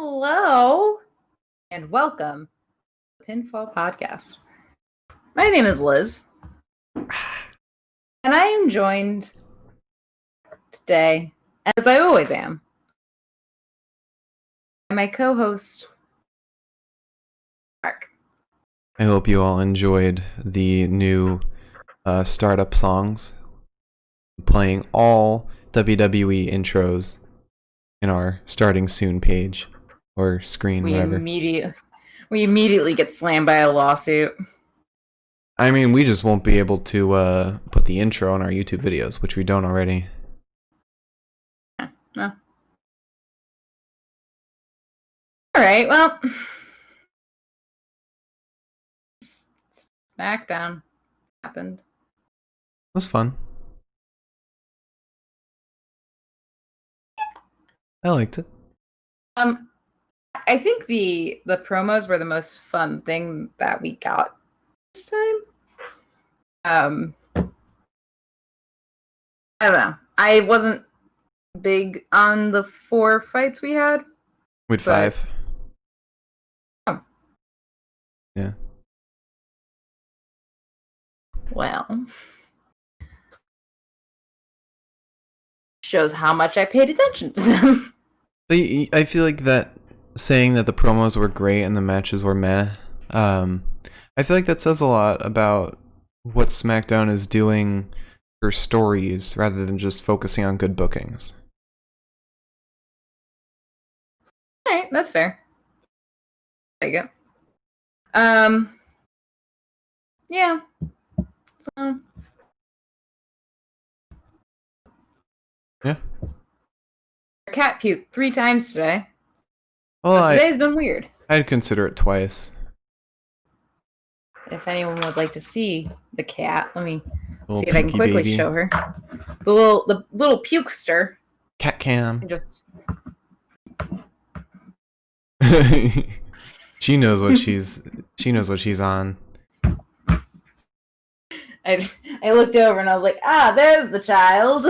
Hello and welcome to the Pinfall Podcast. My name is Liz, and I am joined today, as I always am, by my co-host, Mark. I hope you all enjoyed the new startup songs. Playing all WWE intros in our starting soon page or screen, We whatever. immediately get slammed by a lawsuit. I mean, we just won't be able to put the intro on our YouTube videos, which we don't already. No. All right, well, Smackdown happened. It was fun. I liked it. I think the promos were the most fun thing that we got this time. I don't know. I wasn't big on the 4 fights we had. We had 5. Oh. Yeah. Well, shows how much I paid attention to them. But I feel like that saying that the promos were great and the matches were meh. I feel like that says a lot about what SmackDown is doing for stories rather than just focusing on good bookings. All right, that's fair. Take it. Yeah. So. Yeah. Our cat puked 3 times today. Well, so today's been weird. I'd consider it twice. If anyone would like to see the cat, let me see Little if I can pukey quickly baby. show her. The little pukester. Cat cam. Just She knows what she's on. I looked over and I was like, there's the child.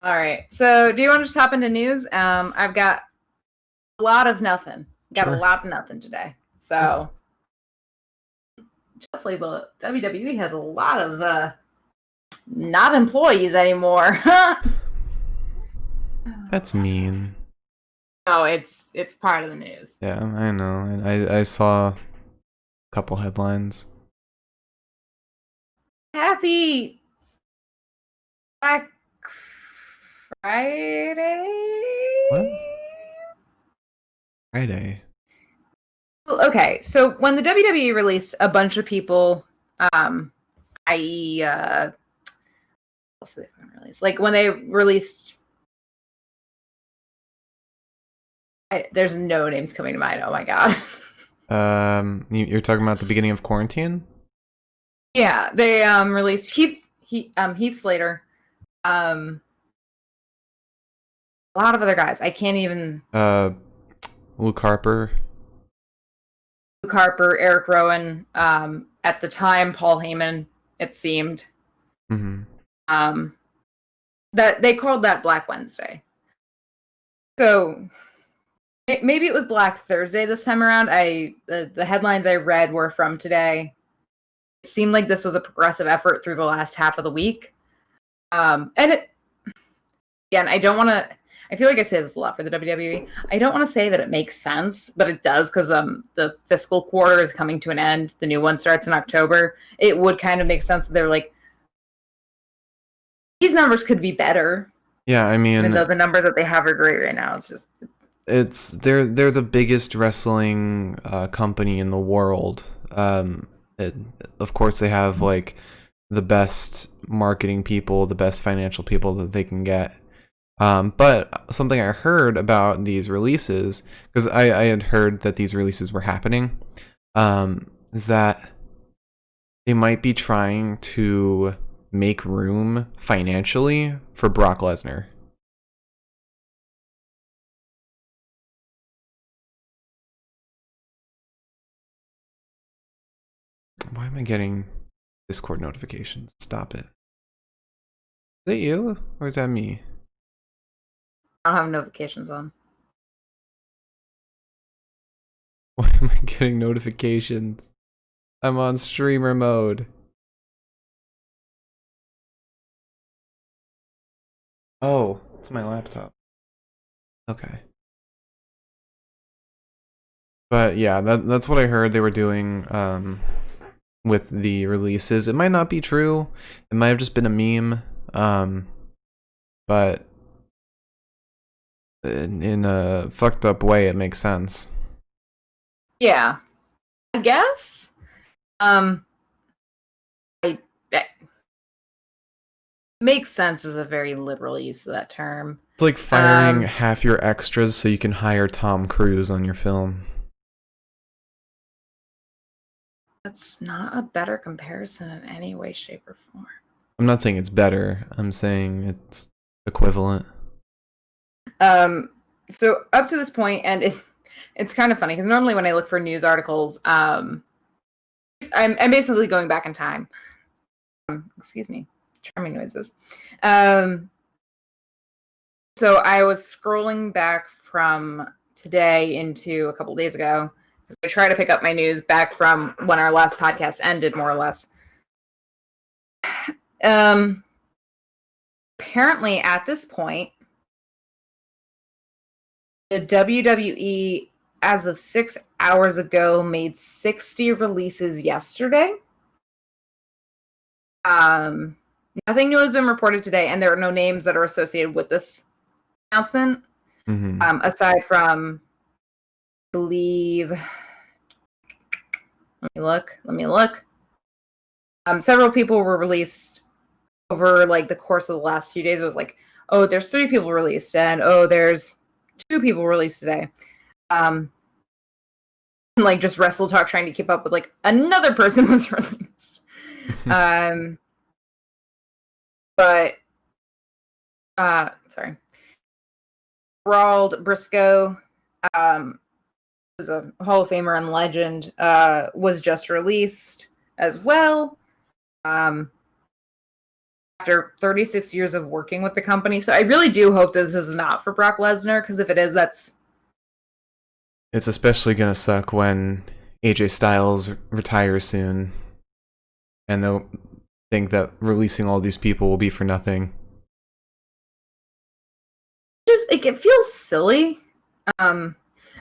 All right. So do you want to just hop into news? I've got a lot of nothing. Got a lot of nothing today. So just like the WWE has a lot of not employees anymore. That's mean. Oh, it's part of the news. Yeah, I know. I saw a couple headlines. Happy Black Friday? What? Friday. Okay, so when the WWE released a bunch of people, i.e., what's the release? Like when they released, there's no names coming to mind. Oh my god. You're talking about the beginning of quarantine? Yeah, they released Heath Slater, a lot of other guys. I can't even. Luke Harper, Eric Rowan. At the time, Paul Heyman. It seemed. Mm-hmm. That they called that Black Wednesday. So maybe it was Black Thursday this time around. The headlines I read were from today. It seemed like this was a progressive effort through the last half of the week. And again, I don't want to. I feel like I say this a lot for the WWE. I don't want to say that it makes sense, but it does because the fiscal quarter is coming to an end. The new one starts in October. It would kind of make sense that they're like, these numbers could be better. Yeah, I mean, even though the numbers that they have are great right now, they're the biggest wrestling company in the world. Of course, they have like the best marketing people, the best financial people that they can get. But something I heard about these releases, because I had heard that these releases were happening, is that they might be trying to make room financially for Brock Lesnar. Why am I getting Discord notifications? Stop it. Is that you? Or is that me? I don't have notifications on. Why am I getting notifications? I'm on streamer mode. Oh, it's my laptop. Okay. But yeah, that's what I heard they were doing with the releases. It might not be true. It might have just been a meme. But in a fucked up way, it makes sense. Yeah, I guess. That makes sense is a very liberal use of that term. It's like firing half your extras so you can hire Tom Cruise on your film. That's not a better comparison in any way, shape, or form. I'm not saying it's better. I'm saying it's equivalent. So up to this point, and it's kind of funny because normally when I look for news articles, I'm basically going back in time. Excuse me, charming noises. So I was scrolling back from today into a couple days ago. So I try to pick up my news back from when our last podcast ended, more or less. Apparently, at this point, the WWE, as of 6 hours ago, made 60 releases yesterday. Nothing new has been reported today, and there are no names that are associated with this announcement. Mm-hmm. Aside from, I believe, let me look. Several people were released over like the course of the last few days. It was like, oh, there's 3 people released, and oh, there's 2 people released today. Like just Wrestle Talk trying to keep up with like another person was released. But sorry. Gerald Briscoe, who's a Hall of Famer and legend, was just released as well. After 36 years of working with the company. So I really do hope that this is not for Brock Lesnar, because if it is, it's especially gonna suck when AJ Styles retires soon, and they'll think that releasing all these people will be for nothing. Just like, it feels silly,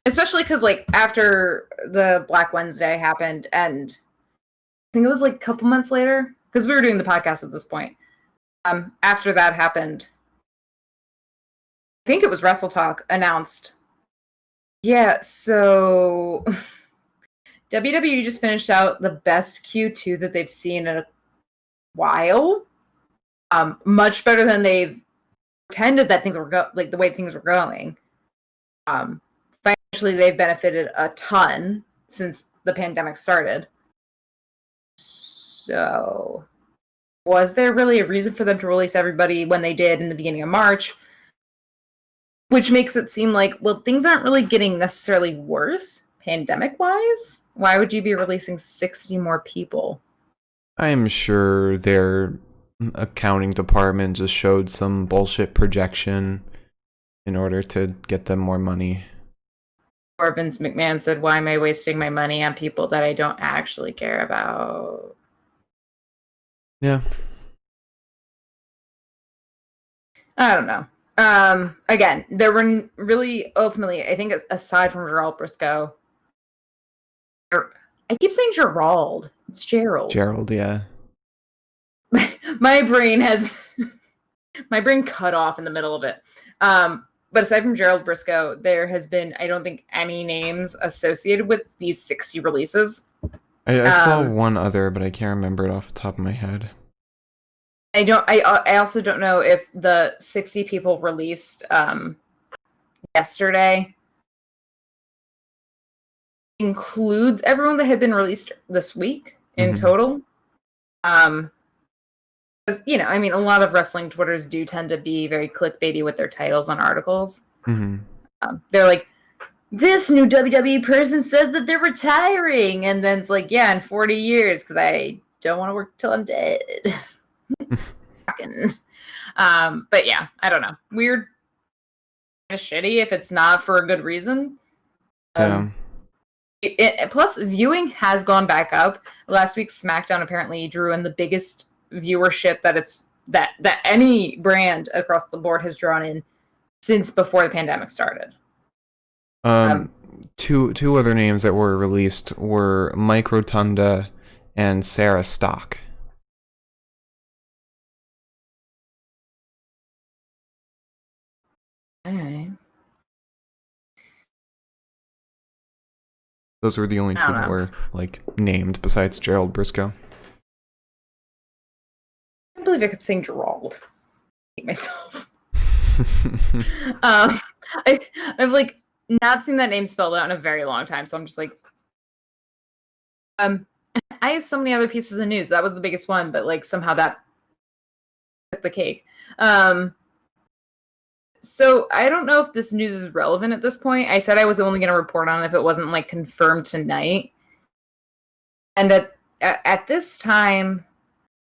especially because like after the Black Wednesday happened, and I think it was like a couple months later, because we were doing the podcast at this point. After that happened, I think it was Wrestle Talk announced. Yeah, so WWE just finished out the best Q2 that they've seen in a while. Much better than they've pretended that things were like the way things were going. Financially, they've benefited a ton since the pandemic started. So, was there really a reason for them to release everybody when they did in the beginning of March? Which makes it seem like, well, things aren't really getting necessarily worse pandemic-wise. Why would you be releasing 60 more people? I'm sure their accounting department just showed some bullshit projection in order to get them more money. Or Vince McMahon said, why am I wasting my money on people that I don't actually care about? Yeah. I don't know. Again, there were really, ultimately, I think aside from Gerald Briscoe, I keep saying Gerald. It's Gerald. Gerald, yeah. My brain my brain cut off in the middle of it. But aside from Gerald Briscoe, there has been, I don't think, any names associated with these 60 releases. I saw one other, but I can't remember it off the top of my head. I also don't know if the 60 people released yesterday includes everyone that had been released this week in total. You know, I mean, a lot of wrestling Twitters do tend to be very clickbaity with their titles on articles. They're like, this new WWE person says that they're retiring, and then it's like, yeah, in 40 years, because I don't want to work till I'm dead. But yeah, I don't know. Weird, kind of shitty if it's not for a good reason. Yeah. Plus, viewing has gone back up. Last week's Smackdown apparently drew in the biggest viewership that any brand across the board has drawn in since before the pandemic started. Two other names that were released were Mike Rotunda and Sarah Stock. All right. Those were the only two that were like named besides Gerald Briscoe. I can't believe I kept saying Gerald. I hate myself. I've like not seen that name spelled out in a very long time, so I'm just like, I have so many other pieces of news. That was the biggest one, but like somehow that took the cake. So I don't know if this news is relevant at this point. I said I was only going to report on it if it wasn't like confirmed tonight. And at this time,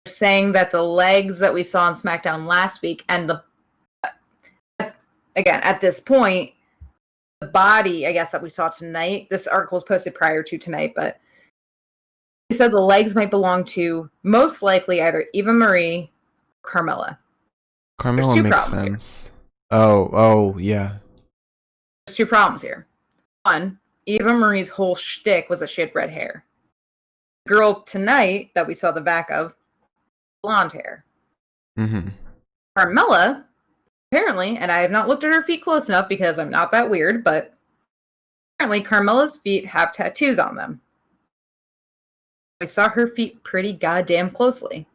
they're saying that the legs that we saw on SmackDown last week and again, at this point, the body, I guess, that we saw tonight, this article was posted prior to tonight, but they said the legs might belong to most likely either Eva Marie or Carmella. Carmella makes sense. Here. Oh, yeah. There's two problems here. One, Eva Marie's whole shtick was that she had red hair. The girl tonight that we saw the back of, blonde hair. Mm-hmm. Carmella, apparently, and I have not looked at her feet close enough because I'm not that weird, but apparently Carmella's feet have tattoos on them. I saw her feet pretty goddamn closely.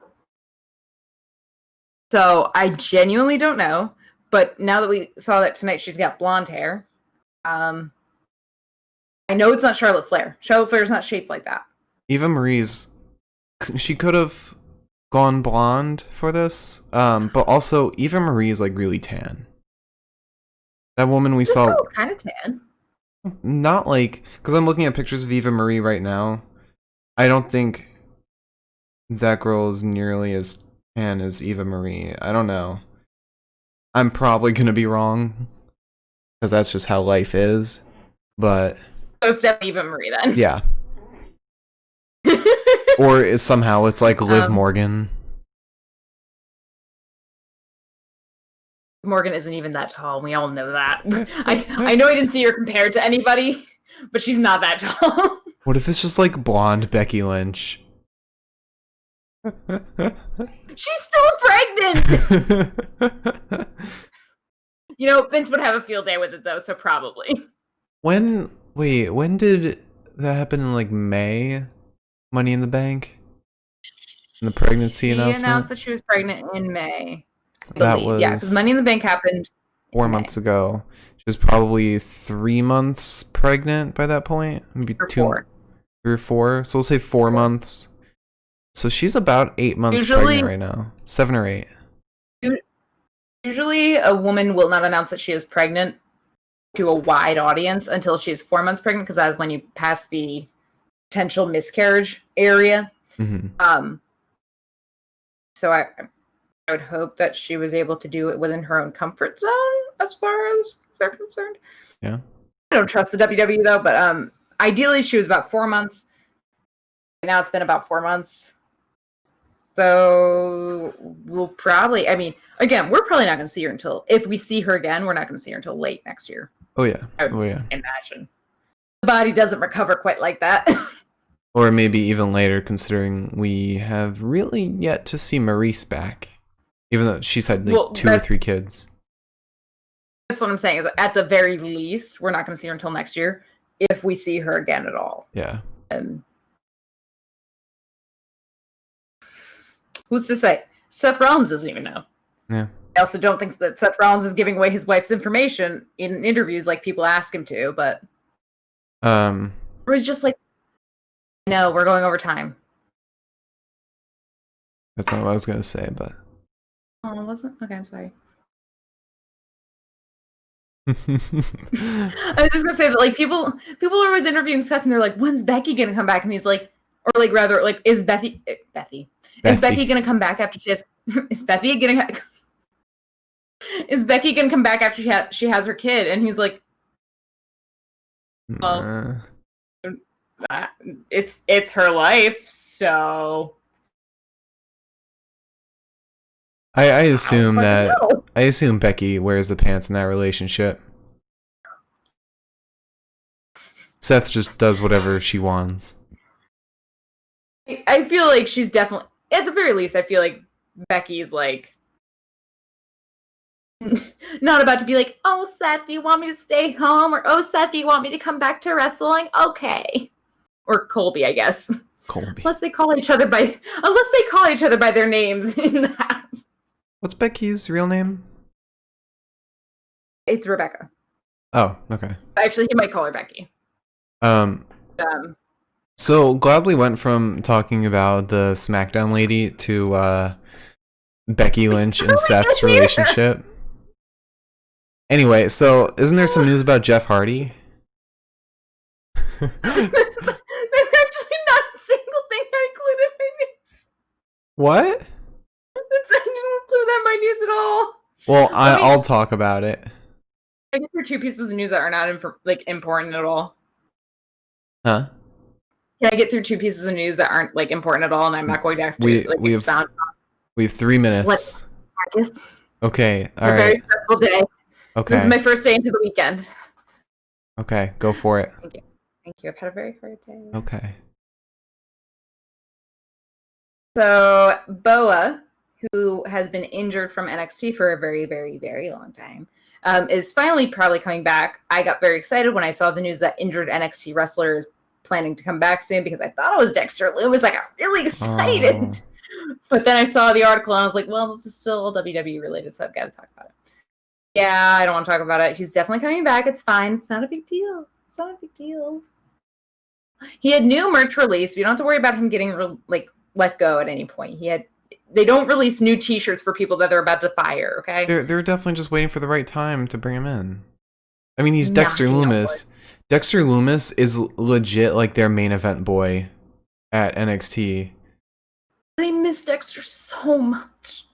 So I genuinely don't know. But now that we saw that tonight she's got blonde hair, I know it's not Charlotte Flair. Charlotte Flair's not shaped like that. Eva Marie's, she could have gone blonde for this, but also Eva Marie is like really tan. That woman we saw girl's kind of tan. Not like, because I'm looking at pictures of Eva Marie right now. I don't think that girl is nearly as tan as Eva Marie. I don't know. I'm probably going to be wrong, because that's just how life is, but... So it's definitely Eva Marie, then. Yeah. Or somehow it's like Liv Morgan. Morgan isn't even that tall, we all know that. I know I didn't see her compared to anybody, but she's not that tall. What if it's just like blonde Becky Lynch? She's still pregnant! You know, Vince would have a field day with it, though, so probably. When did that happen in, like, May? Money in the Bank? In the pregnancy announcement? She announced that she was pregnant in May. That was... Yeah, because Money in the Bank happened 4 months ago. She was probably 3 months pregnant by that point. Maybe 3 or 4. So we'll say 4 months. So she's about 8 months pregnant right now. 7 or 8. Usually a woman will not announce that she is pregnant to a wide audience until she is 4 months pregnant, because that is when you pass the potential miscarriage area. Mm-hmm. So I would hope that she was able to do it within her own comfort zone as far as they're concerned. Yeah. I don't trust the WWE, though, but ideally she was about 4 months. Now it's been about 4 months. So we'll probably, I mean, again, we're probably not going to see her until, if we see her again, we're not going to see her until late next year. Oh, yeah. I would imagine. The body doesn't recover quite like that. Or maybe even later, considering we have really yet to see Maurice back. Even though she's had like 2 or 3 kids. That's what I'm saying, is at the very least, we're not going to see her until next year, if we see her again at all. Yeah. Who's to say? Seth Rollins doesn't even know. Yeah. I also don't think that Seth Rollins is giving away his wife's information in interviews like people ask him to, but... Or he's just like, no, we're going over time. That's not what I was going to say, but... Oh, it wasn't? Okay, I'm sorry. I was just gonna say that, like, people are always interviewing Seth, and they're like, "When's Becky gonna come back?" And he's like, or like rather, like, is Becky gonna come back after she has? Is Becky gonna come back after she has her kid? And he's like, well, It's her life, so I I don't assume fucking that know. I assume Becky wears the pants in that relationship. Seth just does whatever she wants. I feel like she's definitely, at the very least, I feel like Becky's like not about to be like, oh Seth, do you want me to stay home? Or oh Seth, do you want me to come back to wrestling? Okay. Or Colby, I guess. Colby. Unless they call each other by their names in the house. What's Becky's real name? It's Rebecca. Oh, okay. Actually, he might call her Becky. So Gladly went from talking about the SmackDown lady to Becky Lynch and Seth's relationship. Anyway, so isn't there some news about Jeff Hardy? There's actually not a single thing I included in my news. What? I didn't include that in my news at all. Well, I'll talk about it. I get through two pieces of the news that are not important at all. Huh? Can I get through two pieces of news that aren't like important at all, and I'm not going to have to expound? We have 3 minutes. Okay, all right. A very stressful day. Okay. This is my first day into the weekend. Okay, go for it. Thank you. Thank you. I've had a very hard day. Okay. So Boa, who has been injured from NXT for a very, very, very long time, is finally probably coming back. I got very excited when I saw the news that injured NXT wrestler is planning to come back soon because I thought it was Dexter Lumis. I got really excited. Oh. But then I saw the article and I was like, well, this is still WWE related, so I've got to talk about it. Yeah, I don't want to talk about it. He's definitely coming back. It's fine. It's not a big deal. It's not a big deal. He had new merch release. We don't have to worry about him getting let go at any point. They don't release new T-shirts for people that they're about to fire. Okay, they're definitely just waiting for the right time to bring him in. I mean, he's Dexter Lumis. Dexter Lumis is legit like their main event boy at NXT. I miss Dexter so much.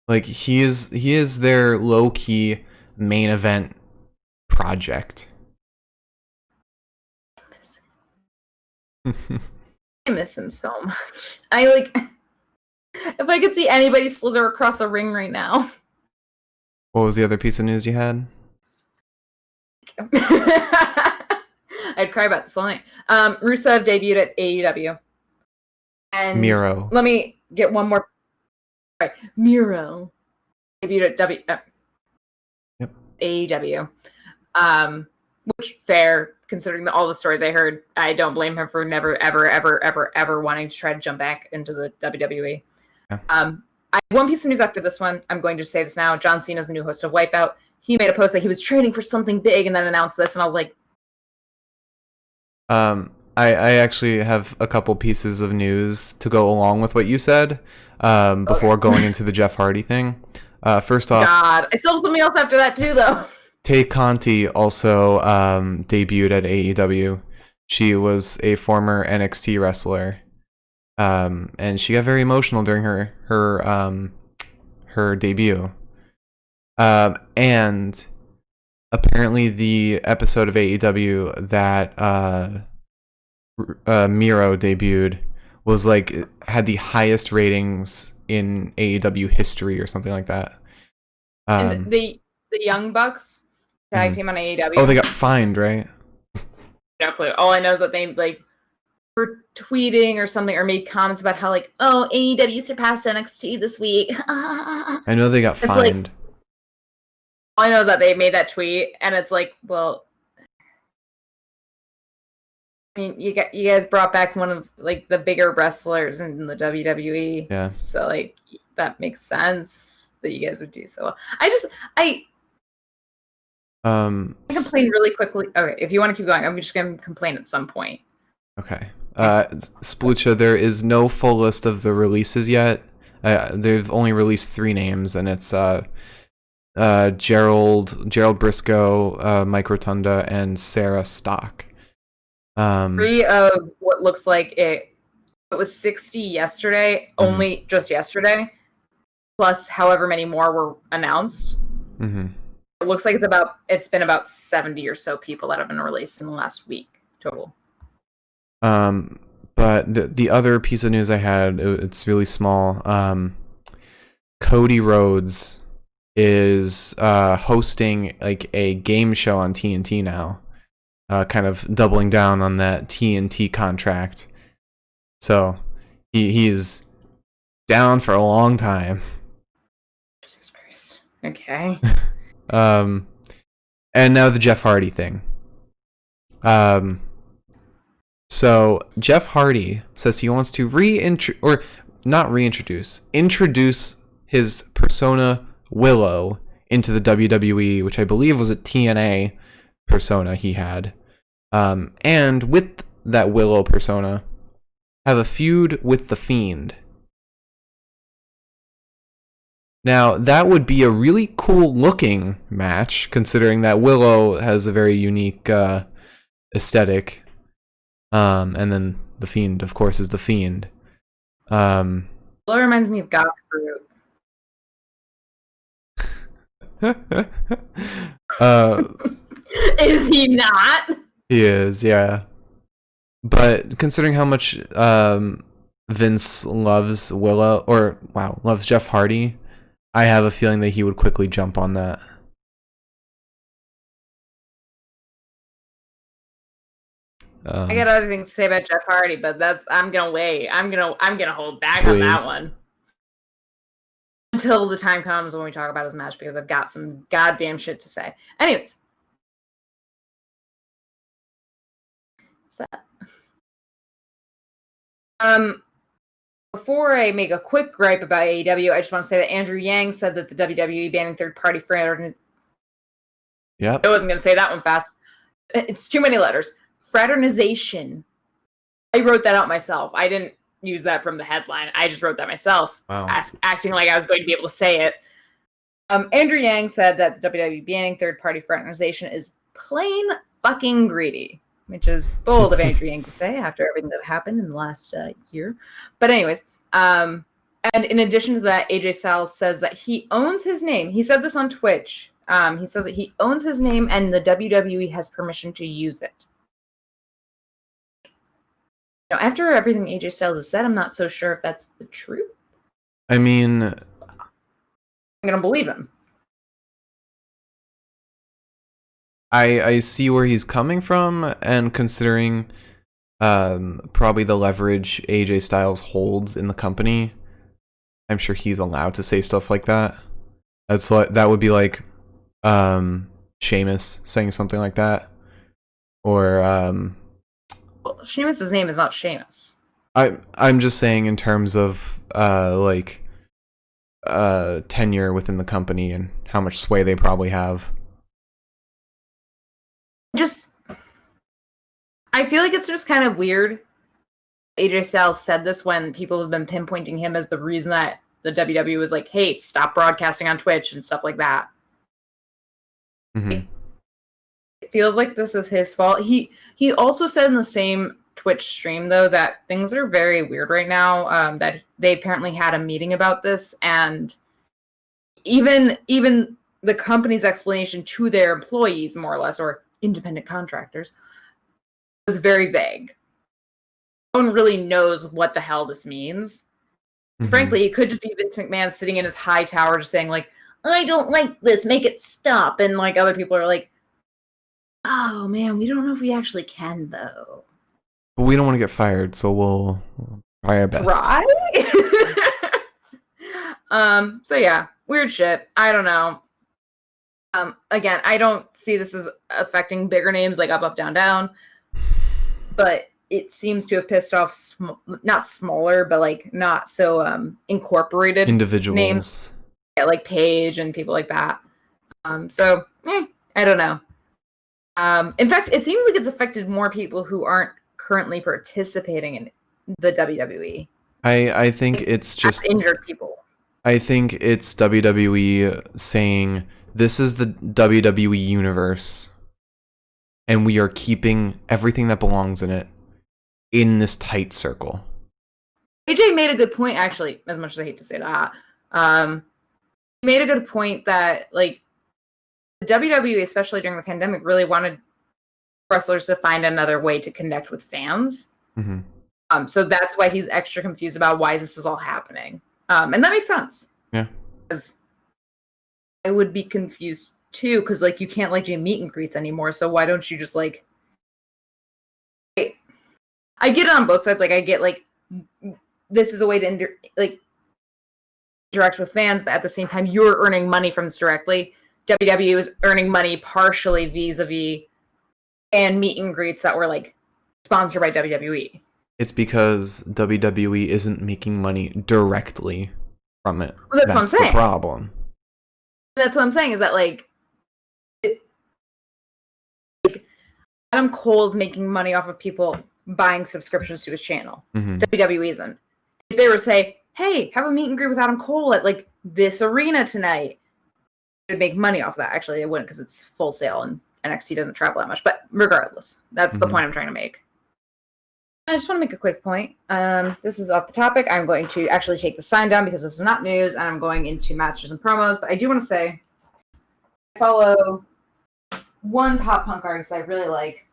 Like he is their low key main event project. I miss him so much. If I could see anybody slither across a ring right now. What was the other piece of news you had? I'd cry about this all night. Rusev debuted at AEW. And Miro. Let me get one more. Right. Miro debuted at AEW. Which fair, considering all the stories I heard. I don't blame him for never, ever, ever, ever, ever wanting to try to jump back into the WWE. Yeah. I have one piece of news after this one. I'm going to say this now. John Cena's the new host of Wipeout. He made a post that he was training for something big and then announced this, and I was like... I actually have a couple pieces of news to go along with what you said before going into the Jeff Hardy thing. First off... God, I still have something else after that too, though. Tay Conti also debuted at AEW. She was a former NXT wrestler. And she got very emotional during her debut. And apparently the episode of AEW that Miro debuted was had the highest ratings in AEW history or something like that. And the Young Bucks tag team on AEW. Oh, they got fined, right? No clue. All I know is that they were tweeting or something or made comments about how AEW surpassed NXT this week. I know they got fined. All I know is that they made that tweet, and it's well, I mean, you guys brought back one of the bigger wrestlers in the WWE. Yeah. So that makes sense that you guys would do so well. I complain really quickly. Okay, if you want to keep going, I'm just going to complain at some point. Okay. Splucha, there is no full list of the releases yet. They've only released 3 names, and it's Gerald Briscoe, Mike Rotunda, and Sarah Stock. 3 of what looks like it was 60 yesterday, only just yesterday, plus however many more were announced. Mm-hmm. It looks like it's been about 70 or so people that have been released in the last week. total. But the other piece of news I had, it's really small. Cody Rhodes is hosting like a game show on TNT now, kind of doubling down on that TNT contract. So he is down for a long time. Jesus Christ. Okay. And now the Jeff Hardy thing. So Jeff Hardy says he wants to introduce his persona Willow into the WWE, which I believe was a TNA persona he had. And with that Willow persona, have a feud with The Fiend. Now, that would be a really cool looking match, considering that Willow has a very unique aesthetic. And then The Fiend, of course, is The Fiend. Willow reminds me of Goth Brute. Is he not? He is, yeah. But considering how much Vince loves loves Jeff Hardy, I have a feeling that he would quickly jump on that. I got other things to say about Jeff Hardy, but I'm gonna wait. I'm gonna hold back on that one until the time comes when we talk about his match, because I've got some goddamn shit to say. Anyways, before I make a quick gripe about AEW, I just want to say that Andrew Yang said that the WWE banning third-party fraternization. Yep. I wasn't gonna say that one fast. It's too many letters. Fraternization. I wrote that out myself. I didn't use that from the headline. I just wrote that myself. Wow. Acting like I was going to be able to say it. Andrew Yang said that the WWE banning third-party fraternization is plain fucking greedy, which is bold of Andrew Yang to say after everything that happened in the last year. But anyways, and in addition to that, AJ Styles says that he owns his name. He said this on Twitch. He says that he owns his name and the WWE has permission to use it. Now, after everything AJ Styles has said, I'm not so sure if that's the truth. I mean, I'm gonna believe him. I see where he's coming from, and considering probably the leverage AJ Styles holds in the company, I'm sure he's allowed to say stuff like that. That would be like Sheamus saying something like that, or Well, Sheamus' name is not Sheamus. I'm just saying in terms of tenure within the company and how much sway they probably have. I feel like it's just kind of weird AJ Styles said this when people have been pinpointing him as the reason that the WWE was like, hey, stop broadcasting on Twitch and stuff like that. Mm-hmm. It feels like this is his fault. He also said in the same Twitch stream, though, that things are very weird right now, that they apparently had a meeting about this, and even the company's explanation to their employees, more or less, or independent contractors, was very vague. No one really knows what the hell this means. Mm-hmm. Frankly, it could just be Vince McMahon sitting in his high tower just saying, like, I don't like this, make it stop. And, like, other people are like, oh, man, we don't know if we actually can, though. But we don't want to get fired, so we'll try our best. Try? So, yeah, weird shit. I don't know. Again, I don't see this as affecting bigger names like Up, Up, Down, Down. But it seems to have pissed off, not smaller, but, like, not so incorporated individuals. Names. Yeah, like Paige and people like that. I don't know. In fact, it seems like it's affected more people who aren't currently participating in the WWE. I think it's just injured people. I think it's WWE saying this is the WWE universe, and we are keeping everything that belongs in it in this tight circle. AJ made a good point, actually, as much as I hate to say that. He made a good point that, like, the WWE, especially during the pandemic, really wanted wrestlers to find another way to connect with fans. Mm-hmm. So that's why he's extra confused about why this is all happening. And that makes sense. Yeah. Because I would be confused too, because like you can't like do meet and greets anymore. So why don't you just like? I get it on both sides. Like I get like this is a way to interact with fans, but at the same time you're earning money from this directly. WWE is earning money partially vis-a-vis and meet and greets that were like sponsored by WWE. It's because WWE isn't making money directly from it. Well, that's what I'm saying. The problem. That's what I'm saying is that like Adam Cole's making money off of people buying subscriptions to his channel. Mm-hmm. WWE isn't. If they were to say, hey, have a meet and greet with Adam Cole at like this arena tonight, they'd make money off that. Actually, they wouldn't because it's Full Sail and NXT doesn't travel that much. But regardless, that's the point I'm trying to make. I just want to make a quick point. This is off the topic. I'm going to actually take the sign down because this is not news, and I'm going into matches and promos. But I do want to say I follow one pop punk artist I really like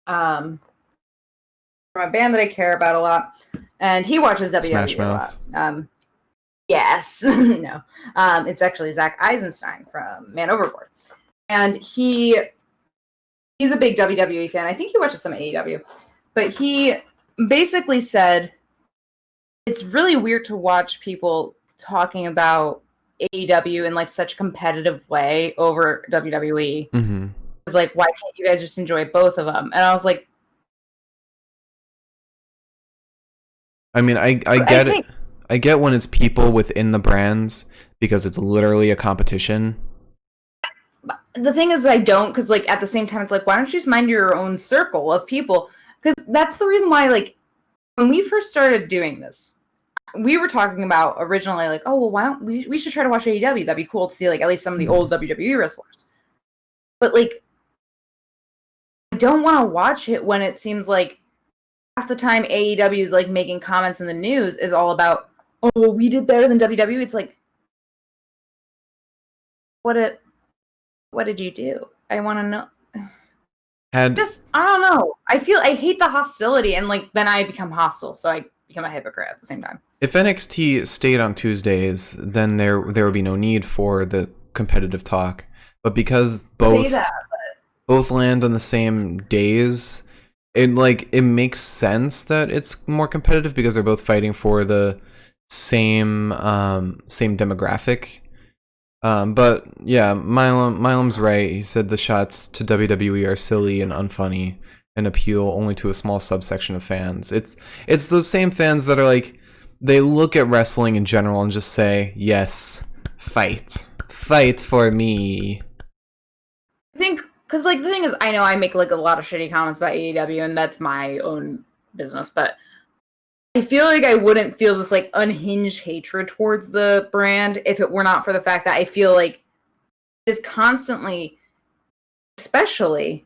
from a band that I care about a lot, and he watches WWE a lot. Yes. No. It's actually Zach Eisenstein from Man Overboard. And he's a big WWE fan. I think he watches some AEW. But he basically said it's really weird to watch people talking about AEW in like such a competitive way over WWE. Mm-hmm. It's like, why can't you guys just enjoy both of them? And I was like, I mean, I get it. I get when it's people within the brands because it's literally a competition. The thing is, I don't, because like at the same time, it's like, why don't you just mind your own circle of people? Because that's the reason why, like, when we first started doing this, we were talking about originally, like, oh, well, why don't we should try to watch AEW. That'd be cool to see, like, at least some of the old WWE wrestlers. But, like, I don't want to watch it when it seems like half the time AEW is, like, making comments in the news is all about, oh, well, we did better than WWE. It's like, what did you do? I want to know. I don't know. I hate the hostility, and like then I become hostile, so I become a hypocrite at the same time. If NXT stayed on Tuesdays, then there would be no need for the competitive talk. But because both land on the same days, it makes sense that it's more competitive because they're both fighting for the same demographic. But yeah, Milam's right. He said the shots to WWE are silly and unfunny and appeal only to a small subsection of fans. It's those same fans that are like, they look at wrestling in general and just say, yes, fight for me. I think, because like the thing is, I know I make like a lot of shitty comments about AEW and that's my own business, but I feel like I wouldn't feel this like unhinged hatred towards the brand if it were not for the fact that I feel like this constantly, especially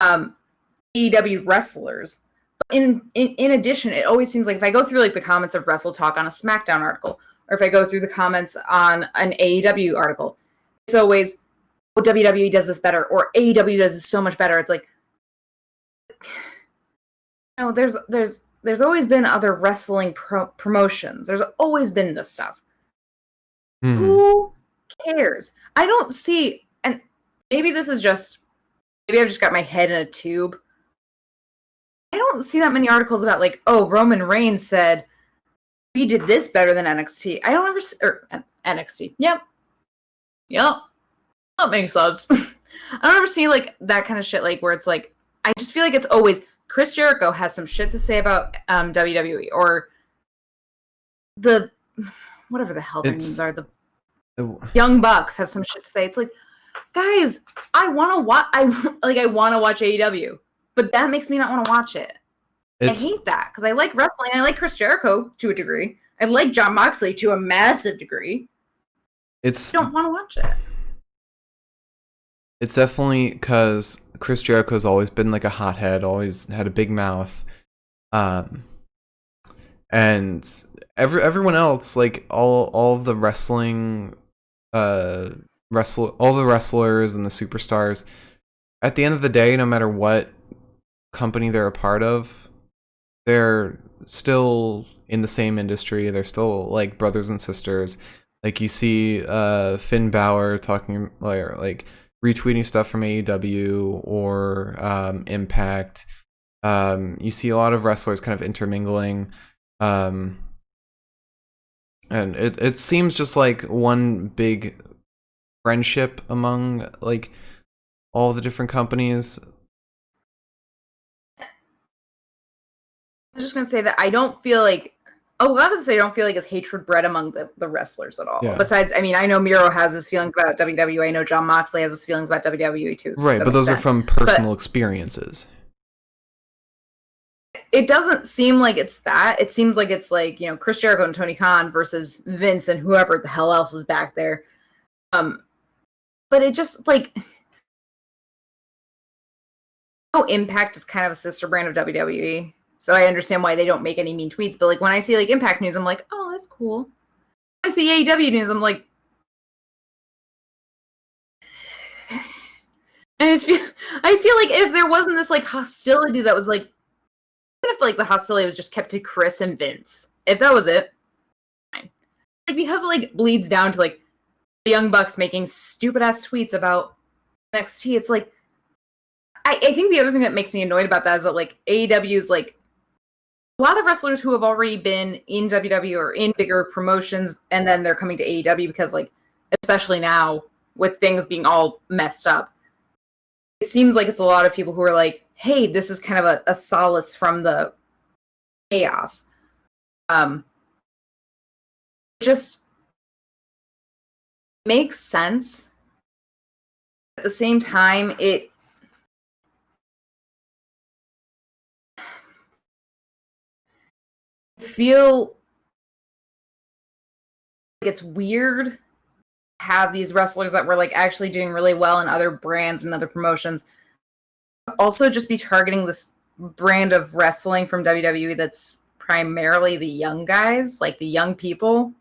AEW wrestlers. But in addition, it always seems like if I go through like the comments of Wrestle Talk on a Smackdown article, or if I go through the comments on an AEW article, it's always, oh, WWE does this better, or AEW does this so much better. It's like, no, there's always been other wrestling promotions. There's always been this stuff. Mm. Who cares? I don't see, and maybe I've just got my head in a tube. I don't see that many articles about like, oh, Roman Reigns said, we did this better than NXT. I don't ever, NXT. Yep. That makes sense. I don't ever see like that kind of shit, like where it's like, I just feel like it's always, Chris Jericho has some shit to say about WWE, or the whatever the hell their names are. The Young Bucks have some shit to say. It's like, guys, I want to watch. I want to watch AEW, but that makes me not want to watch it. I hate that because I like wrestling. I like Chris Jericho to a degree. I like Jon Moxley to a massive degree. I don't want to watch it. It's definitely because Chris Jericho's always been like a hothead, always had a big mouth, and everyone else, like all of the wrestling, all the wrestlers and the superstars, at the end of the day, no matter what company they're a part of, they're still in the same industry. They're still like brothers and sisters. Like you see Finn Balor talking like retweeting stuff from AEW or Impact. You see a lot of wrestlers kind of intermingling. And it seems just like one big friendship among like all the different companies. I was just gonna say that I don't feel like a lot of this I don't feel like is hatred bred among the wrestlers at all. Yeah. Besides, I mean, I know Miro has his feelings about WWE. I know Jon Moxley has his feelings about WWE too. Right, but those are from personal experiences. It doesn't seem like it's that. It seems like it's like, you know, Chris Jericho and Tony Khan versus Vince and whoever the hell else is back there. But it just like Impact is kind of a sister brand of WWE. So I understand why they don't make any mean tweets. But like when I see like Impact news, I'm like, oh, that's cool. When I see AEW news, I'm like, I feel like if there wasn't this like hostility that was like, even if like the hostility was just kept to Chris and Vince, if that was it, fine. Like because it like bleeds down to like the Young Bucks making stupid ass tweets about NXT. It's like I think the other thing that makes me annoyed about that is that like AEW is like a lot of wrestlers who have already been in WWE or in bigger promotions, and then they're coming to AEW because like especially now with things being all messed up. It seems like it's a lot of people who are like, hey, this is kind of a solace from the chaos. Just makes sense. At the same time, it feel like it's weird to have these wrestlers that were like actually doing really well in other brands and other promotions also just be targeting this brand of wrestling from WWE that's primarily the young guys, like the young people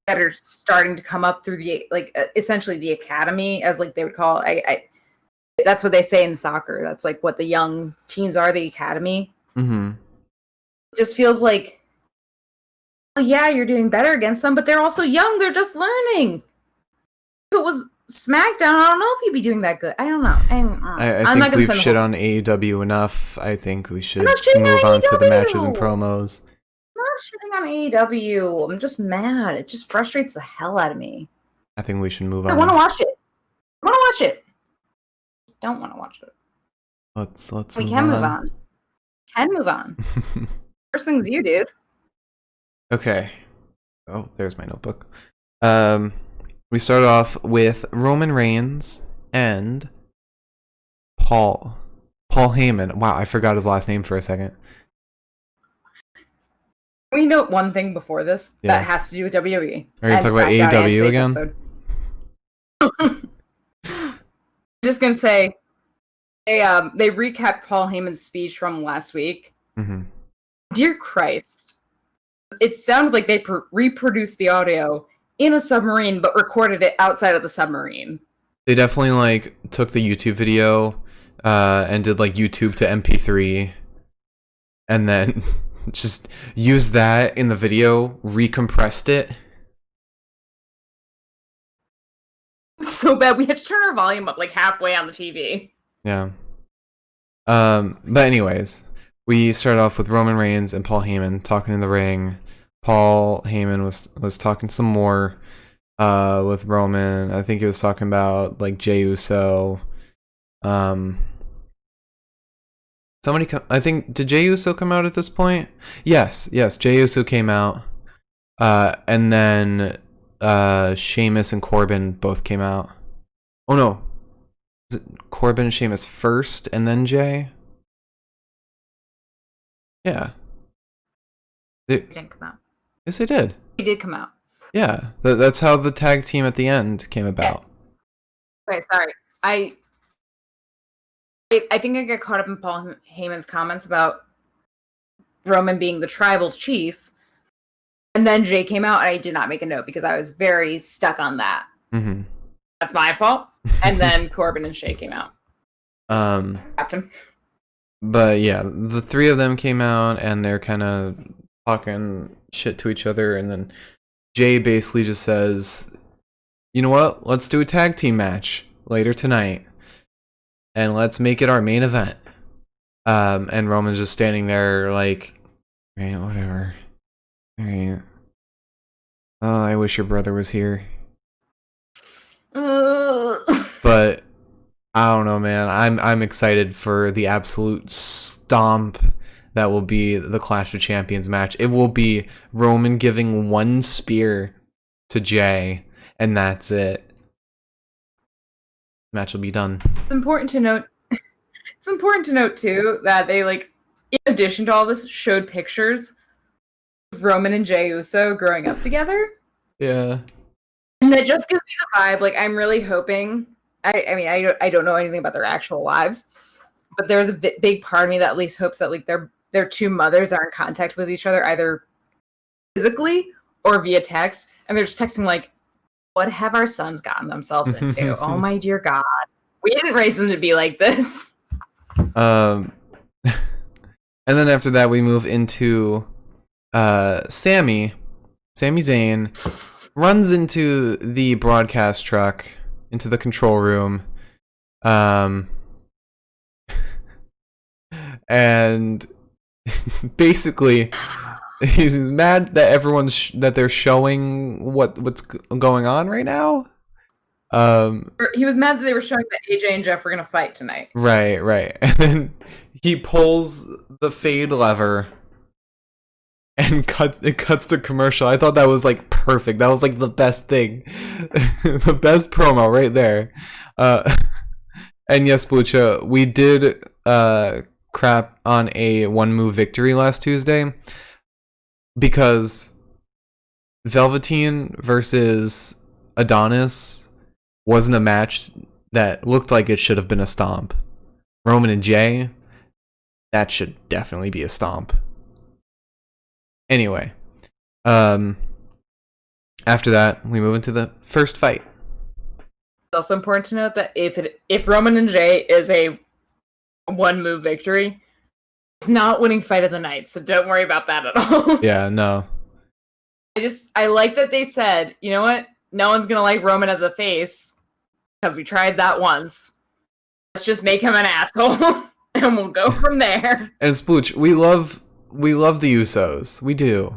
that are starting to come up through the like essentially the academy, as like they would call it. I that's what they say in soccer. That's like what the young teams are, the academy. It just feels like, well, yeah, you're doing better against them, but they're also young. They're just learning. If it was Smackdown, I don't know if you'd be doing that good. I don't know. I think we've shit on AEW enough. I think we should move on to the matches and promos. I'm not shitting on AEW. I'm just mad. It just frustrates the hell out of me. I think we should move on. I want to watch it. I want to watch it. I don't want to watch it. Let's we can move on. Can move on. First thing's you, dude. Okay. Oh, there's my notebook. We start off with Roman Reigns and Paul Heyman. Wow, I forgot his last name for a second. Can we note one thing before this that has to do with WWE? Are you talking about AEW again? I'm just gonna say they recapped Paul Heyman's speech from last week. Dear Christ, it sounded like they reproduced the audio in a submarine, but recorded it outside of the submarine. They definitely like took the YouTube video and did like YouTube to MP3, and then just used that in the video, recompressed it. So bad we had to turn our volume up like halfway on the TV. Yeah. But anyways, we start off with Roman Reigns and Paul Heyman talking in the ring. Paul Heyman was talking some more with Roman. I think he was talking about like Jey Uso. I think, did Jey Uso come out at this point? Yes, Jey Uso came out. And then Sheamus and Corbin both came out. Oh no. Was it Corbin and Sheamus first and then Jey? Yeah. He didn't come out. Yes, they did. He did come out. Yeah, that's how the tag team at the end came about. Yes. Okay, sorry. I think I got caught up in Paul Heyman's comments about Roman being the tribal chief, and then Jey came out, and I did not make a note because I was very stuck on that. That's my fault. And then Corbin and Shay came out. Captain. But yeah, the three of them came out and they're kind of talking shit to each other, and then Jay basically just says, "You know what? Let's do a tag team match later tonight, and let's make it our main event." And Roman's just standing there like, "Right, whatever. All right. Oh, I wish your brother was here." But I don't know, man. I'm excited for the absolute stomp that will be the Clash of Champions match. It will be Roman giving one spear to Jay, and that's it. Match will be done. It's important to note. It's important to note too that they, like, in addition to all this, showed pictures of Roman and Jey Uso growing up together. Yeah. And that just gives me the vibe. Like, I'm really hoping. I mean, I don't know anything about their actual lives, but there's a big part of me that at least hopes that, like, their two mothers are in contact with each other either physically or via text, and they're just texting like, "What have our sons gotten themselves into? Oh my dear God, we didn't raise them to be like this." And then after that, we move into Sami Zayn runs into the broadcast truck, into the control room, and basically he's mad that everyone's that they're showing what's going on right now. He was mad that they were showing that AJ and Jeff were gonna fight tonight. Right. And then he pulls the fade lever and it cuts to commercial. I thought that was like perfect. That was like the best thing. The best promo right there. And yes, Blucha, we did crap on a one move victory last Tuesday because Velveteen versus Adonis wasn't a match that looked like it should have been a stomp. Roman and Jay, that should definitely be a stomp. Anyway, after that, we move into the first fight. It's also important to note that if Roman and Jay is a one-move victory, it's not winning fight of the night, so don't worry about that at all. Yeah, no. I like that they said, you know what? No one's gonna like Roman as a face, because we tried that once. Let's just make him an asshole, and we'll go from there. And Splooch, we love the Usos. We do.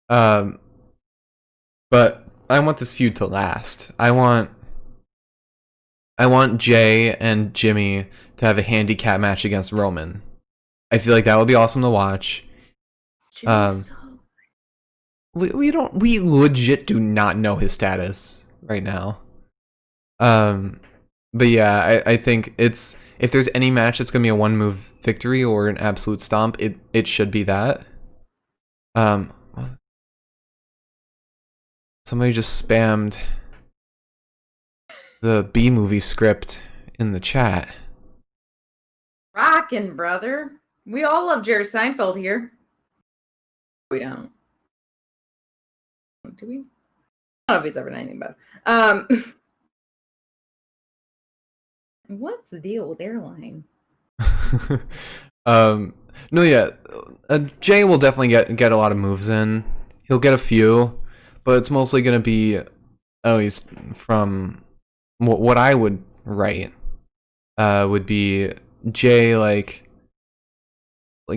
But I want this feud to last. I want Jay and Jimmy to have a handicap match against Roman. I feel like that would be awesome to watch. We legit do not know his status right now. But yeah, I think if there's any match that's gonna be a one move victory or an absolute stomp, it should be that. Somebody just spammed the B movie script in the chat. Rockin', brother. We all love Jerry Seinfeld here. We don't. Do we? I don't know if he's ever done anything about it. What's the deal with airline? No, yeah. Jay will definitely get a lot of moves in. He'll get a few, but it's mostly going to be, at least from what I would write, would be Jay like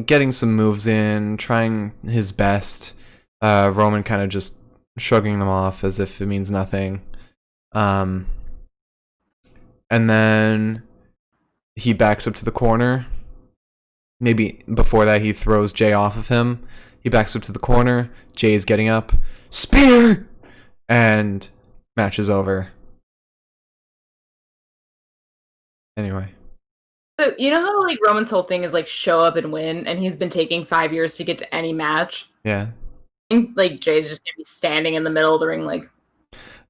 getting some moves in, trying his best. Roman kind of just shrugging them off as if it means nothing. And then he backs up to the corner. Maybe before that he throws Jay off of him. He backs up to the corner. Jay is getting up. Spear! And match is over. Anyway. So, you know how, like, Roman's whole thing is, like, show up and win, and he's been taking 5 years to get to any match? Yeah. I think, like, Jay's just gonna be standing in the middle of the ring, like...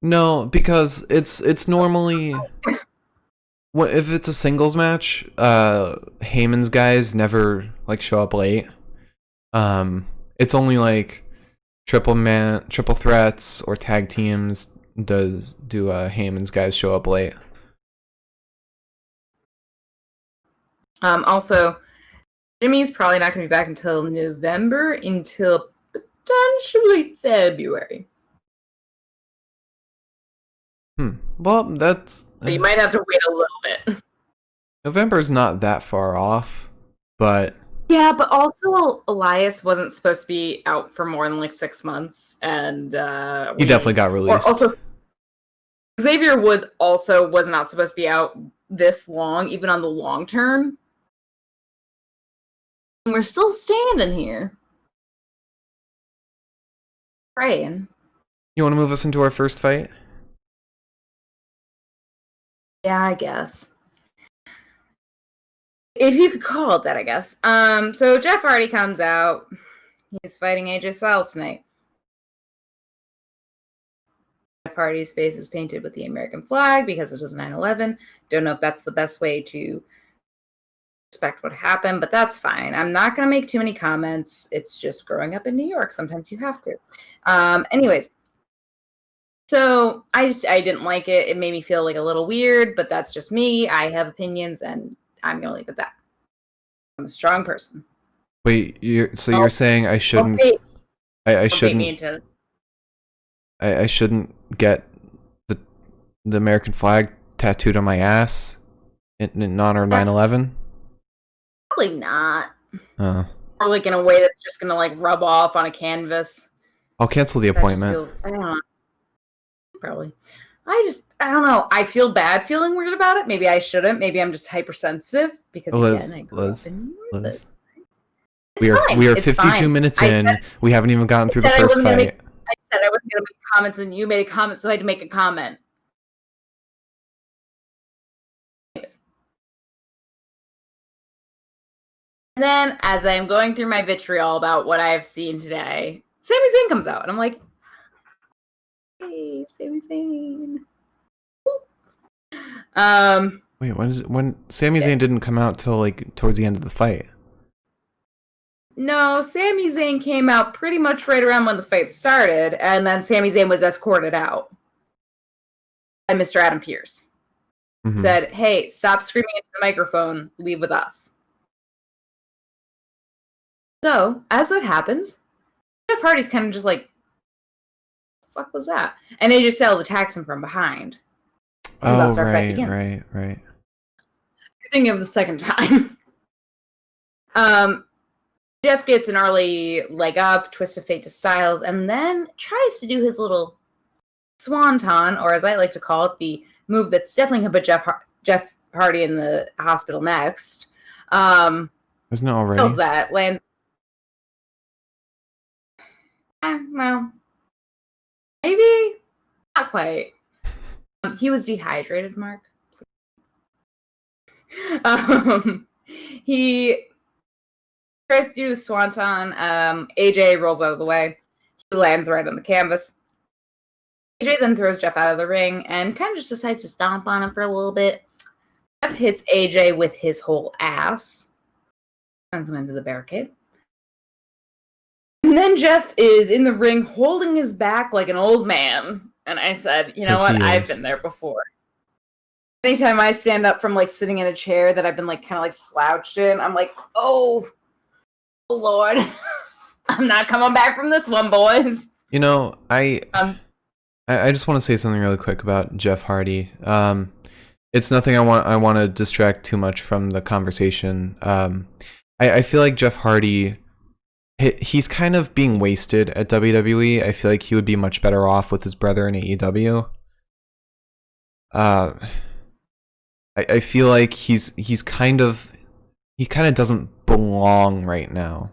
No, because it's normally... if it's a singles match, Heyman's guys never, like, show up late. It's only, like, triple threats or tag teams do Heyman's guys show up late. Also, Jimmy's probably not going to be back until November, until potentially February. Well, that's So you might have to wait a little bit. November's not that far off, but Yeah, but also Elias wasn't supposed to be out for more than like 6 months, and he definitely got released. Also Xavier Woods also was not supposed to be out this long, even on the long term. And we're still standing here, praying. You want to move us into our first fight? Yeah, I guess. If you could call it that, I guess. So Jeff Hardy comes out. He's fighting AJ Styles tonight. Jeff Hardy's face is painted with the American flag because it was 9/11. Don't know if that's the best way to respect what happened, but that's fine. I'm not going to make too many comments. It's just growing up in New York. Sometimes you have to. Anyways, so I didn't like it. It made me feel like a little weird, but that's just me. I have opinions, and I'm going to leave it at that. I'm a strong person. Wait, you're saying I shouldn't? I shouldn't. I shouldn't get the American flag tattooed on my ass in honor of 9/11. Probably not. Or like in a way that's just gonna like rub off on a canvas. I'll cancel the appointment. I don't know. Probably. I don't know. I feel bad feeling weird about it. Maybe I shouldn't. Maybe I'm just hypersensitive because Liz. We are 52 minutes in. We haven't even gotten through the first fight. I said I wasn't going to make comments, and you made a comment, so I had to make a comment. Anyways. And then, as I'm going through my vitriol about what I have seen today, Sami Zayn comes out, and I'm like, hey, Sami Zayn. Wait, when Sami Zayn didn't come out till like towards the end of the fight? No, Sami Zayn came out pretty much right around when the fight started, and then Sami Zayn was escorted out by Mr. Adam Pearce. Mm-hmm. Said, hey, stop screaming into the microphone, leave with us. So, as it happens, Jeff Hardy's kind of just like, what the fuck was that? And AJ Styles attacks him from behind. Oh, right. You're thinking of the second time. Jeff gets an early leg up, twist of fate to Styles, and then tries to do his little swanton, or as I like to call it, the move that's definitely going to put Jeff Hardy in the hospital next. Isn't it already? Kills that, lands. No. Maybe. Not quite. He was dehydrated, Mark. He tries to do a swanton. AJ rolls out of the way. He lands right on the canvas. AJ then throws Jeff out of the ring and kind of just decides to stomp on him for a little bit. Jeff hits AJ with his whole ass. Sends him into the barricade. And then Jeff is in the ring holding his back like an old man. And I said, you know what? I've been there before. Anytime I stand up from like sitting in a chair that I've been like kind of like slouched in, I'm like, oh Lord, I'm not coming back from this one, boys. You know, I just want to say something really quick about Jeff Hardy. It's nothing I want to distract too much from the conversation. I feel like Jeff Hardy, he's kind of being wasted at WWE. I feel like he would be much better off with his brother in AEW. I feel like he kind of doesn't belong right now.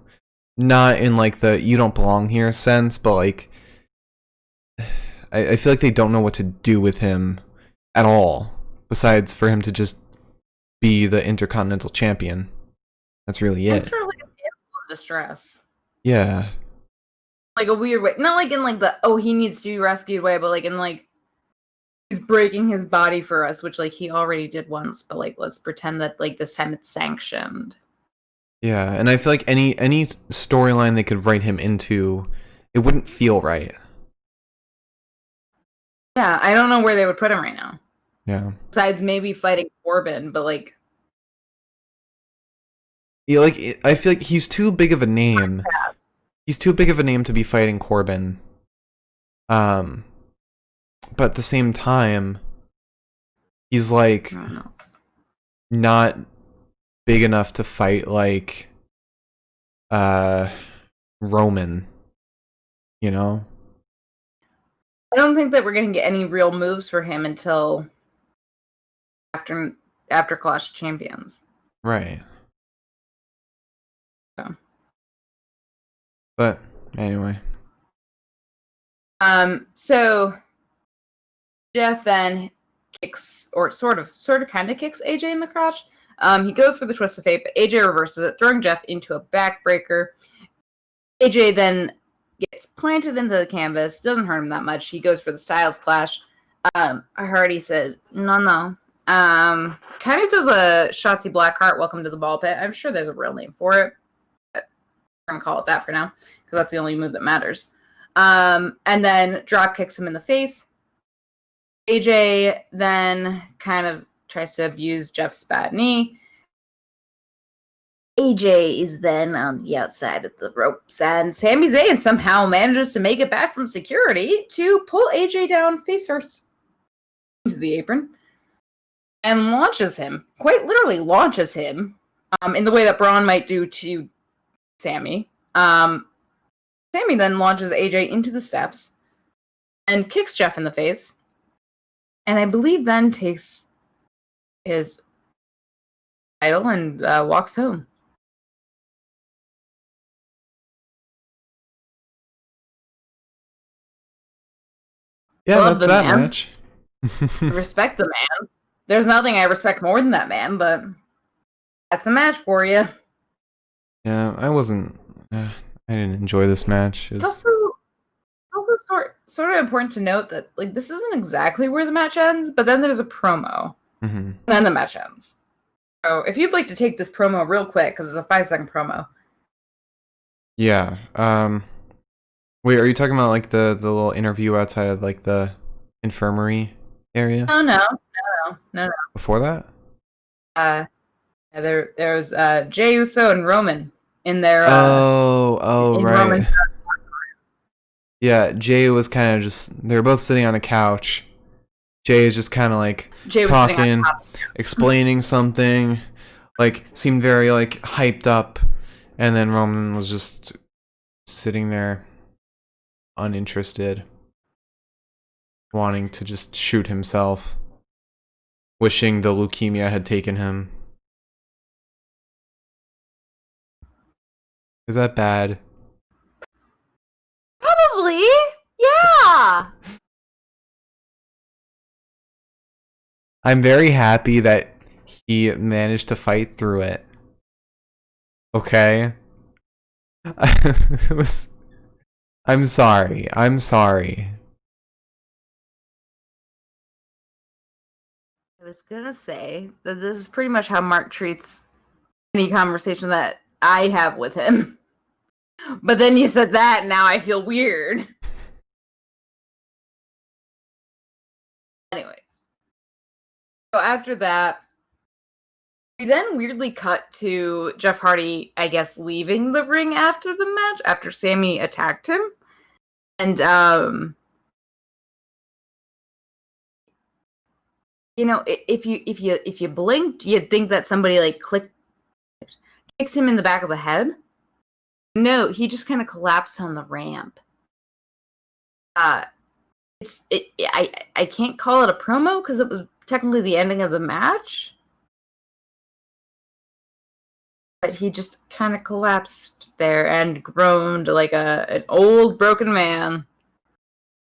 Not in like the you don't belong here sense, but like I feel like they don't know what to do with him at all, besides for him to just be the Intercontinental Champion. That's really it. It's sort of like a damsel in distress. Yeah. Like a weird way. Not like in like the, oh, he needs to be rescued way, but like in like, he's breaking his body for us, which like he already did once, but like let's pretend that like this time it's sanctioned. Yeah, and I feel like any storyline they could write him into, it wouldn't feel right. Yeah, I don't know where they would put him right now. Yeah. Besides maybe fighting Corbin, but like I feel like he's too big of a name. He's too big of a name to be fighting Corbin. But at the same time, he's like not big enough to fight like Roman, you know? I don't think that we're going to get any real moves for him until after Clash of Champions. Right. So. But anyway. So Jeff then kicks, or sort of kind of kicks AJ in the crotch. He goes for the twist of fate, but AJ reverses it, throwing Jeff into a backbreaker. AJ then gets planted into the canvas, doesn't hurt him that much. He goes for the Styles Clash. Hardy says, no. Kind of does a Shotzi Blackheart, welcome to the ball pit. I'm sure there's a real name for it. But we're going to call it that for now, because that's the only move that matters. And then drop kicks him in the face. AJ then kind of tries to abuse Jeff's bad knee. AJ is then on the outside of the ropes, and Sami Zayn somehow manages to make it back from security to pull AJ down face first into the apron and launches him, quite literally launches him, in the way that Braun might do to Sami. Sami then launches AJ into the steps and kicks Jeff in the face, and I believe then takes his title and walks home. Yeah, that's that match. Respect the man. There's nothing I respect more than that man, but that's a match for you. Yeah, I didn't enjoy this match. It's also sort of important to note that like this isn't exactly where the match ends, but then there's a promo, and then the match ends. So if you'd like to take this promo real quick, because it's a 5-second promo. Yeah. Wait, are you talking about like the little interview outside of like the infirmary area? No. Before that? There was Jey Uso and Roman in their right. Roman's yeah, Jey was kind of just, they were both sitting on a couch. Jey is just kind of like talking, explaining something, like seemed very like hyped up, and then Roman was just sitting there uninterested, wanting to just shoot himself, wishing the leukemia had taken him. Is that bad? Probably, yeah. I'm very happy that he managed to fight through it. Okay? I'm sorry. I was gonna say that this is pretty much how Mark treats any conversation that I have with him. But then you said that, and now I feel weird. Anyways. So after that, we then weirdly cut to Jeff Hardy, I guess, leaving the ring after the match, after Sami attacked him. And, you know, if you blinked, you'd think that somebody, like, kicks him in the back of the head. No, he just kind of collapsed on the ramp. I can't call it a promo because it was technically the ending of the match. But he just kind of collapsed there and groaned like an old broken man.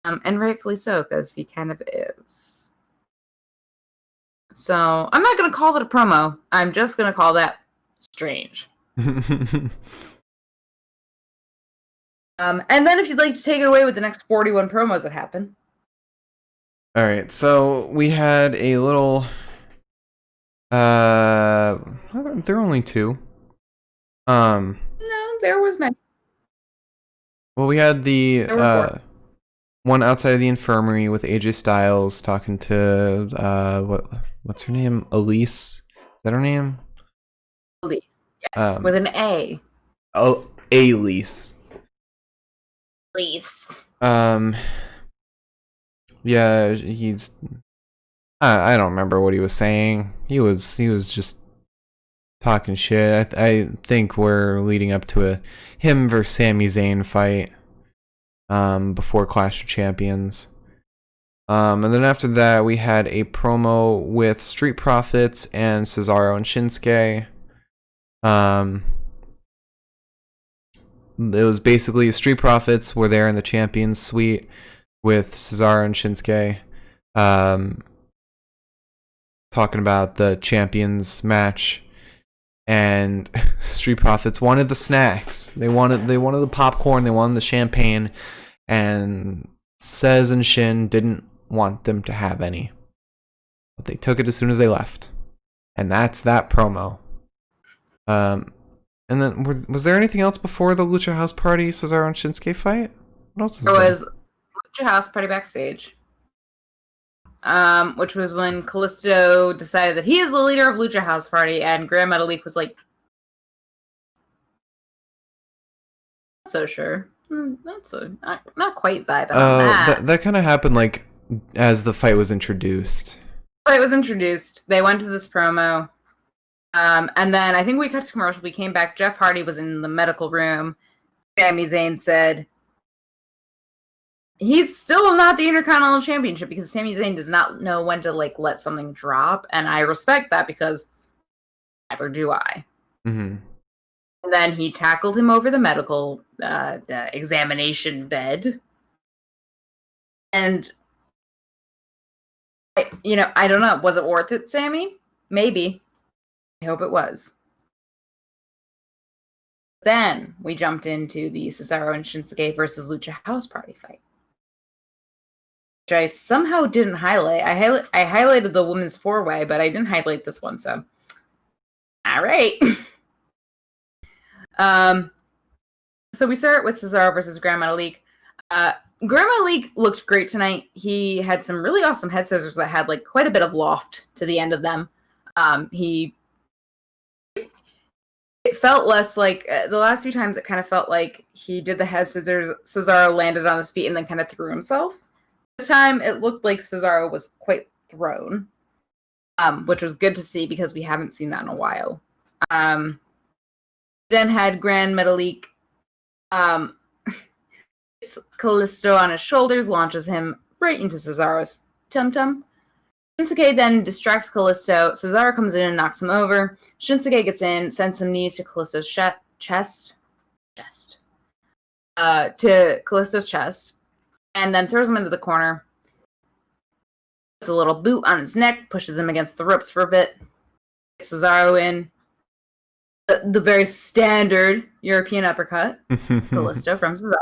And rightfully so, because he kind of is. So I'm not going to call it a promo. I'm just going to call that strange. And then if you'd like to take it away with the next 41 promos that happen. All right, so we had a little. There were only 2. No, there was many. Well, we had the one outside of the infirmary with AJ Styles talking to what's her name? Elise? Is that her name? Elise. Yes, with an A. Oh, Aelise. Please. Yeah, I don't remember what he was saying. He was just talking shit. I think we're leading up to a him versus Sami Zayn fight before Clash of Champions. And then after that, we had a promo with Street Profits and Cesaro and Shinsuke. It was basically Street Profits were there in the Champions Suite with Cesaro and Shinsuke, talking about the Champions match. And Street Profits wanted the snacks. They wanted the popcorn. They wanted the champagne. And Cez and Shin didn't want them to have any, but they took it as soon as they left. And that's that promo. And then was there anything else before the Lucha House Party Cesaro and Shinsuke fight? What else was there? It was Lucha House Party backstage, which was when Kalisto decided that he is the leader of Lucha House Party, and Gran Metalik was like, not so sure. Not quite vibing on that. That kind of happened like as the fight was introduced. Fight was introduced. They went to this promo. And then I think we cut to commercial. We came back. Jeff Hardy was in the medical room. Sami Zayn said he's still not the Intercontinental Championship because Sami Zayn does not know when to let something drop, and I respect that because neither do I. Mm-hmm. And then he tackled him over the medical the examination bed, and I don't know. Was it worth it, Sammy? Maybe. I hope it was. Then we jumped into the Cesaro and Shinsuke versus Lucha House Party fight, which I somehow didn't highlight. I highlighted the women's four-way, but I didn't highlight this one, so all right. So we start with Cesaro versus Gran Metalik. Gran Metalik looked great tonight. He had some really awesome head scissors that had quite a bit of loft to the end of them. It felt less like the last few times. It kind of felt like he did the head scissors. Cesaro landed on his feet and then kind of threw himself. This time, it looked like Cesaro was quite thrown, which was good to see because we haven't seen that in a while. Then had Gran Metalik. Kalisto on his shoulders, launches him right into Cesaro's tum-tum. Shinsuke then distracts Kalisto. Cesaro comes in and knocks him over. Shinsuke gets in, sends some knees to Kalisto's chest, and then throws him into the corner. Puts a little boot on his neck, pushes him against the ropes for a bit. Gets Cesaro in. The very standard European uppercut. Kalisto from Cesaro.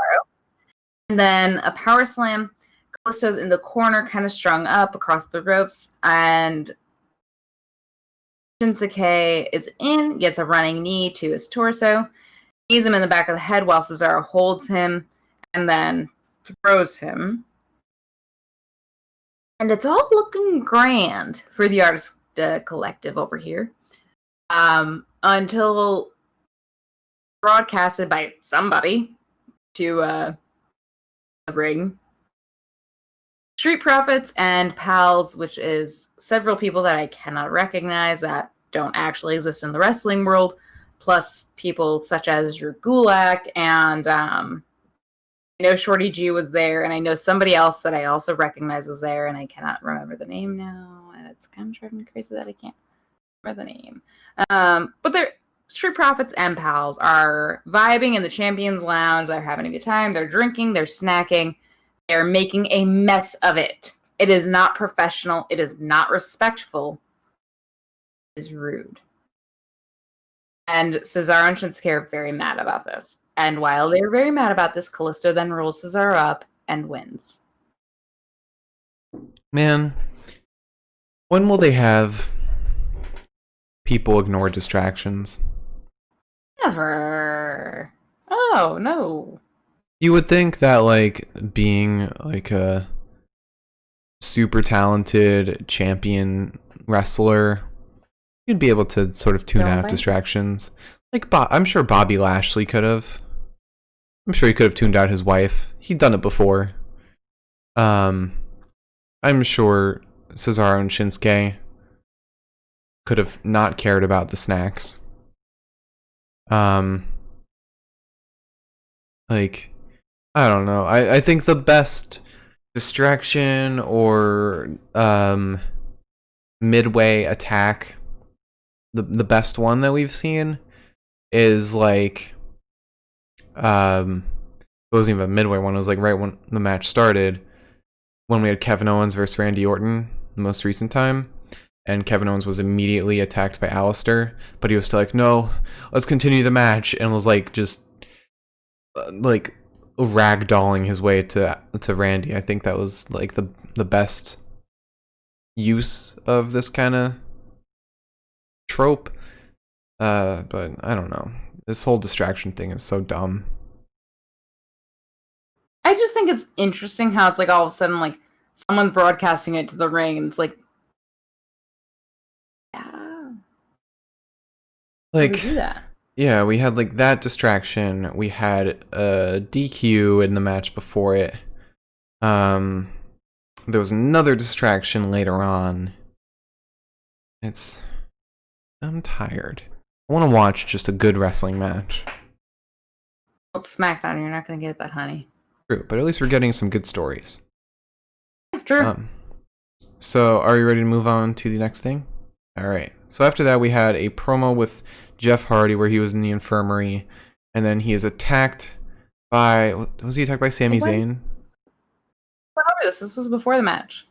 And then a power slam. Kalisto's in the corner, kind of strung up across the ropes, and Shinsuke is in, gets a running knee to his torso, knees him in the back of the head while Cesaro holds him, and then throws him. And it's all looking grand for the Artist Collective over here. Until broadcasted by somebody to the ring. Street Profits and Pals, which is several people that I cannot recognize that don't actually exist in the wrestling world, plus people such as Drew Gulak, and I know Shorty G was there, and I know somebody else that I also recognize was there, and I cannot remember the name now, and it's kind of driving me crazy that I can't remember the name. But they're Street Profits and Pals are vibing in the Champions Lounge. They're having a good time. They're drinking. They're snacking. They're making a mess of it. It is not professional. It is not respectful. It is rude. And Cesaro and Shinsuke are very mad about this. And while they're very mad about this, Kalisto then rolls Cesaro up and wins. Man, when will they have people ignore distractions? Never. Oh, no. You would think that, being, a super talented champion wrestler you'd be able to sort of tune out distractions. Like I'm sure Bobby Lashley could have. I'm sure he could have tuned out his wife. He'd done it before. I'm sure Cesaro and Shinsuke could have not cared about the snacks. Like, I don't know. I think the best distraction or midway attack, the best one that we've seen is like it wasn't even a midway one, it was like right when the match started, when we had Kevin Owens versus Randy Orton the most recent time, and Kevin Owens was immediately attacked by Alistair, but he was still like, no, let's continue the match, and was like just like ragdolling his way to Randy. I think that was like the best use of this kind of trope. But I don't know. This whole distraction thing is so dumb. I just think it's interesting how it's like all of a sudden like someone's broadcasting it to the ring, and it's like, yeah, like how do we do that? Yeah, we had like that distraction. We had a DQ in the match before it. There was another distraction later on. I'm tired. I want to watch just a good wrestling match. Well, it's SmackDown, you're not going to get that, honey. True, but at least we're getting some good stories. True. So, are you ready to move on to the next thing? All right. So after that, we had a promo with Jeff Hardy where he was in the infirmary, and then he is attacked by... Was he attacked by Sami Zayn? This was before the match.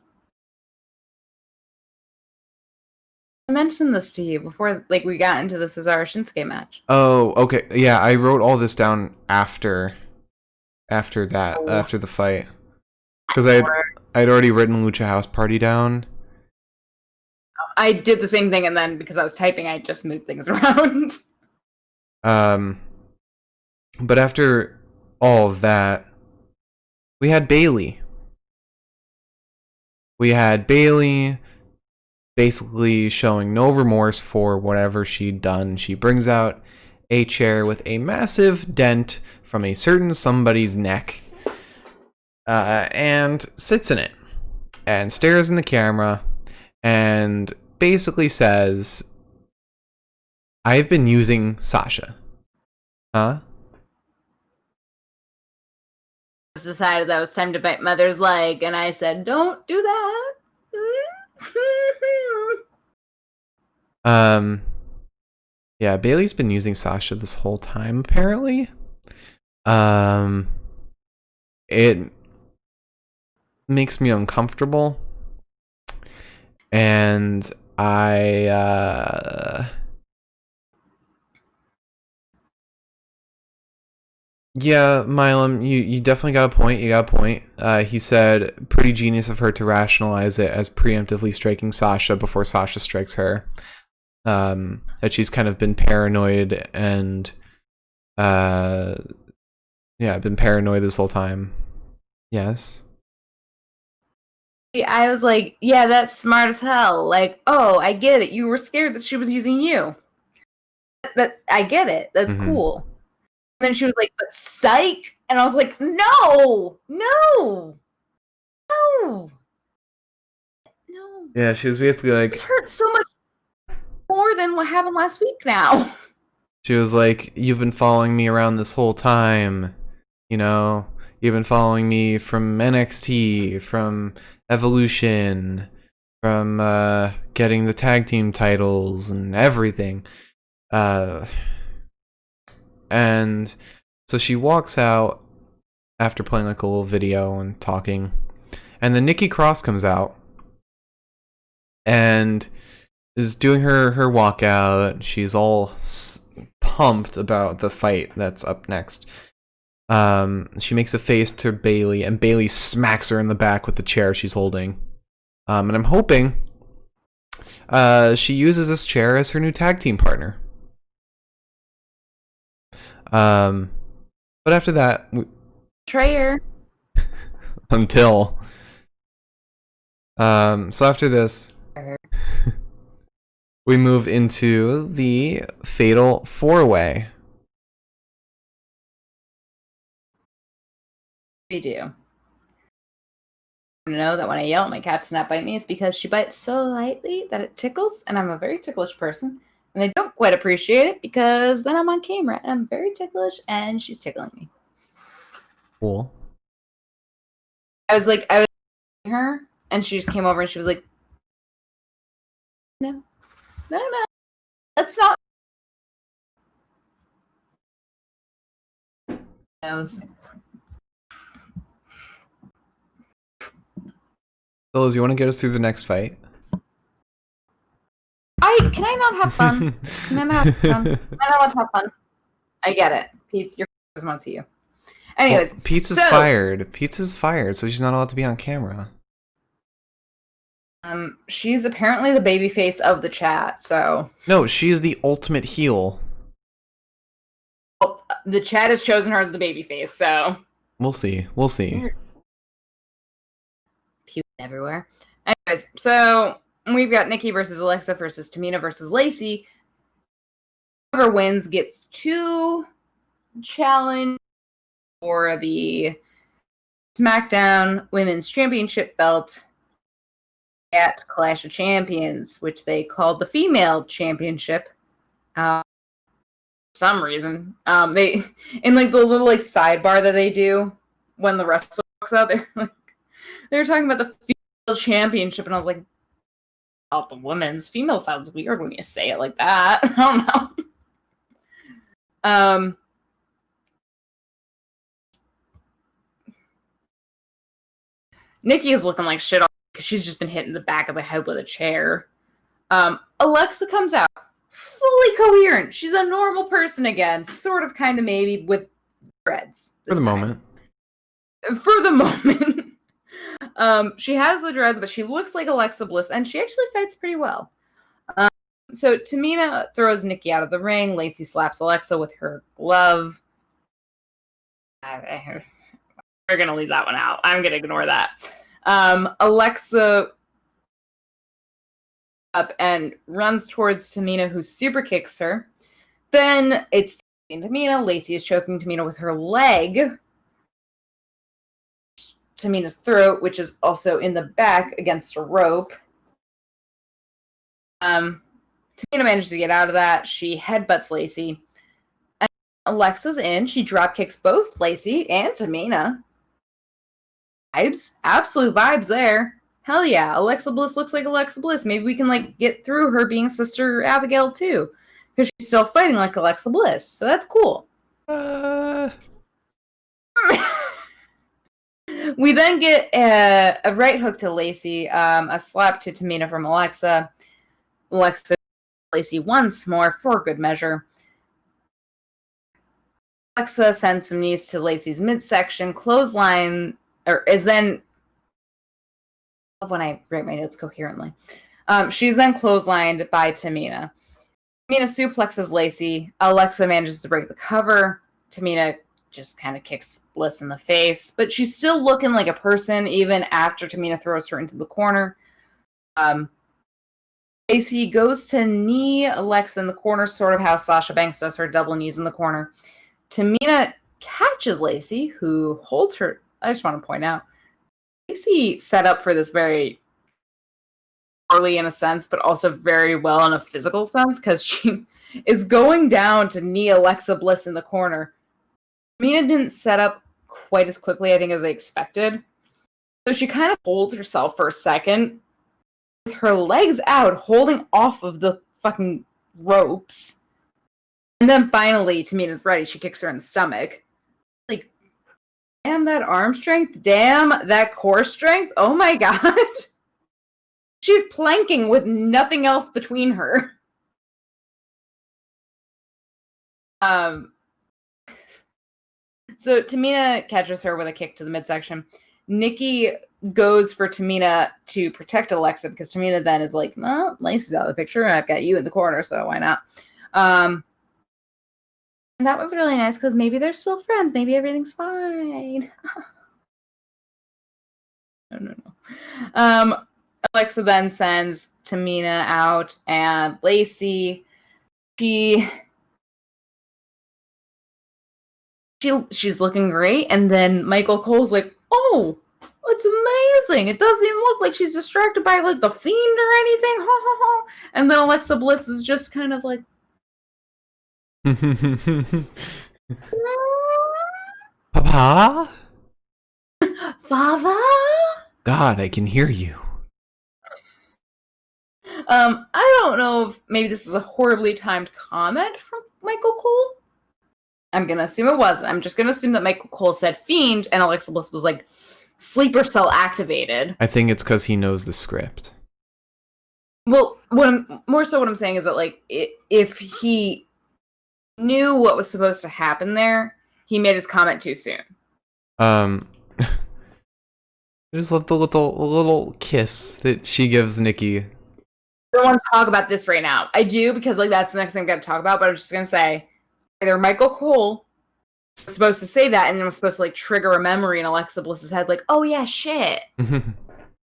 I mentioned this to you before, like, we got into the Cesaro Shinsuke match. Oh, okay. Yeah, I wrote all this down after that, after the fight. Because I'd already written Lucha House Party down. I did the same thing, and then because I was typing, I just moved things around. But after all of that, we had Bayley. We had Bayley basically showing no remorse for whatever she'd done. She brings out a chair with a massive dent from a certain somebody's neck, and sits in it, and stares in the camera, and basically says, I've been using Sasha. Huh? Decided that it was time to bite Mother's leg, and I said, don't do that. Yeah, Bayley's been using Sasha this whole time, apparently. It makes me uncomfortable. And yeah, Milam, you definitely got a point. You got a point. He said, pretty genius of her to rationalize it as preemptively striking Sasha before Sasha strikes her. That she's kind of been paranoid and, been paranoid this whole time. Yes. I was like, yeah, that's smart as hell. Like, oh, I get it. You were scared that she was using you. I get it. That's cool. And then she was like, but psych. And I was like, no. Yeah, she was basically like, this hurts so much more than what happened last week now. She was like, you've been following me around this whole time. You know, you've been following me from NXT, from Evolution, from getting the tag team titles and everything. And so she walks out after playing like a little video and talking. And then Nikki Cross comes out and is doing her walkout. She's all pumped about the fight that's up next. She makes a face to Bayley, and Bayley smacks her in the back with the chair she's holding. And I'm hoping she uses this chair as her new tag team partner. But after that, Trayer. Until so after this, We move into the Fatal 4-Way. We do. I know that when I yell at my cat to not bite me, it's because she bites so lightly that it tickles, and I'm a very ticklish person. And I don't quite appreciate it because then I'm on camera and I'm very ticklish and she's tickling me. Cool. I was her and she just came over and she was like, no, let's not. Phyllis, you want to get us through the next fight? Can I not have fun? Can I not have fun? I don't want to have fun. I get it. Pete, your doesn't want to see you. Anyways, well, Pizza's fired. Pizza's fired, so she's not allowed to be on camera. She's apparently the baby face of the chat, so... No, she is the ultimate heel. Well, the chat has chosen her as the baby face, so... We'll see. We'll see. Puke everywhere. Anyways, so we've got Nikki versus Alexa versus Tamina versus Lacey. Whoever wins gets 2 challenge for the SmackDown Women's Championship belt at Clash of Champions, which they called the Female Championship. For some reason, they in like the little like sidebar that they do when the wrestler walks out there, like they were talking about the Female Championship, and I was like, "Oh, the women's female sounds weird when you say it like that." I don't know. Nikki is looking like shit because she's just been hitting the back of the head with a chair. Alexa comes out fully coherent. She's a normal person again, sort of, kind of, maybe with dreads. For the moment. For the moment. She has the dreads, but she looks like Alexa Bliss, and she actually fights pretty well. So Tamina throws Nikki out of the ring. Lacey slaps Alexa with her glove. We're going to leave that one out. I'm going to ignore that. Alexa up and runs towards Tamina, who super kicks her. Then it's Tamina. Lacey is choking Tamina with her leg. Tamina's throat, which is also in the back against a rope. Tamina manages to get out of that. She headbutts Lacey. And Alexa's in. She drop kicks both Lacey and Tamina. Vibes. Absolute vibes there. Hell yeah. Alexa Bliss looks like Alexa Bliss. Maybe we can like get through her being Sister Abigail too. Because she's still fighting like Alexa Bliss. So that's cool. We then get a right hook to Lacey, a slap to Tamina from Alexa. Alexa Lacey once more for good measure. Alexa sends some knees to Lacey's midsection, clothesline, or is then, when I write my notes coherently, she's then clotheslined by Tamina. Tamina suplexes Lacey. Alexa manages to break the cover. Tamina just kind of kicks Bliss in the face, but she's still looking like a person even after Tamina throws her into the corner. Lacey goes to knee Alexa in the corner, sort of how Sasha Banks does her double knees in the corner. Tamina catches Lacey, who holds her. I just want to point out, Lacey set up for this very poorly in a sense, but also very well in a physical sense, because she is going down to knee Alexa Bliss in the corner. Tamina didn't set up quite as quickly, I think, as I expected. So she kind of holds herself for a second, with her legs out, holding off of the fucking ropes. And then finally, Tamina's ready. She kicks her in the stomach. Like, damn that arm strength. Damn that core strength. Oh my god. She's planking with nothing else between her. So Tamina catches her with a kick to the midsection. Nikki goes for Tamina to protect Alexa, because Tamina then is like, well, Lacey's out of the picture, and I've got you in the corner, so why not? And that was really nice, because maybe they're still friends. Maybe everything's fine. No. Alexa then sends Tamina out, and Lacey, she's looking great, and then Michael Cole's like, oh, it's amazing. It doesn't even look like she's distracted by like the Fiend or anything. Ha ha ha. And then Alexa Bliss is just kind of like Papa? Father? God, I can hear you. I don't know if maybe this is a horribly timed comment from Michael Cole. I'm gonna assume it wasn't. I'm just gonna assume that Michael Cole said Fiend and Alexa Bliss was like sleeper cell activated. I think it's because he knows the script. Well, what I'm saying is that like if he knew what was supposed to happen there, he made his comment too soon. I just love the little kiss that she gives Nikki. I don't want to talk about this right now. I do because like that's the next thing I'm gonna talk about, but I'm just gonna say either Michael Cole was supposed to say that and then was supposed to like trigger a memory in Alexa Bliss's head, like, oh yeah, shit. My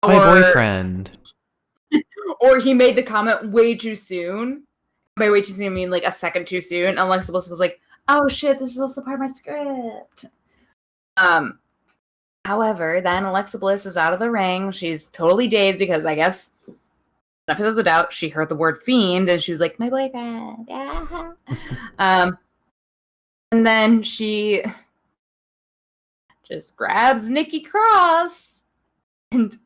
boyfriend. Or he made the comment way too soon. By way too soon, I mean like a second too soon. And Alexa Bliss was like, oh shit, this is also part of my script. However, then Alexa Bliss is out of the ring. She's totally dazed because I guess, nothing of the doubt, she heard the word Fiend and she was like, my boyfriend. Yeah. And then she just grabs Nikki Cross and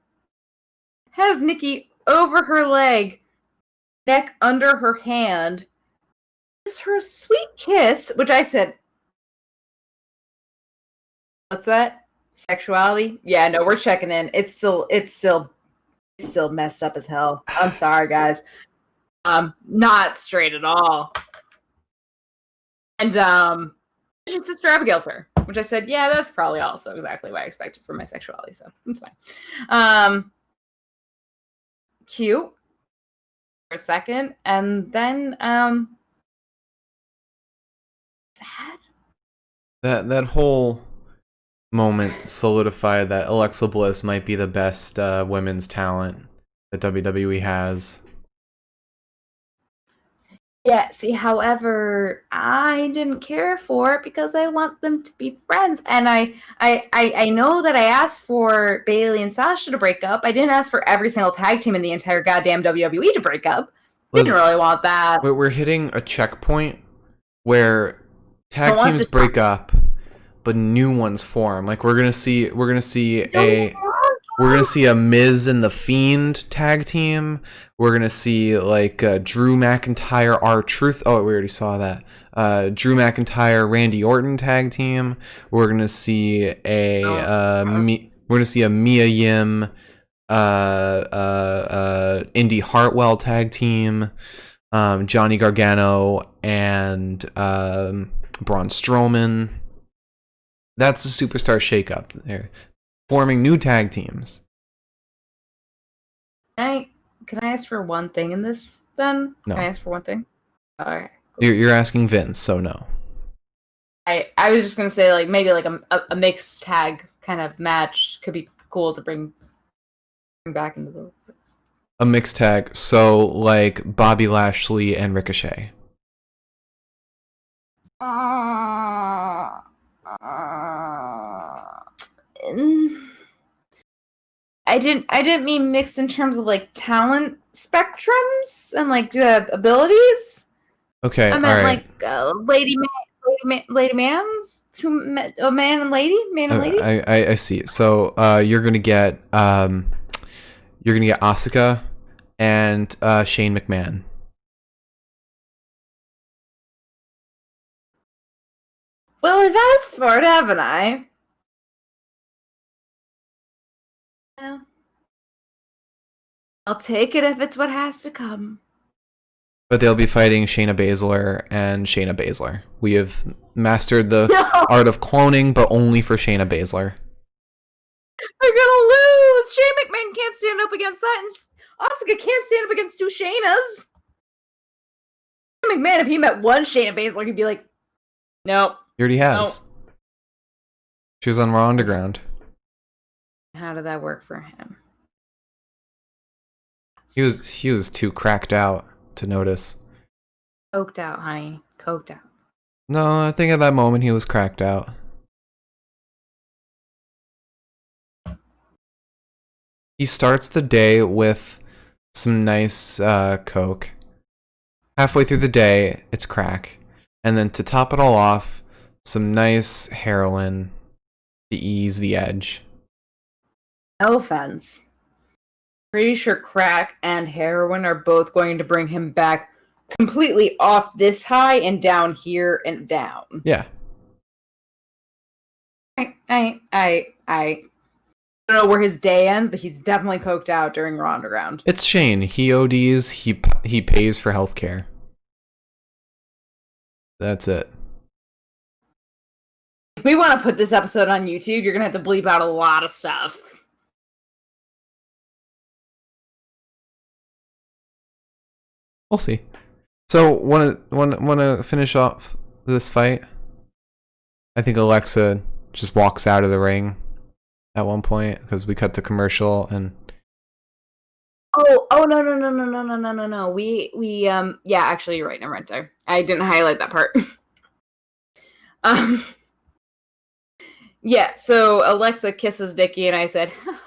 has Nikki over her leg, neck under her hand, gives her a sweet kiss, which I said, what's that? Sexuality? Yeah, no, we're checking in. It's still messed up as hell. I'm sorry, guys. Not straight at all. And his sister Abigail's her, which I said, yeah, that's probably also exactly what I expected from my sexuality, so it's fine. Cute for a second, and then sad. That whole moment solidified that Alexa Bliss might be the best women's talent that WWE has. Yeah, see, however, I didn't care for it because I want them to be friends. And I know that I asked for Bayley and Sasha to break up. I didn't ask for every single tag team in the entire goddamn WWE to break up. Didn't really want that. We're hitting a checkpoint where tag teams break up, but new ones form. Like we're gonna see a Miz and the Fiend tag team. We're gonna see like Drew McIntyre, R-Truth. Oh, we already saw that. Drew McIntyre, Randy Orton tag team. We're gonna see a Mia Yim, Indy Hartwell tag team. Johnny Gargano and Braun Strowman. That's a superstar shakeup there. Forming new tag teams. Can I ask for one thing in this then? No. Can I ask for one thing? Alright. Cool. You're asking Vince, so no. I was just gonna say like maybe like a mixed tag kind of match could be cool to bring back into the works. A mixed tag, so like Bobby Lashley and Ricochet. I didn't mean mixed in terms of like talent spectrums and like abilities. Okay, I meant like lady man's a man and lady, man and lady. I see. So you're gonna get Asuka and Shane McMahon. Well, I've asked for it, haven't I? Yeah. I'll take it if it's what has to come. But they'll be fighting Shayna Baszler and Shayna Baszler. We have mastered the art of cloning, but only for Shayna Baszler. They're gonna lose! Shane McMahon can't stand up against that, and Asuka can't stand up against two Shaynas. Shane McMahon, if he met one Shayna Baszler, he'd be like, nope. He already has. Nope. She was on Raw Underground. How did that work for him? He was too cracked out to notice. Coked out, honey. Coked out. No, I think at that moment he was cracked out. He starts the day with some nice coke. Halfway through the day, it's crack. And then to top it all off, some nice heroin to ease the edge. No offense. Pretty sure crack and heroin are both going to bring him back completely off this high and down here and down. Yeah. I don't know where his day ends, but he's definitely coked out during Raw Underground. It's Shane. He ODs, he pays for healthcare. That's it. If we want to put this episode on YouTube, you're going to have to bleep out a lot of stuff. We'll see. So, want to finish off this fight? I think Alexa just walks out of the ring at one point because we cut to commercial and. Oh no. We yeah, actually you're right, never mind, sorry. I didn't highlight that part. Yeah, so Alexa kisses Nikki and I said, oh,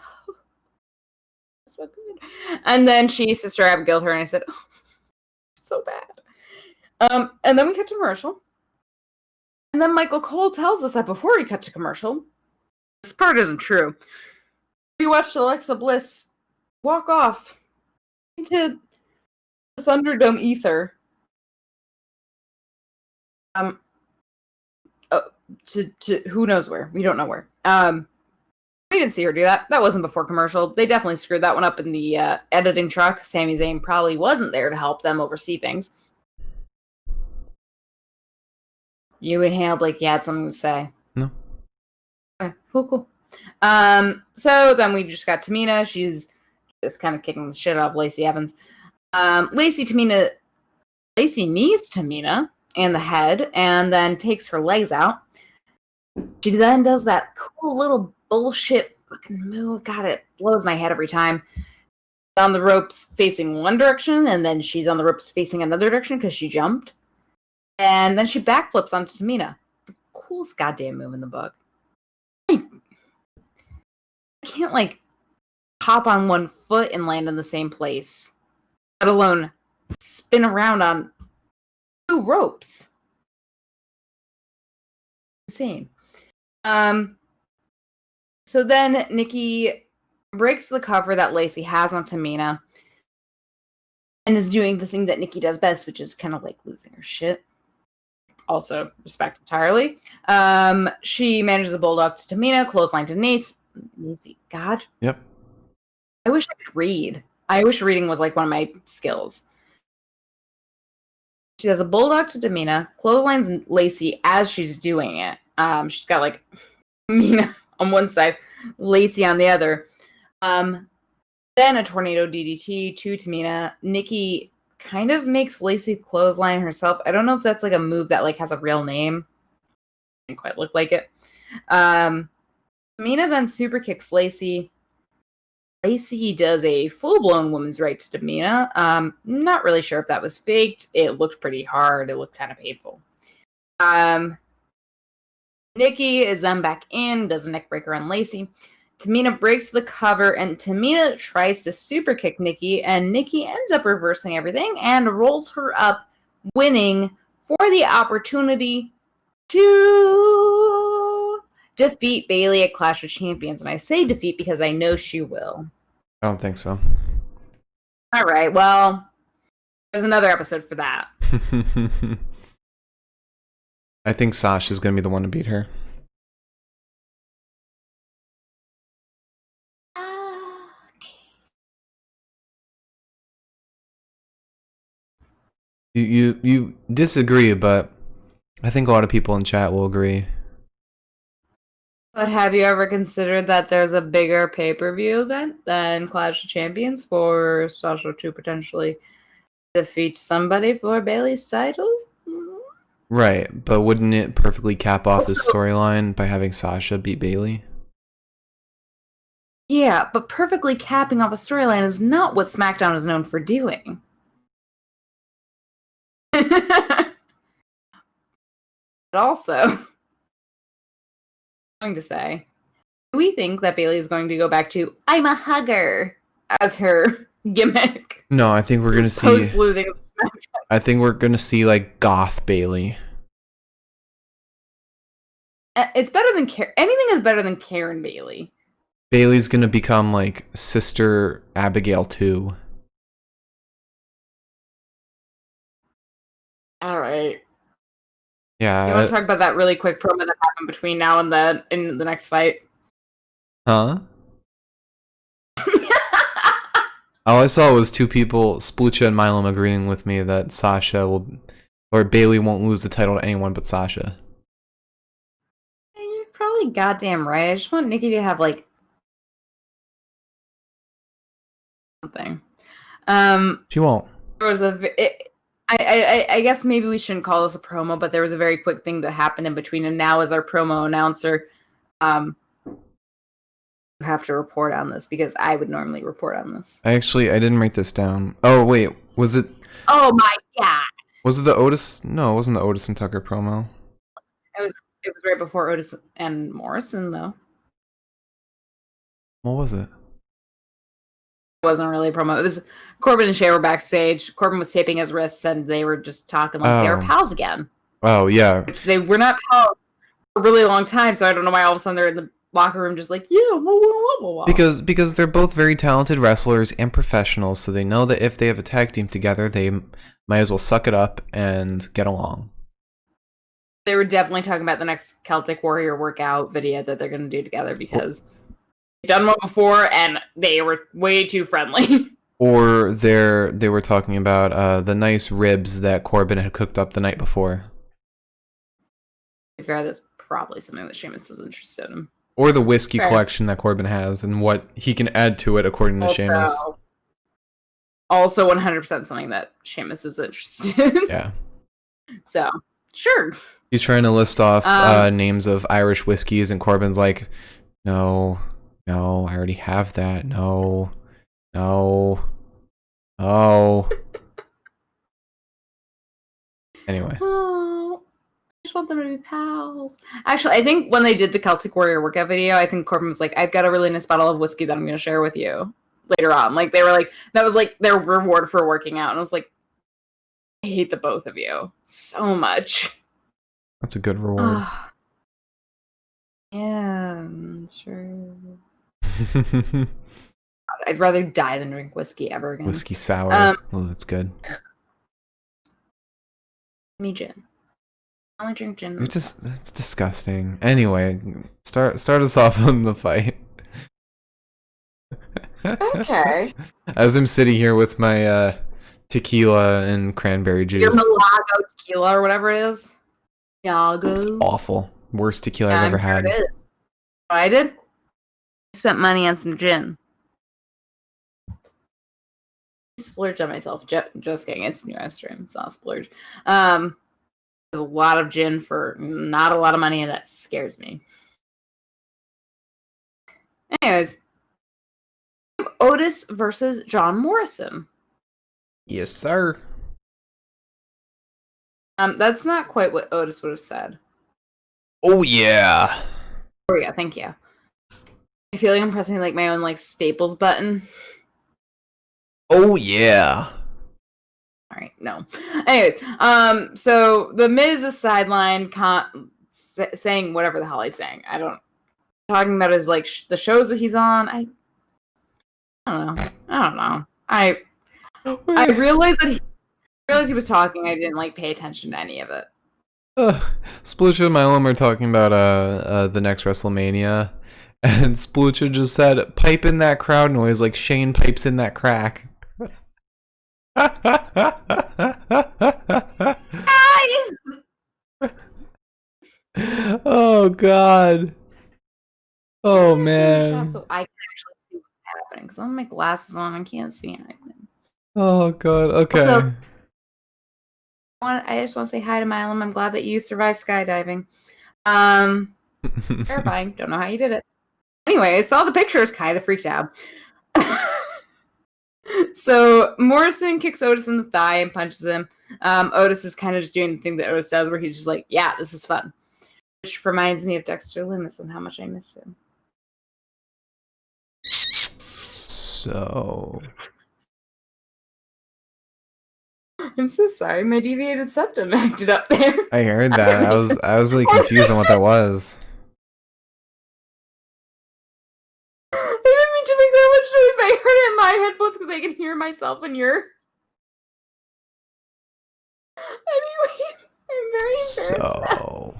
so good. And then Sister Abigail'd her and I said, oh, so bad. And then we cut to commercial. And then Michael Cole tells us that before we cut to commercial, this part isn't true. We watched Alexa Bliss walk off into the Thunderdome ether. To who knows where. We don't know where. We didn't see her do that. That wasn't before commercial. They definitely screwed that one up in the editing truck. Sami Zayn probably wasn't there to help them oversee things. You inhaled like you had something to say. No. Okay, cool. So then we just got Tamina. She's just kind of kicking the shit out of Lacey Evans. Lacey knees Tamina in the head and then takes her legs out. She then does that cool little bullshit fucking move. God, it blows my head every time. On the ropes facing one direction, and then she's on the ropes facing another direction because she jumped. And then she backflips onto Tamina. The coolest goddamn move in the book. I can't, like, hop on one foot and land in the same place. Let alone spin around on 2 ropes. Insane. So then Nikki breaks the cover that Lacey has on Tamina and is doing the thing that Nikki does best, which is kind of like losing her shit. Also, respect entirely. She manages a bulldog to Tamina, clothesline to Nace. God. Yep. I wish I could read. I wish reading was like one of my skills. She does a bulldog to Tamina, clotheslines Lacey as she's doing it. She's got like Tamina on one side, Lacey on the other. Then a tornado DDT to Tamina. Nikki kind of makes Lacey clothesline herself. I don't know if that's like a move that like has a real name. Didn't quite look like it. Tamina then super kicks Lacey. Lacey does a full-blown woman's right to Tamina. Not really sure if that was faked. It looked pretty hard. It looked kind of painful. Nikki is then back in, does a neck breaker on Lacey. Tamina breaks the cover, and Tamina tries to super kick Nikki, and Nikki ends up reversing everything and rolls her up, winning for the opportunity to defeat Bayley at Clash of Champions. And I say defeat because I know she will. I don't think so. All right, well, there's another episode for that. I think Sasha's going to be the one to beat her. You disagree, but I think a lot of people in chat will agree. But have you ever considered that there's a bigger pay-per-view event than Clash of Champions for Sasha to potentially defeat somebody for Bayley's title? Right, but wouldn't it perfectly cap off the storyline by having Sasha beat Bayley? Yeah, but perfectly capping off a storyline is not what SmackDown is known for doing. But also, I'm going to say, do we think that Bayley is going to go back to "I'm a hugger" as her gimmick No, I think we're gonna see. post losing SmackDown? I think we're gonna see like goth Bayley. It's better than anything is better than Karen Bayley. Bayley's gonna become like Sister Abigail too. All right. Yeah. You want to talk about that really quick promo that happened between now and then in the next fight? Huh? All I saw was two people, Splucha and Milam, agreeing with me that Sasha will, or Bayley won't lose the title to anyone but Sasha. You're probably goddamn right. I just want Nikki to have like something. She won't. There was I guess maybe we shouldn't call this a promo, but there was a very quick thing that happened in between, and now as our promo announcer, you have to report on this because I would normally report on this. I didn't write this down. Oh wait, was it? Oh my god! Was it the Otis? No, it wasn't the Otis and Tucker promo. It was right before Otis and Morrison, though. What was it? It wasn't really a promo. It was Corbin and Shay were backstage. Corbin was taping his wrists, and they were just talking like they were pals again. Oh yeah. Which they were not pals for a really long time, so I don't know why all of a sudden they're in the locker room just like, yeah, whoa, whoa, whoa, whoa. Because they're both very talented wrestlers and professionals, so they know that if they have a tag team together, they might as well suck it up and get along. They were definitely talking about the next Celtic Warrior workout video that they're going to do together because they've done one before and they were way too friendly. Or they were talking about the nice ribs that Corbin had cooked up the night before. To be fair, that's probably something that Sheamus is interested in. Or the whiskey collection that Corbin has and what he can add to it according to Sheamus. Also 100% something that Sheamus is interested in. Yeah. So, sure. He's trying to list off names of Irish whiskeys, and Corbin's like, no, I already have that. No. Anyway. Oh, I just want them to be pals. Actually, I think when they did the Celtic Warrior workout video, I think Corbin was like, I've got a really nice bottle of whiskey that I'm going to share with you later on. Like, they were like, that was like their reward for working out. And I was like, I hate the both of you so much. That's a good reward. Yeah, sure. I'd rather die than drink whiskey ever again. Whiskey sour. Oh, that's good. Me gin. I only drink gin. That's disgusting. Anyway, start us off on the fight. Okay. As I'm sitting here with my tequila and cranberry juice. Your Malago tequila or whatever it is. Yago. It's awful. Worst tequila I've ever had. It is. What I did? I spent money on some gin. I splurged on myself. Just kidding. It's New Amsterdam. It's not a splurge. There's a lot of gin for not a lot of money, and that scares me. Anyways, Otis versus John Morrison. Yes, sir. That's not quite what Otis would have said. Oh yeah. Oh yeah, thank you. I feel like I'm pressing like my own like Staples button. Oh yeah. All right, no. Anyways, so the Miz is sideline saying whatever the hell he's saying. I don't. Talking about his like the shows that he's on. I don't know. I realized he was talking. I didn't like pay attention to any of it. Splucha and Milam are talking about the next WrestleMania, and Splucha just said, "Pipe in that crowd noise like Shane pipes in that crack." Oh God. Oh man. So I can actually see what's happening because I have my glasses on and can't see anything. Oh God. Okay. Also, I just want to say hi to Milam. I'm glad that you survived skydiving. Terrifying. Don't know how you did it. Anyway, I saw the pictures, kind of freaked out. So Morrison kicks Otis in the thigh and punches him. Otis is kind of just doing the thing that Otis does, where he's just like, "Yeah, this is fun," which reminds me of Dexter Lumis and how much I miss him. So I'm so sorry, my deviated septum acted up there. I heard that. I was really confused on what that was. I didn't mean to make that much noise, but I heard it in my headphones because I can hear myself in your. Anyways, I'm very embarrassed. So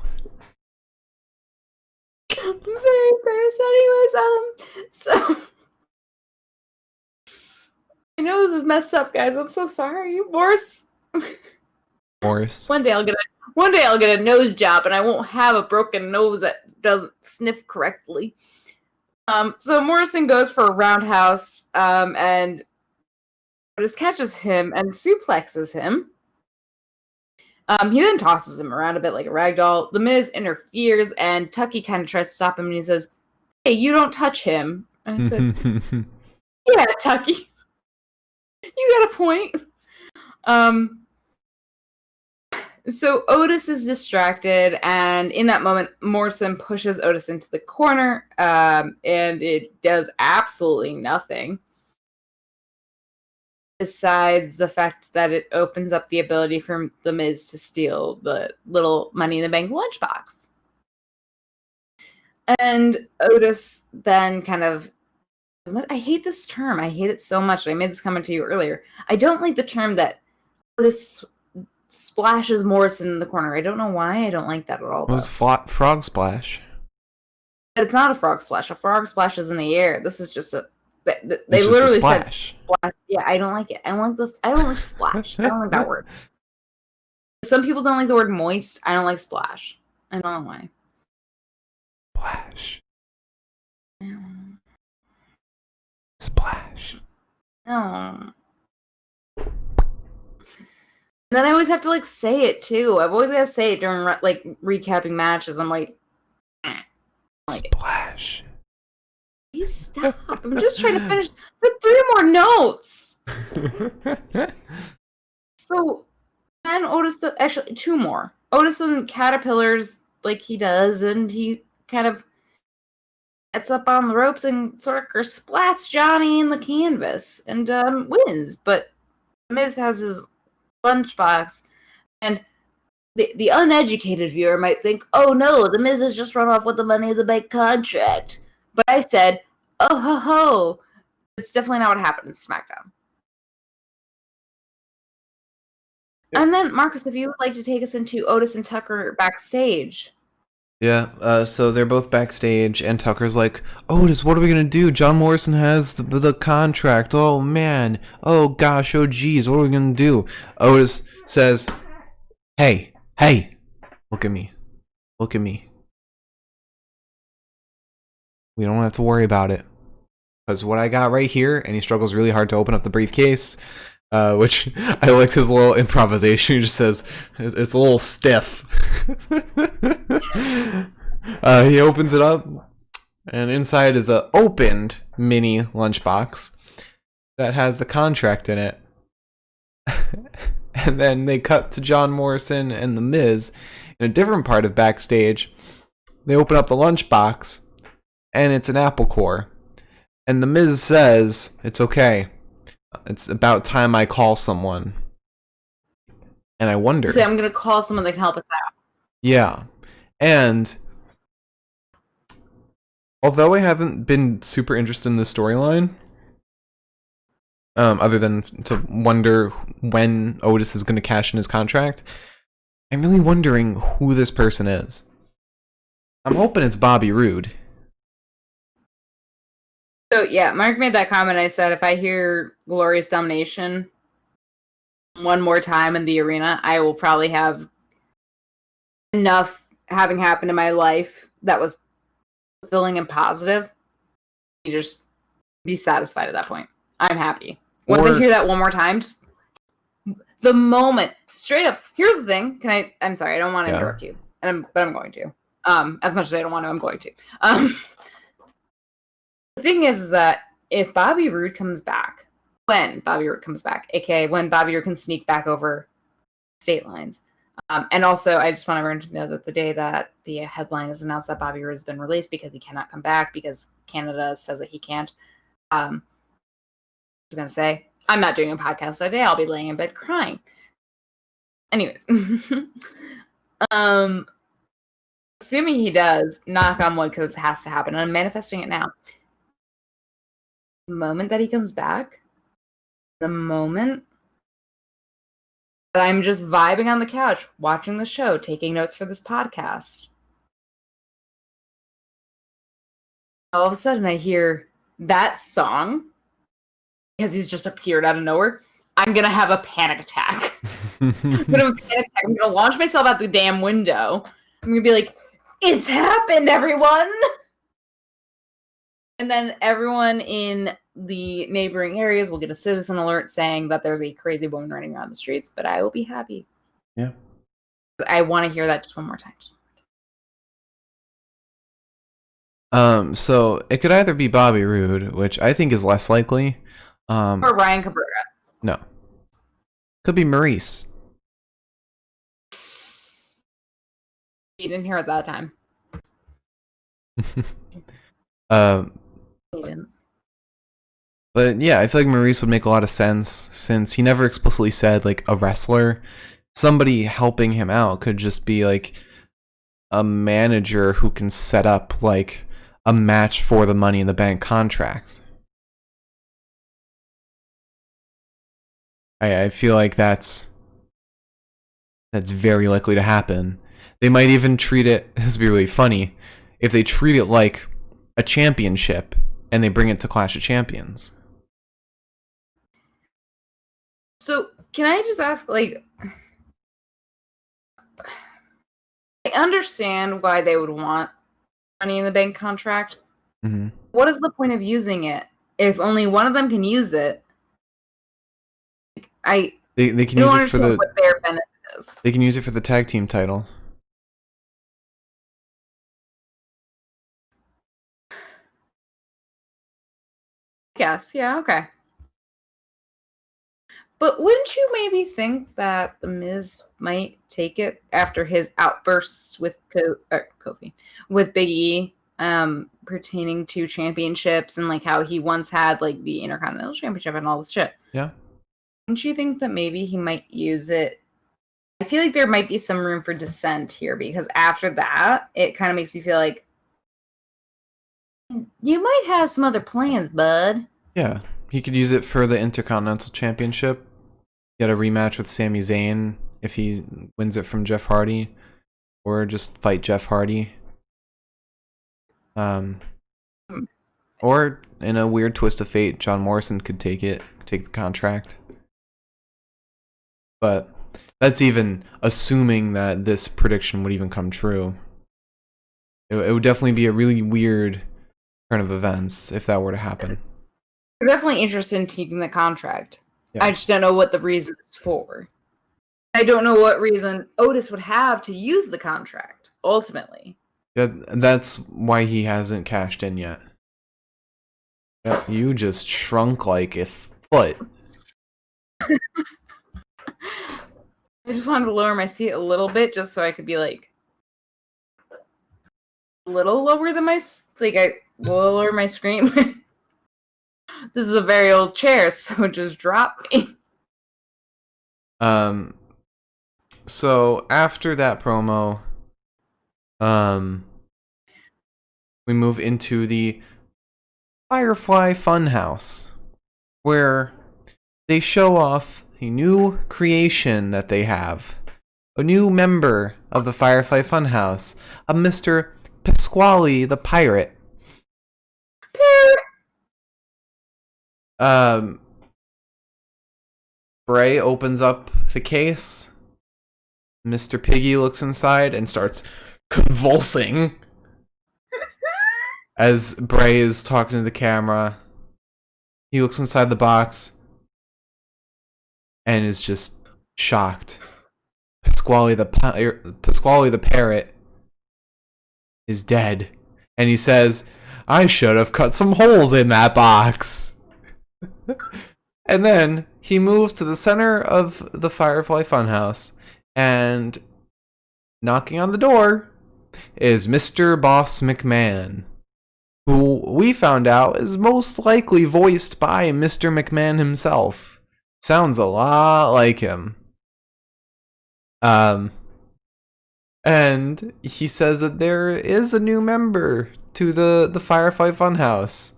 I'm very embarrassed. Anyways, so I know this is messed up, guys. I'm so sorry, Morris. One day I'll get a nose job, and I won't have a broken nose that doesn't sniff correctly. So Morrison goes for a roundhouse, and Otis catches him and suplexes him. He then tosses him around a bit like a ragdoll. The Miz interferes, and Tucky kind of tries to stop him, and he says, "Hey, you don't touch him." And I said, "Yeah, Tucky, you got a point." So Otis is distracted, and in that moment, Morrison pushes Otis into the corner, and it does absolutely nothing. Besides the fact that it opens up the ability for The Miz to steal the little Money in the Bank lunchbox. And Otis then kind of... I hate this term. I hate it so much. I made this comment to you earlier. I don't like the term that Otis splashes Morrison in the corner. I don't know why I don't like that at all. It was frog splash. But it's not a frog splash. A frog splash is in the air. This is just a... They It's literally just a splash. said splash. Yeah, I don't like it. I don't like splash. I don't like that word. Some people don't like the word moist. I don't like splash. I don't know why. Splash. Splash. No. And then I always have to like say it too. I've always got to say it during like recapping matches. I'm like splash. Please stop. I'm just trying to finish the 3 more notes. So then Otis actually 2 more. Otis then caterpillars like he does, and he kind of gets up on the ropes and sort of splats Johnny in the canvas and wins. But Miz has his lunchbox, and the uneducated viewer might think, "Oh no, the Miz has just run off with the Money in the Bank contract." But I said, "Oh ho ho!" It's definitely not what happened in SmackDown. And then Marcus, if you would like to take us into Otis and Tucker backstage. Yeah, so they're both backstage, and Tucker's like, "Otis, what are we gonna do? John Morrison has the contract. Oh man. Oh gosh. Oh geez. What are we gonna do?" Otis says, "Hey, look at me. Look at me. We don't have to worry about it. Because what I got right here," and he struggles really hard to open up the briefcase, which I liked his little improvisation. He just says, "It's a little stiff." He opens it up, and inside is a opened mini lunchbox that has the contract in it. And then they cut to John Morrison and The Miz in a different part of backstage. They open up the lunchbox, and it's an apple core. And The Miz says, "It's okay. It's about time I call someone." And I wonder... So I'm going to call someone that can help us out. Yeah. And although I haven't been super interested in this storyline, other than to wonder when Otis is going to cash in his contract, I'm really wondering who this person is. I'm hoping it's Bobby Roode. So yeah, Mark made that comment. I said, if I hear Glorious Domination one more time in the arena, I will probably have enough having happened in my life that was fulfilling and positive. You just be satisfied at that point. I'm happy. Once I hear that one more time, just the moment, straight up. Here's the thing. I'm sorry, I don't want to interrupt you, but I'm going to. As much as I don't want to, I'm going to. The thing is that if Bobby Roode comes back, aka when Bobby Roode can sneak back over state lines. And also, I just want everyone to know that the day that the headline is announced that Bobby Roode has been released because he cannot come back because Canada says that he can't. I was going to say, I'm not doing a podcast that day. I'll be laying in bed crying. Anyways. Assuming he does, knock on wood, because it has to happen. And I'm manifesting it now. The moment that he comes back, the moment that I'm just vibing on the couch, watching the show, taking notes for this podcast, all of a sudden I hear that song, because he's just appeared out of nowhere. I'm going to have a panic attack. I'm going to launch myself out the damn window. I'm going to be like, it's happened, everyone! And then everyone in the neighboring areas will get a citizen alert saying that there's a crazy woman running around the streets, but I will be happy. Yeah. I want to hear that just one more time. So it could either be Bobby Roode, which I think is less likely. Or Ryan Cabrera. No. Could be Maurice. He didn't hear it that time. He didn't. But yeah, I feel like Maurice would make a lot of sense since he never explicitly said like a wrestler. Somebody helping him out could just be like a manager who can set up like a match for the Money in the Bank contracts. I feel like that's very likely to happen. They might even treat it, this would be really funny, if they treat it like a championship and they bring it to Clash of Champions. So, can I just ask, like, I understand why they would want Money in the Bank contract. Mm-hmm. What is the point of using it if only one of them can use it? They can use it for the what their benefit is. They can use it for the tag team title. Yes, yeah, okay. But wouldn't you maybe think that The Miz might take it after his outbursts with Kofi, with Big E, pertaining to championships and like how he once had like the Intercontinental Championship and all this shit? Yeah. Don't you think that maybe he might use it? I feel like there might be some room for dissent here because after that, it kind of makes me feel like you might have some other plans, bud. Yeah, he could use it for the Intercontinental Championship. Get a rematch with Sami Zayn if he wins it from Jeff Hardy, or just fight Jeff Hardy. Or in a weird twist of fate, John Morrison could take the contract. But that's even assuming that this prediction would even come true. It would definitely be a really weird turn of events if that were to happen. We're definitely interested in taking the contract. Yeah. I just don't know what the reason is for. I don't know what reason Otis would have to use the contract, ultimately. Yeah, that's why he hasn't cashed in yet. Yeah, you just shrunk like a foot. I just wanted to lower my seat a little bit just so I could be like a little lower than lower my screen. This is a very old chair, so just drop me. So after that promo, we move into the Firefly Funhouse, where they show off a new creation that they have. A new member of the Firefly Funhouse, a Mr. Pasquale the Pirate. Bray opens up the case. Mr. Piggy looks inside and starts convulsing as Bray is talking to the camera. He looks inside the box and is just shocked. Pasquale the parrot is dead. And he says, I should have cut some holes in that box. And then he moves to the center of the Firefly Funhouse, and knocking on the door is Mr. Boss McMahon, who we found out is most likely voiced by Mr. McMahon himself. Sounds a lot like him. And he says that there is a new member to the Firefly Funhouse.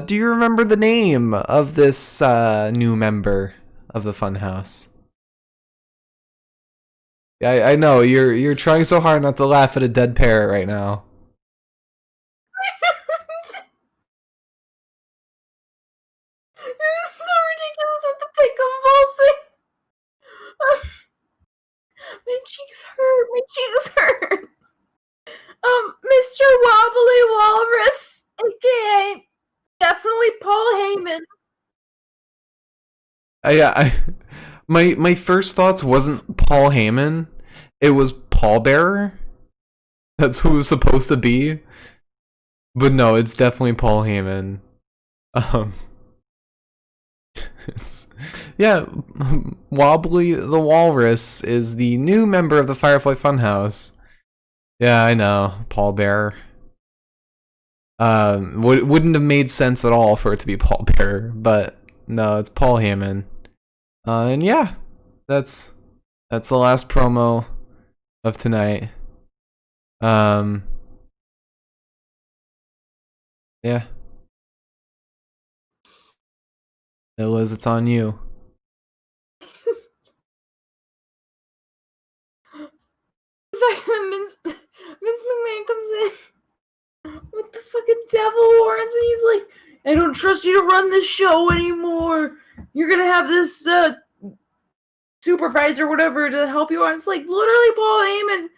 Do you remember the name of this new member of the Funhouse? Yeah, I know you're trying so hard not to laugh at a dead parrot right now. It's so ridiculous with the pig convulsing. My cheeks hurt. My cheeks hurt. Mr. Wobbly Walrus, aka definitely Paul Heyman. My first thoughts wasn't Paul Heyman. It was Paul Bearer. That's who it was supposed to be. But no, it's definitely Paul Heyman. Yeah, Wobbly the Walrus is the new member of the Firefly Funhouse. Yeah, I know, Paul Bearer. Wouldn't have made sense at all for it to be Paul Bearer, but no, it's Paul Heyman. And yeah, that's the last promo of tonight. Yeah. Liz, it's on you. Vince McMahon comes in with the fucking devil horns, and he's like, I don't trust you to run this show anymore. You're gonna have this supervisor, whatever, to help you out. It's like literally Paul Heyman.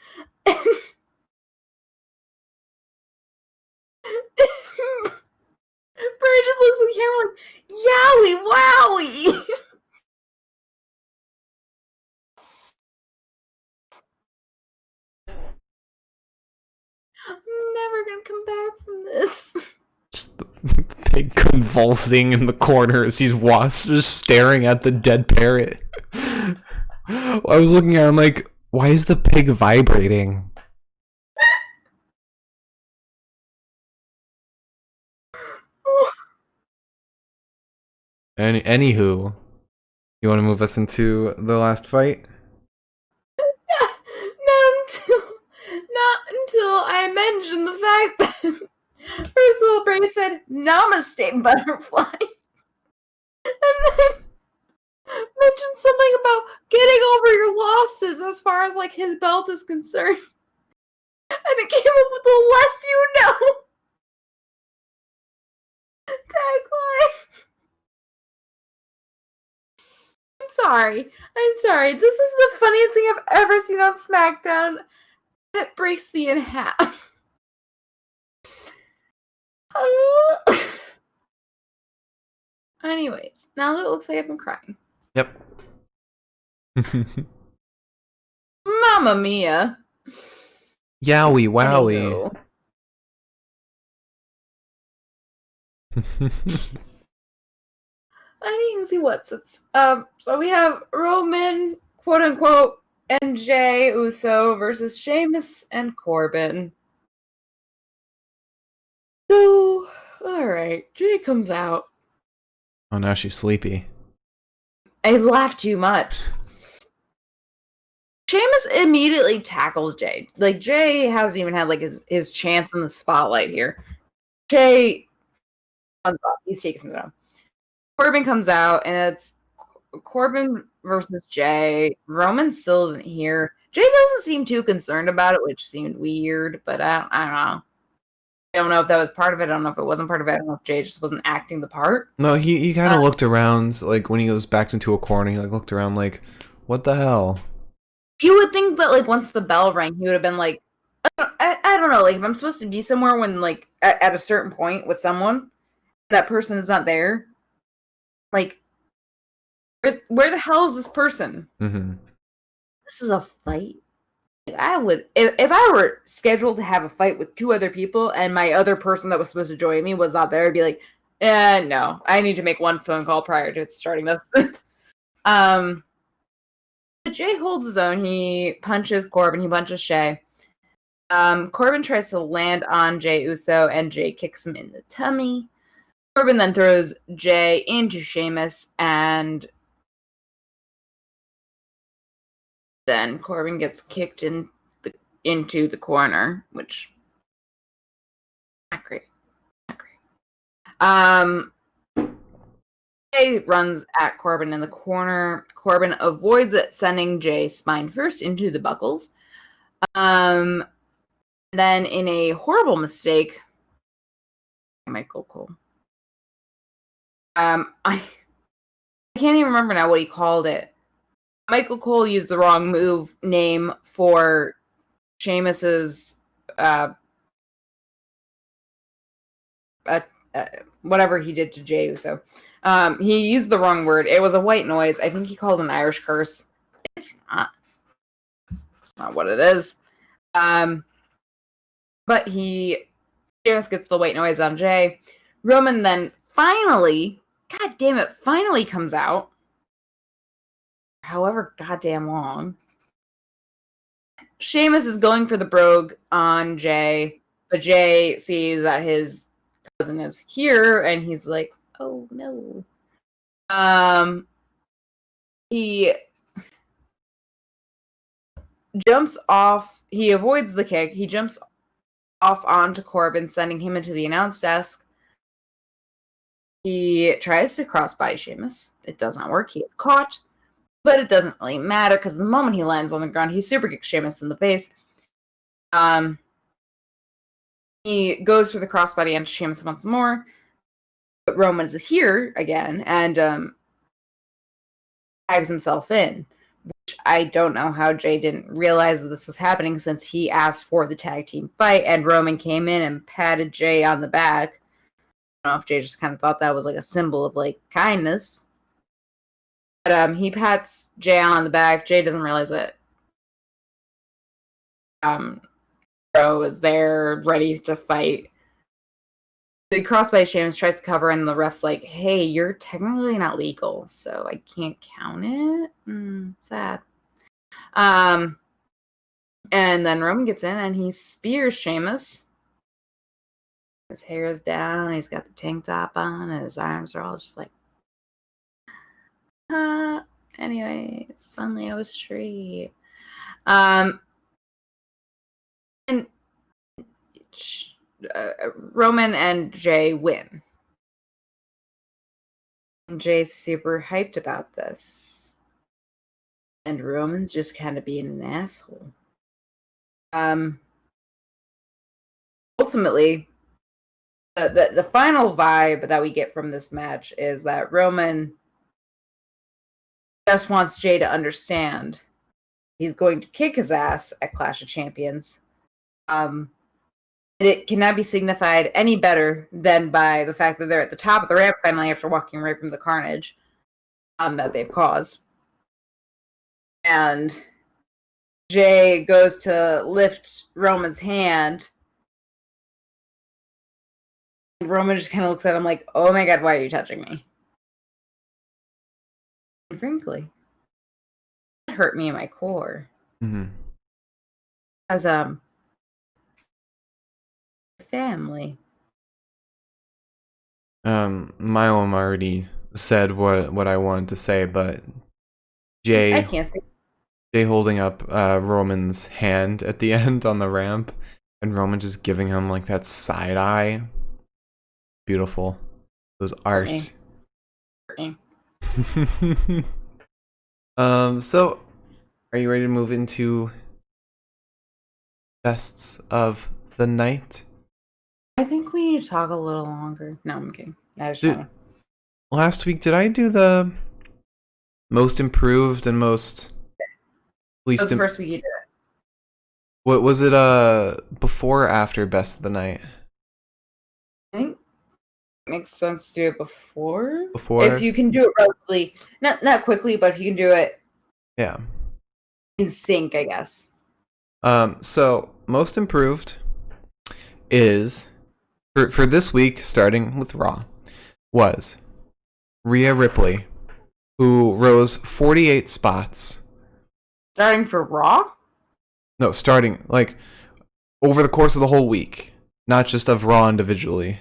Barry just looks at the camera like, yowie wowie. I'm never gonna come back from this. Just the pig convulsing in the corner as he's just staring at the dead parrot. I was looking at him like, why is the pig vibrating? Anywho, you want to move us into the last fight? Not until I mentioned the fact that first of all, Bray said, Namaste, butterfly. And then mentioned something about getting over your losses as far as like his belt is concerned. And it came up with the less you know tagline. I'm sorry. This is the funniest thing I've ever seen on Smackdown. It breaks me in half. Anyways, now that it looks like I've been crying. Yep. Mamma mia. Yowie wowie. Anywho, see what's it's so we have Roman, quote unquote, and Jey Uso versus Sheamus and Corbin. So, alright, Jey comes out. Oh, now she's sleepy. I laughed too much. Sheamus immediately tackles Jey. Like, Jey hasn't even had like his chance in the spotlight here. Jey runs off. He's taking it down. Corbin comes out, and it's Corbin versus Jey. Roman still isn't here. Jey doesn't seem too concerned about it, which seemed weird, but I don't know. I don't know if that was part of it. I don't know if it wasn't part of it. I don't know if Jey just wasn't acting the part. No, he kind of looked around, like, when he goes back into a corner, he, like, looked around like, what the hell? You would think that, like, once the bell rang, he would have been like, I don't know, like, if I'm supposed to be somewhere when, like, at a certain point with someone, that person is not there, like, where the hell is this person? Mm-hmm. This is a fight. I would, if I were scheduled to have a fight with 2 other people and my other person that was supposed to join me was not there, I'd be like, no, I need to make 1 phone call prior to starting this. But Jay holds his own. He punches Corbin. He punches Shay. Corbin tries to land on Jay Uso, and Jay kicks him in the tummy. Corbin then throws Jay into Sheamus, and then Corbin gets kicked into the corner, which not great. Not great. Jay runs at Corbin in the corner. Corbin avoids it, sending Jay spine first into the buckles. Then in a horrible mistake, Michael Cole. I can't even remember now what he called it. Michael Cole used the wrong move name for Sheamus's whatever he did to Jey Uso. He used the wrong word. It was a white noise. I think he called it an Irish curse. It's not. It's not what it is. But Sheamus gets the white noise on Jay. Roman then finally, god damn it, finally comes out. However goddamn long. Sheamus is going for the brogue on Jay, but Jay sees that his cousin is here, and he's like, oh no. He jumps off. He avoids the kick. He jumps off onto Corbin, sending him into the announce desk. He tries to crossbody Sheamus. It does not work. He is caught. But it doesn't really matter, because the moment he lands on the ground, he super kicks Sheamus in the face. He goes for the crossbody onto Sheamus once more. But Roman is here again, and tags himself in. Which I don't know how Jay didn't realize that this was happening, since he asked for the tag team fight, and Roman came in and patted Jay on the back. I don't know if Jay just kind of thought that was like a symbol of like kindness. But he pats Jay on the back. Jay doesn't realize it. Bro is there, ready to fight. The crossbody Sheamus tries to cover, and the ref's like, hey, you're technically not legal, so I can't count it. Sad. And then Roman gets in, and he spears Sheamus. His hair is down, he's got the tank top on, and his arms are all just like, anyway, suddenly I was straight. And Roman and Jay win. And Jay's super hyped about this. And Roman's just kind of being an asshole. Ultimately, the final vibe that we get from this match is that Roman just wants Jay to understand he's going to kick his ass at Clash of Champions. It cannot be signified any better than by the fact that they're at the top of the ramp finally after walking right from the carnage that they've caused. And Jay goes to lift Roman's hand. And Roman just kind of looks at him like, oh my god, why are you touching me? And frankly, it hurt me in my core. Mm-hmm. As family. Mylum already said what I wanted to say, but Jay, I can't say. Jay holding up Roman's hand at the end on the ramp, and Roman just giving him like that side eye. Beautiful. It was art. So are you ready to move into bests of the night? I think we need to talk a little longer. No, I'm kidding. Last week, did I do the most improved and most least? The first week you did it. What was it? Before or after best of the night? I think it makes sense to do it before. Before, if you can do it relatively, not quickly, but if you can do it, yeah, in sync, I guess. So most improved is for this week, starting with Raw, was Rhea Ripley, who rose 48 spots. Starting for Raw? No, starting like over the course of the whole week, not just of Raw individually.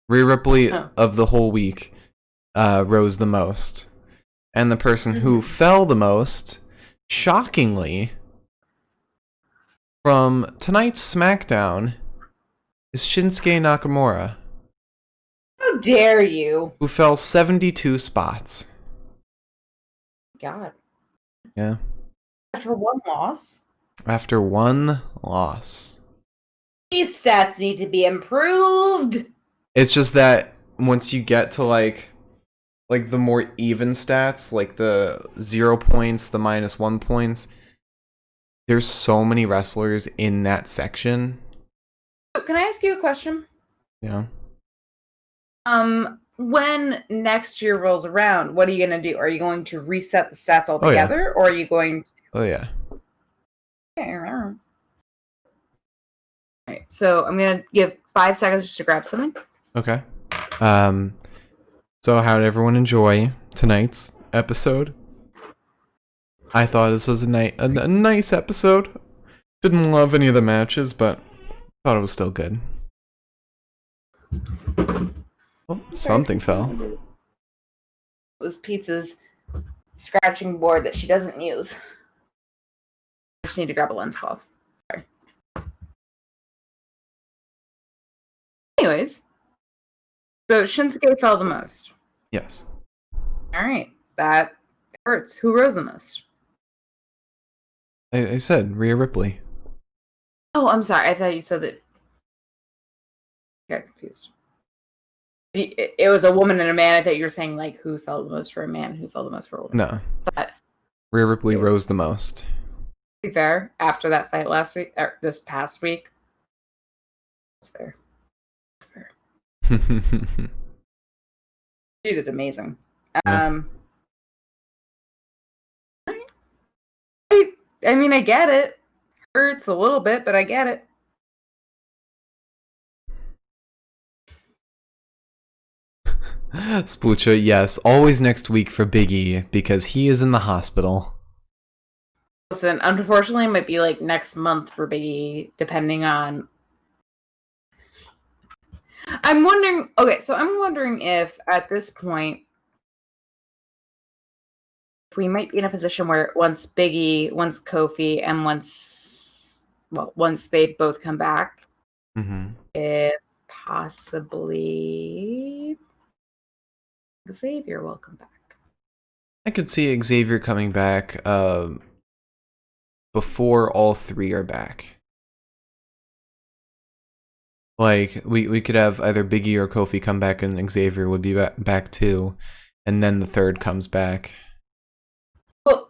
Rhea Ripley of the whole week rose the most. And the person who fell the most, shockingly, from tonight's Smackdown, is Shinsuke Nakamura. How dare you? Who fell 72 spots. God. Yeah. After one loss? After one loss. These stats need to be improved. It's just that once you get to like the more even stats, like the 0 points, the -1 points, there's so many wrestlers in that section. Can I ask you a question? Yeah. When next year rolls around, what are you going to do? Are you going to reset the stats altogether, or are you going to... Oh, yeah. Okay, all right. So I'm going to give 5 seconds just to grab something. Okay. So how did everyone enjoy tonight's episode? I thought this was a nice episode. Didn't love any of the matches, but thought it was still good. Oh, something fell. It was Pizza's scratching board that she doesn't use. I just need to grab a lens cloth. Sorry. Anyways, so Shinsuke fell the most. Yes. All right, that hurts. Who rose the most? I said Rhea Ripley. Oh, I'm sorry. I thought you said that. I got confused. It was a woman and a man. I thought you were saying like who fell the most for a man, who fell the most for a woman. No. But Rhea Ripley rose the most. To be fair, after that fight last week, or this past week, that's fair. That's fair. She did amazing. Yeah. I mean, I get it. Hurts a little bit, but I get it. Splucha, yes, always next week for Big E because he is in the hospital. Listen, unfortunately, it might be like next month for Big E, depending on. I'm wondering. Okay, so I'm wondering if at this point, if we might be in a position where once Big E, once Kofi, and once they both come back, if possibly Xavier will come back. I could see Xavier coming back before all three are back. Like, we could have either Big E or Kofi come back and Xavier would be back too, and then the third comes back. Well,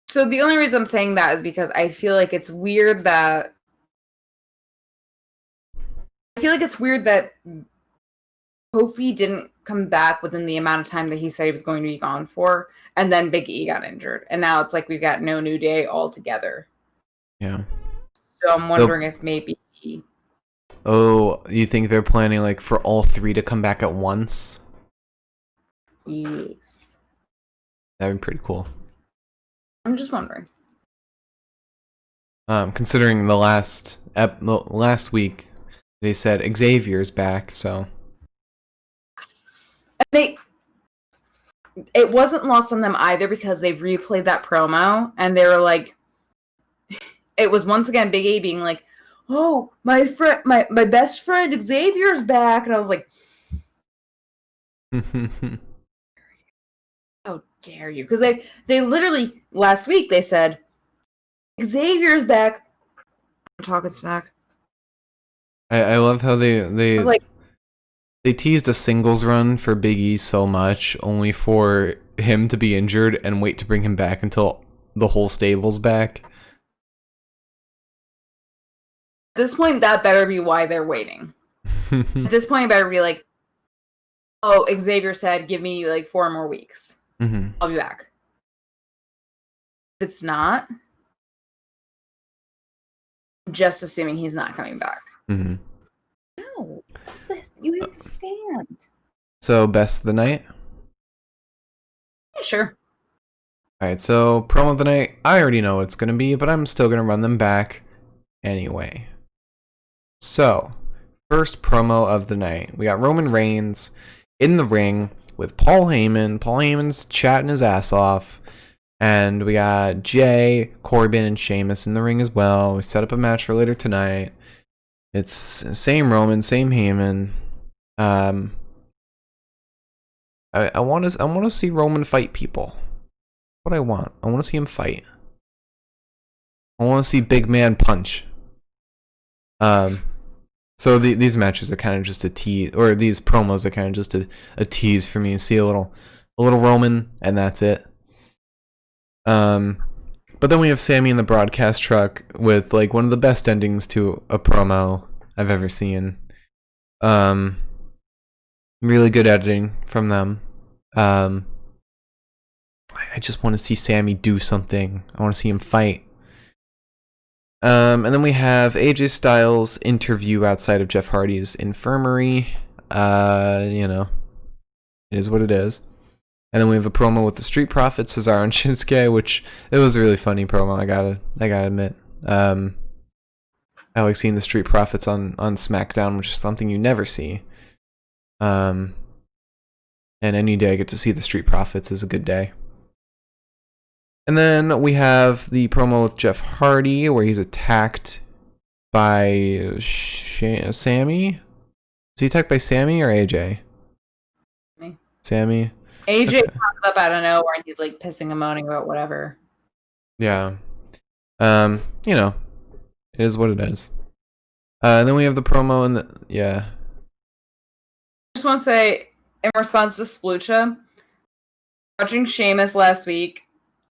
so the only reason I'm saying that is because I feel like it's weird that Kofi didn't come back within the amount of time that he said he was going to be gone for, and then Big E got injured, and now it's like we've got no New Day altogether. Yeah. So I'm wondering if maybe. Oh, you think they're planning like for all three to come back at once? Yes. That'd be pretty cool. I'm just wondering. Considering the last week, they said Xavier's back, so. It wasn't lost on them either because they replayed that promo and they were like, it was once again Big A being like, "Oh, my friend, my best friend Xavier's back," and I was like, "How dare you?" Because they literally last week they said Xavier's back. I'm talking smack. I love how they teased a singles run for Big E so much, only for him to be injured and wait to bring him back until the whole stable's back. At this point, that better be why they're waiting. At this point, it better be like, oh, Xavier said, give me like 4 more weeks. I'll be back. If it's not, just assuming he's not coming back. Mm-hmm. No, you have to stand. So, best of the night? Yeah, sure. Alright, so promo of the night, I already know what it's going to be, but I'm still going to run them back anyway. So, first promo of the night. We got Roman Reigns in the ring with Paul Heyman. Paul Heyman's chatting his ass off. And we got Jay, Corbin, and Sheamus in the ring as well. We set up a match for later tonight. It's same Roman, same Heyman. I want to see Roman fight people. What I want. I want to see him fight. I want to see big man punch. So these matches are kind of just a tease, or these promos are kind of just a tease for me to see a little Roman, and that's it. But then we have Sammy in the broadcast truck with like one of the best endings to a promo I've ever seen. Really good editing from them. I just want to see Sammy do something. I want to see him fight. And then we have AJ Styles' interview outside of Jeff Hardy's infirmary. You know, it is what it is. And then we have a promo with the Street Profits, Cesaro and Shinsuke, which it was a really funny promo. I gotta admit. I like seeing the Street Profits on Smackdown, which is something you never see. And any day I get to see the Street Profits is a good day. And then we have the promo with Jeff Hardy, where he's attacked by Sammy. Is he attacked by Sammy or AJ? Me. Sammy. AJ comes up out of nowhere and he's like pissing and moaning about whatever. Yeah. You know, it is what it is. And then we have the promo and yeah. I just want to say, in response to Splucha, watching Sheamus last week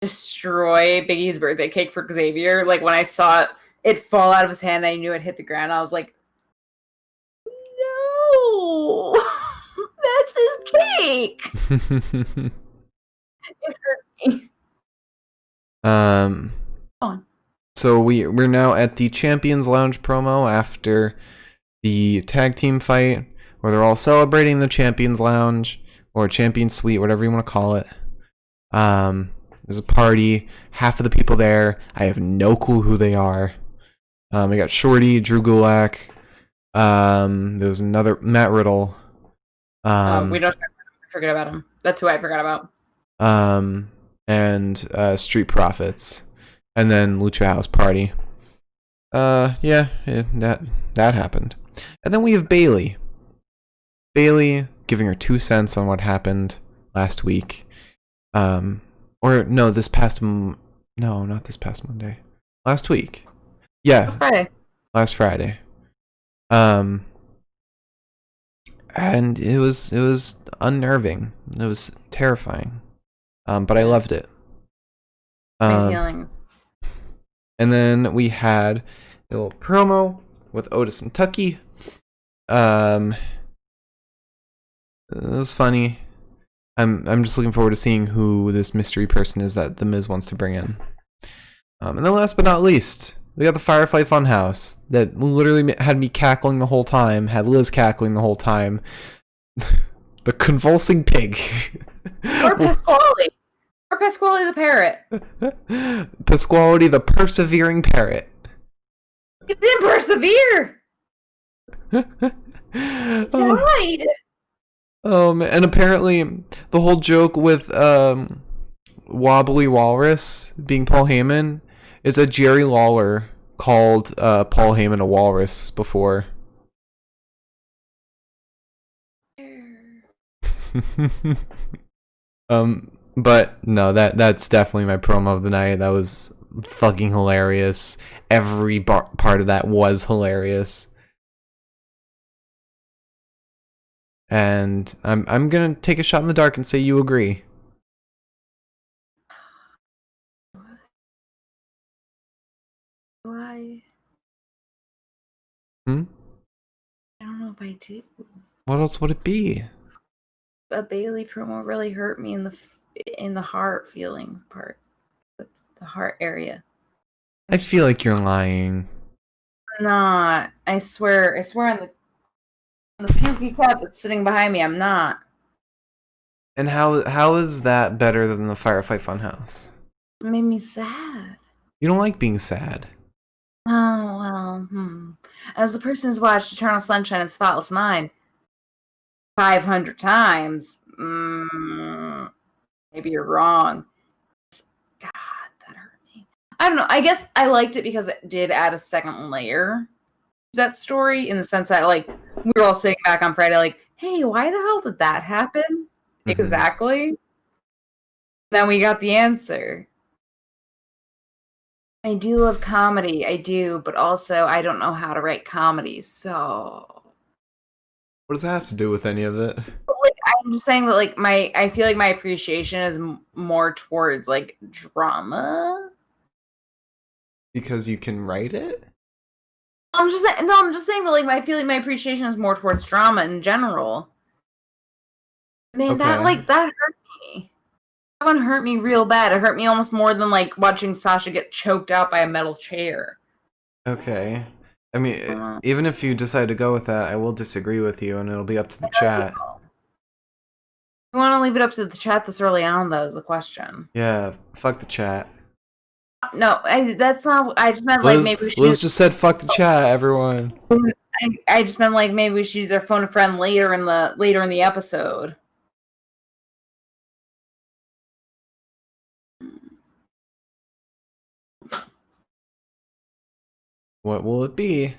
destroy Big E's birthday cake for Xavier, like when I saw it fall out of his hand, I knew it hit the ground. I was like, no, that's his cake. It hurt me. So we're now at the Champions Lounge promo after the tag team fight, where they're all celebrating the Champions Lounge or Champion Suite, whatever you want to call it. There's a party. Half of the people there, I have no clue who they are. We got Shorty, Drew Gulak. There was another Matt Riddle. We don't forget about him. That's who I forgot about. And Street Profits, and then Lucha House Party. That happened. And then we have Bayley. Bayley giving her 2 cents on what happened last week. Or no, this past no, not this past Monday. Last week. Yeah. Last Friday. And it was unnerving. It was terrifying. But I loved it. My feelings. And then we had a little promo with Otis and Tucky. It was funny. I'm just looking forward to seeing who this mystery person is that The Miz wants to bring in. And then last but not least, we got the Firefly Funhouse that literally had me cackling the whole time, had Liz cackling the whole time. The convulsing pig. Or Pasquale. Or Pasquale the parrot. Pasquale the persevering parrot. It didn't persevere. Died. And apparently the whole joke with Wobbly Walrus being Paul Heyman is that Jerry Lawler called Paul Heyman a walrus before. But no, that's definitely my promo of the night. That was fucking hilarious. Every part of that was hilarious. And I'm gonna take a shot in the dark and say you agree. Why? I don't know if I do. What else would it be? A Bayley promo really hurt me in the heart feelings part, the heart area. I feel like you're lying. not. I swear on the pukey cat that's sitting behind me, I'm not. And how is that better than the Firefly Funhouse? It made me sad. You don't like being sad. Oh, well, As the person who's watched Eternal Sunshine and Spotless Mind 500 times, maybe you're wrong. God, that hurt me. I don't know. I guess I liked it because it did add a second layer to that story, in the sense that, like, we were all sitting back on Friday like, hey, why the hell did that happen? Mm-hmm. Exactly. Then we got the answer. I do love comedy, I do, but also I don't know how to write comedies, so... What does that have to do with any of it? But, like, I'm just saying that, like, I feel like my appreciation is more towards, like, drama. Because you can write it? I'm just saying that, like, I feel like my appreciation is more towards drama in general. Man, okay. that hurt me. That one hurt me real bad. It hurt me almost more than, like, watching Sasha get choked out by a metal chair. Okay. I mean, even if you decide to go with that, I will disagree with you, and it'll be up to the chat. You want to leave it up to the chat this early on, though, is the question. Yeah, fuck the chat. No, that's not... I just meant, like, maybe we should... Liz just said fuck the chat, everyone. I just meant, like, maybe we should use our phone a friend later in the episode. What will it be?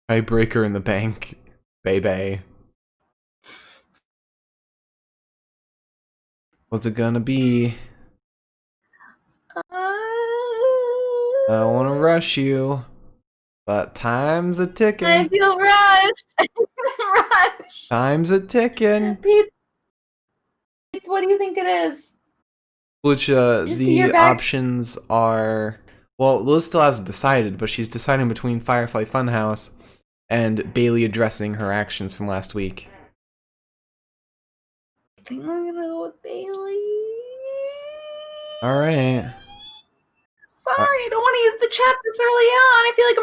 Tiebreaker in the bank, baby. What's it gonna be? I don't want to rush you, but time's a ticking. I feel rushed. I feel rushed. Time's a ticking. Pete, what do you think it is? Which the options are... Well, Liz still hasn't decided, but she's deciding between Firefly Funhouse and Bayley addressing her actions from last week. I think I'm gonna go with Bayley. Alright. Sorry, I don't want to use the chat this early on. I feel like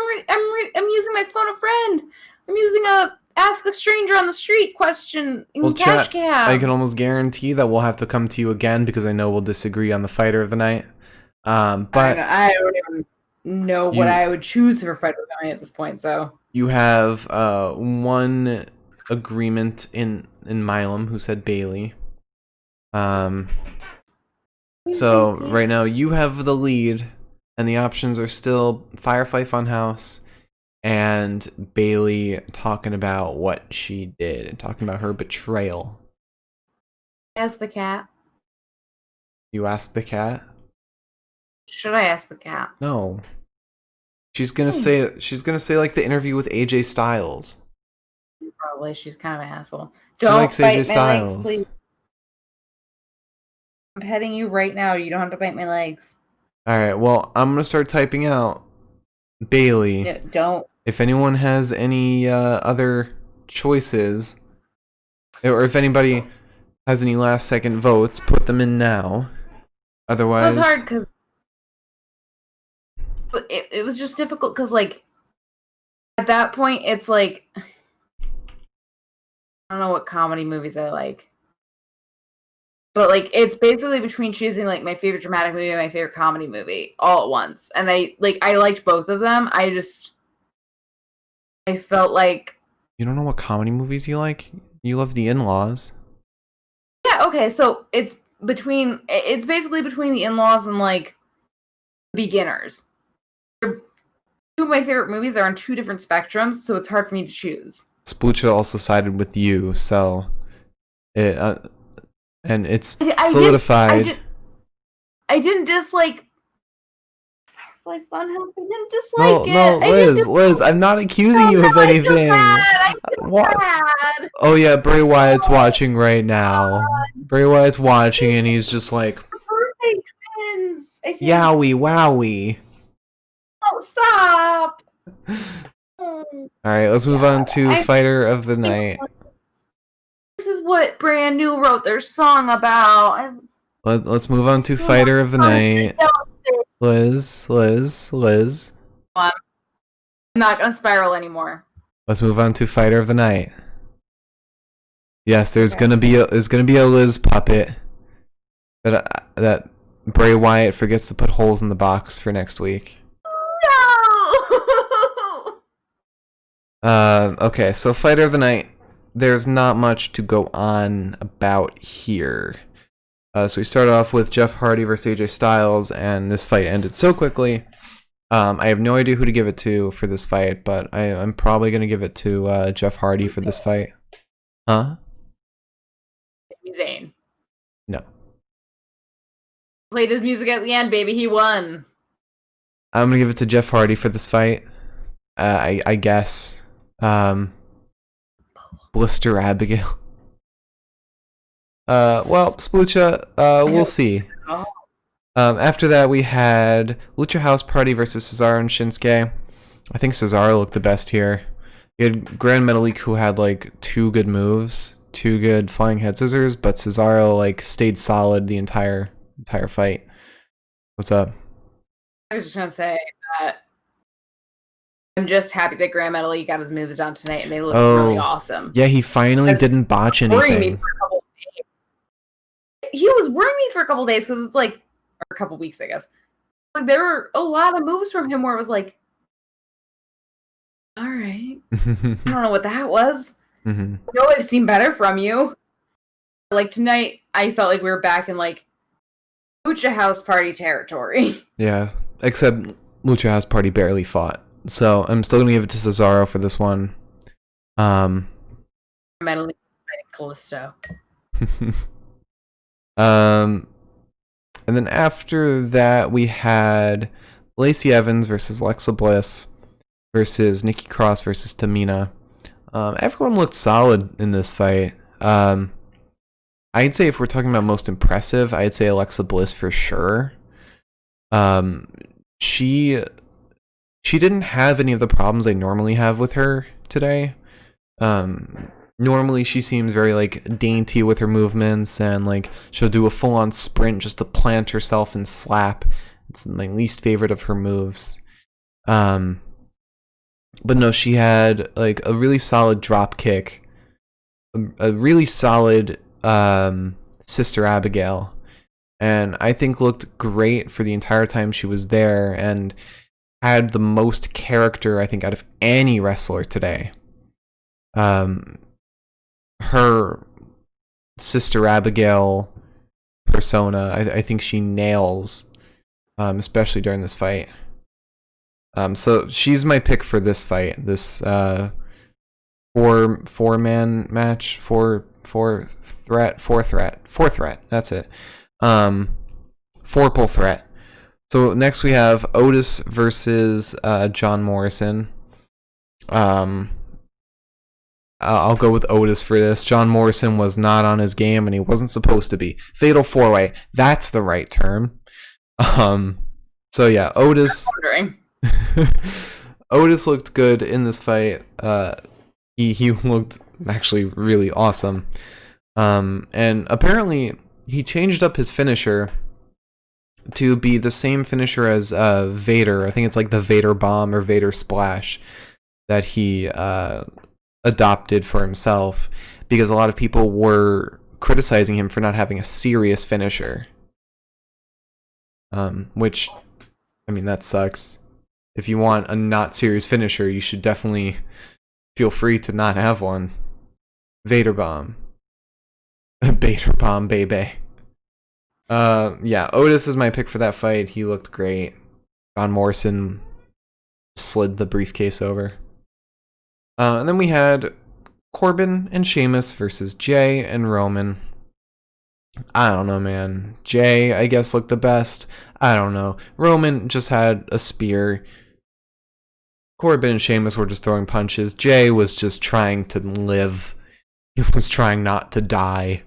I'm using my phone a friend. I'm using a ask a stranger on the street question in Cash Cab. I can almost guarantee that we'll have to come to you again because I know we'll disagree on the fighter of the night. But I don't even know what I would choose for fighter of the night at this point. So you have one agreement in Milam who said Bayley. So right now you have the lead, and the options are still Firefly Funhouse and Bayley talking about what she did and talking about her betrayal. Ask the cat. You asked the cat? Should I ask the cat? No. She's gonna say like the interview with AJ Styles. Probably. She's kind of an asshole. Don't bite my legs, please. I'm petting you right now. You don't have to bite my legs. Alright, well, I'm gonna start typing out Bayley. Yeah, don't. If anyone has any other choices, or if anybody has any last second votes, put them in now. Otherwise... It was hard because... It was just difficult because, like, at that point, it's like... I don't know what comedy movies I like. But, like, it's basically between choosing, like, my favorite dramatic movie and my favorite comedy movie all at once. And I liked both of them. I felt like... You don't know what comedy movies you like? You love The In-Laws. Yeah, okay, so it's basically between The In-Laws and, like, Beginners. They're two of my favorite movies. They're on two different spectrums, so it's hard for me to choose. Splucha also sided with you, so... and it's solidified. I didn't dislike Firefly Funhouse. I didn't dislike it. No, Liz, I'm not accusing you of anything. I feel bad. Oh yeah, Bray Wyatt's watching right now. Bray Wyatt's watching and he's just like... Birthday twins. Yowie, wowie. Oh, stop. Alright, let's move on to Fighter of the Night. This is what Brand New wrote their song about. Let's move on to Fighter of the Night. Liz. Come on. I'm not gonna spiral anymore. Let's move on to Fighter of the Night. Yes, there's Okay. gonna be a Liz puppet that Bray Wyatt forgets to put holes in the box for next week. No. Okay, so Fighter of the Night. There's not much to go on about here. So we started off with Jeff Hardy versus AJ Styles, and this fight ended so quickly. I have no idea who to give it to for this fight, but I'm probably gonna give it to Jeff Hardy for this fight. Huh? Zayn No. played his music at the end, baby. He won. I'm gonna give it to Jeff Hardy for this fight. I guess. Blister Abigail. Well, Splucha, we'll see. Oh. After that, we had Lucha House Party versus Cesaro and Shinsuke. I think Cesaro looked the best here. You had Grand Metalik, who had like 2 good moves, 2 good flying head scissors, but Cesaro like stayed solid the entire fight. What's up? I was just gonna say that I'm just happy that Grand Metalik got his moves down tonight, and they look really awesome. Yeah, he finally didn't botch anything. He was worrying me for a couple days because it's like, or a couple weeks, I guess. Like there were a lot of moves from him where it was like, all right, I don't know what that was. Mm-hmm. No, I've seen better from you. Like tonight, I felt like we were back in like Lucha House Party territory. Yeah, except Lucha House Party barely fought. So I'm still gonna give it to Cesaro for this one. Mentally fighting Callisto. And then after that we had Lacey Evans versus Alexa Bliss versus Nikki Cross versus Tamina. Everyone looked solid in this fight. I'd say if we're talking about most impressive, I'd say Alexa Bliss for sure. She didn't have any of the problems I normally have with her today. Normally she seems very like dainty with her movements, and like she'll do a full-on sprint just to plant herself and slap. It's my least favorite of her moves. But no, she had like a really solid drop kick, a really solid Sister Abigail, and I think looked great for the entire time she was there, and had the most character I think out of any wrestler today. Her Sister Abigail persona, I think she nails, especially during this fight. So she's my pick for this fight. This four-man match, four threat. That's it. Four-pull threat. So next we have Otis versus John Morrison. I'll go with Otis for this. John Morrison was not on his game, and he wasn't supposed to be. Fatal 4-way. That's the right term. So yeah, Otis. Otis looked good in this fight. He looked actually really awesome. And apparently he changed up his finisher to be the same finisher as Vader. I think it's like the Vader Bomb or Vader Splash that he adopted for himself, because a lot of people were criticizing him for not having a serious finisher. Which, I mean, that sucks. If you want a not serious finisher, you should definitely feel free to not have one. Vader Bomb. Vader Bomb, baby. Yeah, Otis is my pick for that fight. He looked great. John Morrison slid the briefcase over. And then we had Corbin and Sheamus versus Jay and Roman. I don't know, man. Jay, I guess, looked the best. I don't know. Roman just had a spear. Corbin and Sheamus were just throwing punches. Jay was just trying to live. He was trying not to die.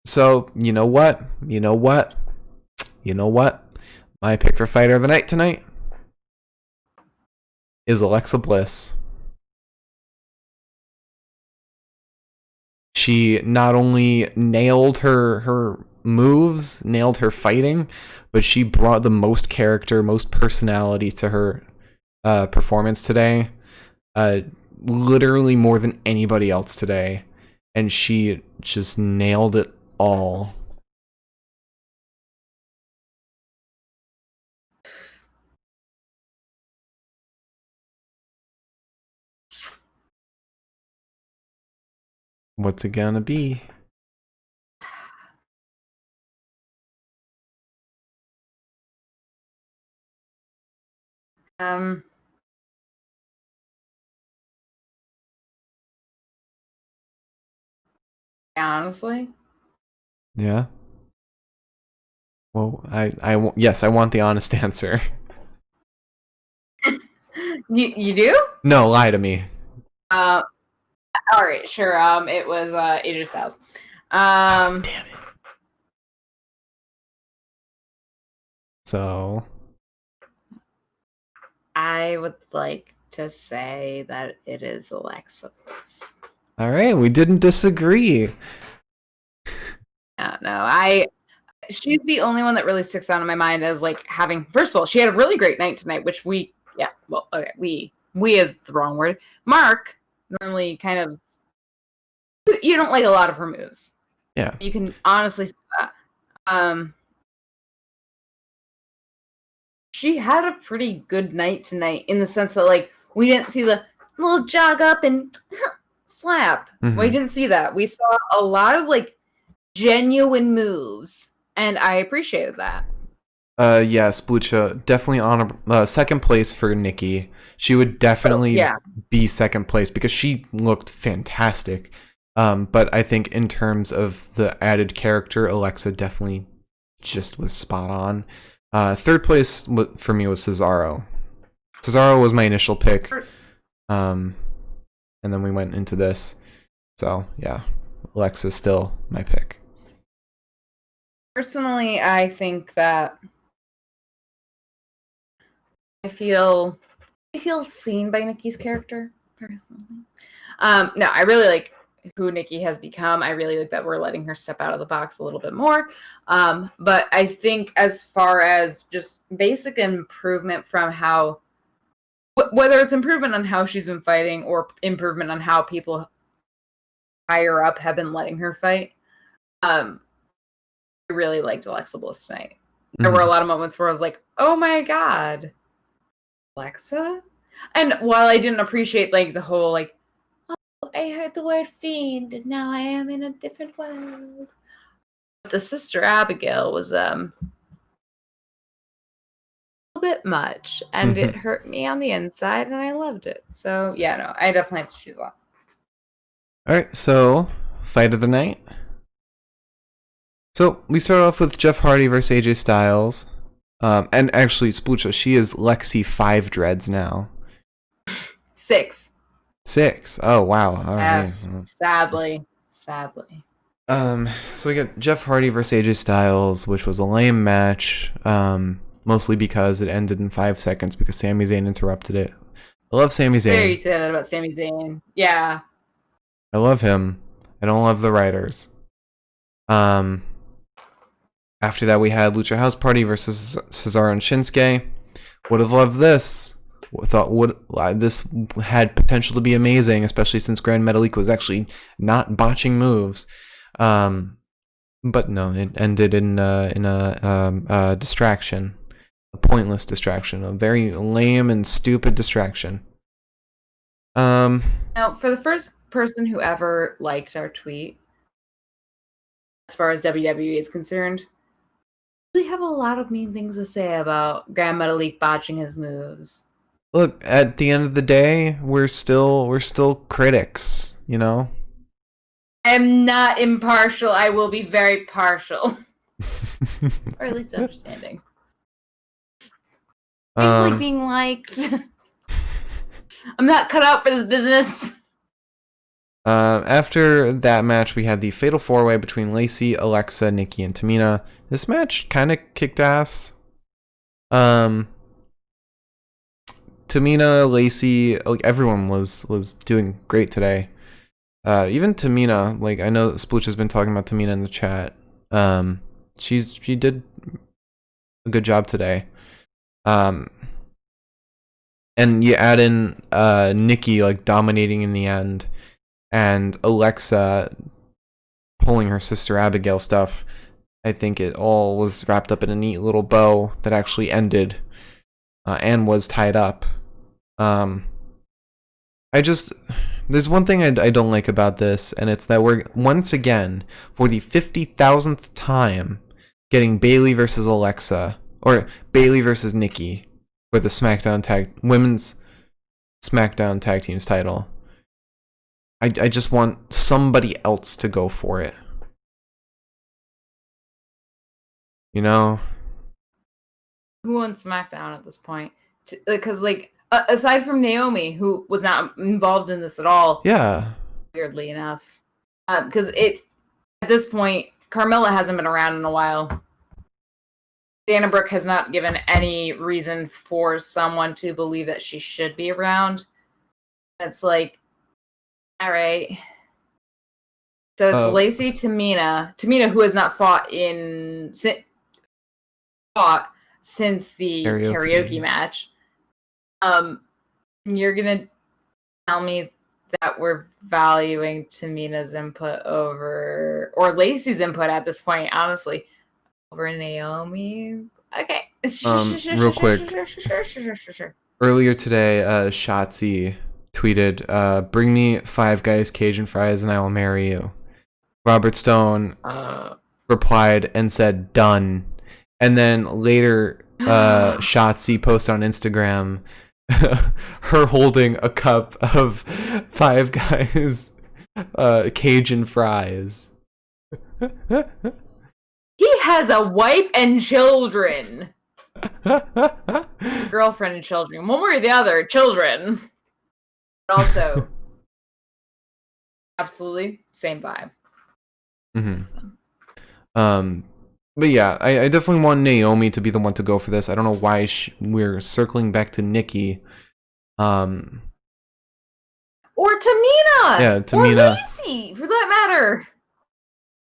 So, you know what? My pick for Fighter of the Night tonight is Alexa Bliss. She not only nailed her moves, nailed her fighting, but she brought the most character, most personality to her performance today. Literally more than anybody else today. And she just nailed it all. What's it gonna be? Honestly. Yeah. Well, yes, I want the honest answer. You do? No, lie to me. All right, sure. It was AJ Styles. Oh, damn it. So I would like to say that it is Alexa Bliss. all right, we didn't disagree. No, she's the only one that really sticks out in my mind as like having. First of all, she had a really great night tonight, which we is the wrong word. Mark normally kind of you don't like a lot of her moves. Yeah, you can honestly say that. She had a pretty good night tonight in the sense that like we didn't see the little jog up and slap. Mm-hmm. We didn't see that. We saw a lot of like genuine moves, and I appreciated that. Yes, Blucha, definitely on second place for Nikki. She would definitely be second place because she looked fantastic. But I think in terms of the added character, Alexa definitely just was spot on. Third place for me was Cesaro. Cesaro was my initial pick. And then we went into this. So, yeah, Alexa's still my pick. Personally, I think that I feel seen by Nikki's character, personally. No, I really like who Nikki has become. I really like that we're letting her step out of the box a little bit more. But I think as far as just basic improvement from how, whether it's improvement on how she's been fighting or improvement on how people higher up have been letting her fight, I really liked Alexa Bliss tonight. There were a lot of moments where I was like, oh my God, Alexa? And while I didn't appreciate like the whole like, oh, I heard the word fiend and now I am in a different world. The sister Abigail was a little bit much and it hurt me on the inside and I loved it. So yeah, no, I definitely have to choose one. Alright, so fight of the night. So we start off with Jeff Hardy versus AJ Styles. And actually, Splucha, she is Lexi 5 dreads now. 6. Oh wow. All yes, right. Sadly. So we got Jeff Hardy versus AJ Styles, which was a lame match. Mostly because it ended in 5 seconds because Sami Zayn interrupted it. I love Sami Zayn. Very sad about Sami Zayn. Yeah. I love him. I don't love the writers. After that, we had Lucha House Party versus Cesaro and Shinsuke. Would have loved this. This had potential to be amazing, especially since Grand Metalik was actually not botching moves. But no, it ended in a distraction, a pointless distraction, a very lame and stupid distraction. Now, for the first person who ever liked our tweet, as far as WWE is concerned, we have a lot of mean things to say about Grand Metalik botching his moves. Look, at the end of the day, we're still critics, you know? I'm not impartial. I will be very partial. Or at least understanding. I just like being liked. I'm not cut out for this business. After that match, we had the Fatal 4-Way between Lacey, Alexa, Nikki, and Tamina. This match kind of kicked ass. Tamina, Lacey, like everyone was doing great today. Even Tamina, like I know Splooch has been talking about Tamina in the chat. she did a good job today. And you add in Nikki like dominating in the end, and Alexa pulling her sister Abigail stuff. I think it all was wrapped up in a neat little bow that actually ended and was tied up. There's one thing I don't like about this, and it's that we're once again, for the 50,000th time, getting Bayley versus Alexa, or Bayley versus Nikki for the women's SmackDown Tag Teams title. I just want somebody else to go for it. You know? Who won SmackDown at this point? Because, like, aside from Naomi, who was not involved in this at all. Yeah. Weirdly enough. Because at this point, Carmella hasn't been around in a while. Dana Brooke has not given any reason for someone to believe that she should be around. It's like, all right. So it's Lacey, Tamina, who has not fought since the karaoke match. You're gonna tell me that we're valuing Tamina's input or Lacey's input at this point, honestly, over Naomi's. Okay. Real quick. Earlier today, Shotzi tweeted, "Bring me Five Guys Cajun fries and I will marry you." Robert Stone replied and said, "Done." And then later, Shotzi posted on Instagram her holding a cup of Five Guys Cajun fries. He has a wife and children. Girlfriend and children. One way or the other, children. But also, absolutely same vibe. Mm-hmm. But yeah, I definitely want Naomi to be the one to go for this. I don't know why we're circling back to Nikki. Or Tamina! Yeah, Tamina. Or Lacey, for that matter.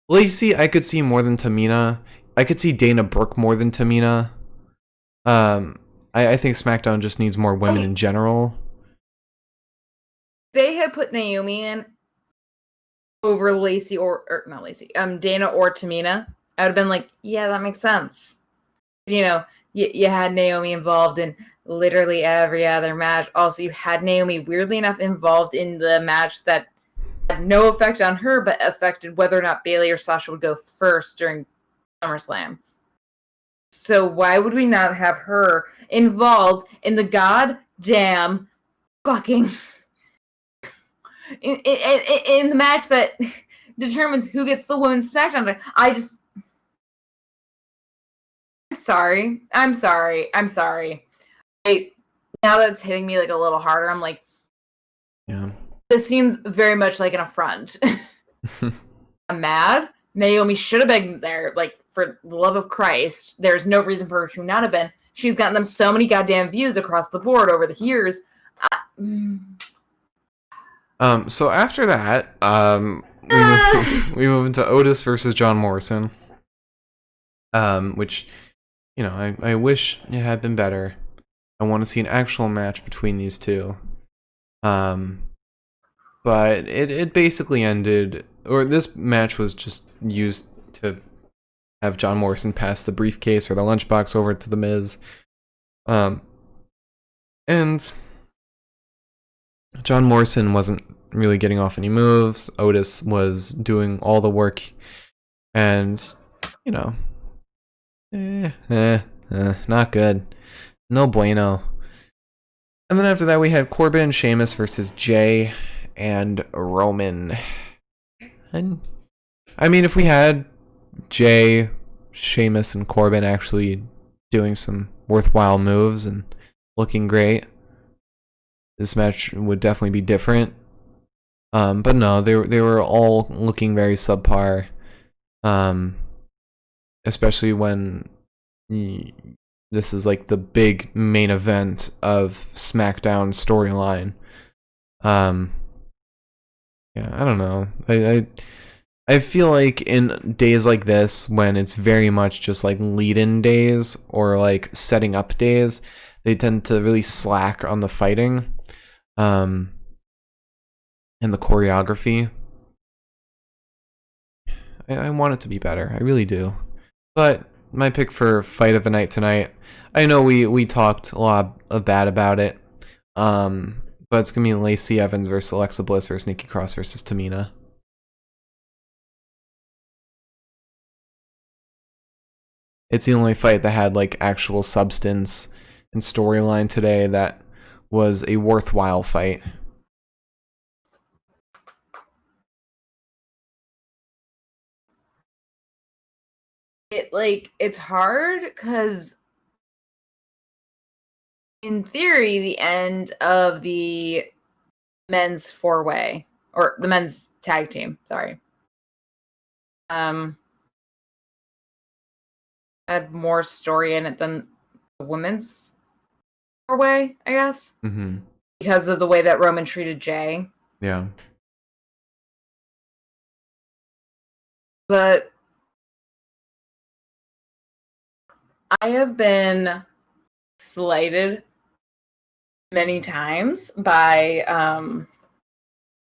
Lacey, I could see more than Tamina. I could see Dana Brooke more than Tamina. I think SmackDown just needs more women in general. They had put Naomi in over Lacey or not Lacey, Dana or Tamina. I would have been like, yeah, that makes sense. You know, you had Naomi involved in literally every other match. Also, you had Naomi, weirdly enough, involved in the match that had no effect on her, but affected whether or not Bayley or Sasha would go first during SummerSlam. So why would we not have her involved in the goddamn fucking... in the match that determines who gets the women's SmackDown? I'm sorry. Now that it's hitting me like a little harder, I'm like, yeah, this seems very much like an affront. I'm mad. Naomi should have been there, like, for the love of Christ. There's no reason for her to not have been. She's gotten them so many goddamn views across the board over the years. So after that, we move into Otis versus John Morrison. Which, you know, I wish it had been better. I want to see an actual match between these two. But it basically ended, or this match was just used to have John Morrison pass the briefcase or the lunchbox over to The Miz. And John Morrison wasn't really getting off any moves. Otis was doing all the work, and, you know, not good. No bueno. And then after that, we had Corbin and Sheamus versus Jay and Roman. And I mean, if we had Jay, Sheamus, and Corbin actually doing some worthwhile moves and looking great, this match would definitely be different. But no, they were all looking very subpar. Especially when this is like the big main event of SmackDown storyline. Yeah, I don't know. I feel like in days like this, when it's very much just like lead-in days or like setting up days, they tend to really slack on the fighting, and the choreography. I want it to be better. I really do. But my pick for fight of the night tonight, I know we talked a lot of bad about it, but it's gonna be Lacey Evans versus Alexa Bliss versus Nikki Cross versus Tamina. It's the only fight that had like actual substance and storyline today that was a worthwhile fight. It's hard because in theory the end of the men's four-way or the men's tag team, sorry, had more story in it than the women's four-way, I guess, because of the way that Roman treated Jay. Yeah. But I have been slighted many times by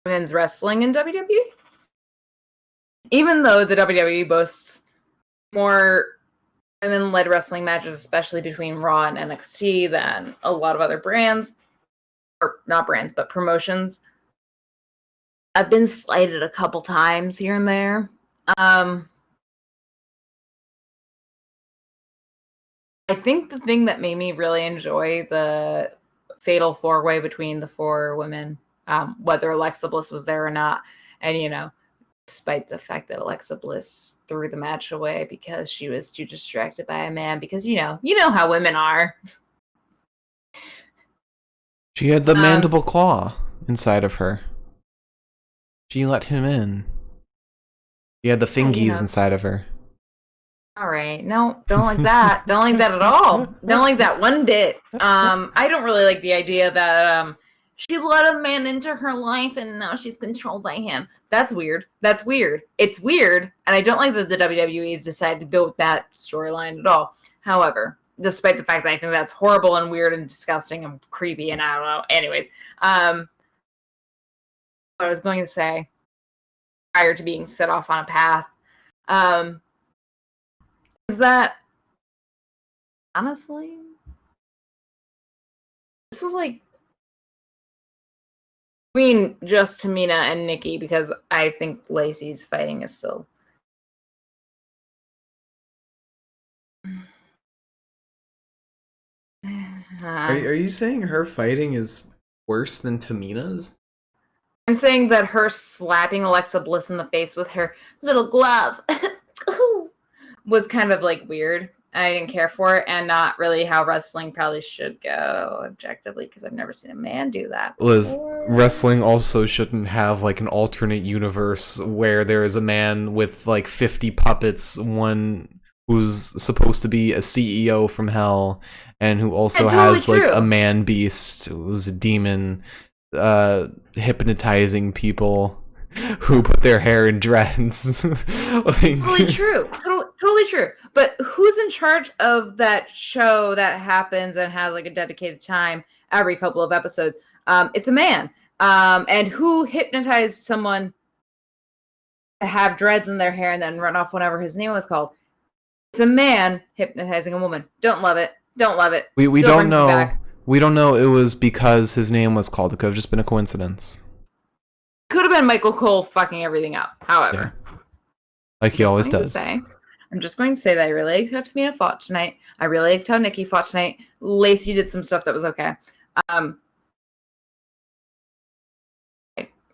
women's wrestling in WWE. Even though the WWE boasts more women-led wrestling matches, especially between Raw and NXT, than a lot of other brands, or not brands, but promotions, I've been slighted a couple times here and there. I think the thing that made me really enjoy the fatal four-way between the four women, whether Alexa Bliss was there or not, and despite the fact that Alexa Bliss threw the match away because she was too distracted by a man, because you know how women are. She had the mandible claw inside of her. She let him in. She had the fingies inside of her. All right. No, don't like that. Don't like that at all. Don't like that one bit. I don't really like the idea that she let a man into her life and now she's controlled by him. That's weird. That's weird. It's weird, and I don't like that the WWE has decided to go with that storyline at all. However, despite the fact that I think that's horrible and weird and disgusting and creepy and I don't know. Anyways, what I was going to say prior to being set off on a path, is that honestly, this was like between just Tamina and Nikki, because I think Lacey's fighting is still. Are you saying her fighting is worse than Tamina's? I'm saying that her slapping Alexa Bliss in the face with her little glove was kind of like weird. I didn't care for it, and not really how wrestling probably should go objectively, because I've never seen a man do that before. Liz, wrestling also shouldn't have like an alternate universe where there is a man with like 50 puppets, one who's supposed to be a CEO from hell, and who also has like a man beast who's a demon, hypnotizing people who put their hair in dreads. Totally true. Totally true. But who's in charge of that show that happens and has like a dedicated time every couple of episodes? It's a man. And who hypnotized someone to have dreads in their hair and then run off whenever his name was called? It's a man hypnotizing a woman. Don't love it. Don't love it. We don't know. We don't know it was because his name was called. It could have just been a coincidence. Could have been Michael Cole fucking everything up. However, like he always does. I'm just going to say that I really liked how Tamina fought tonight. I really liked how Nikki fought tonight. Lacey did some stuff that was okay.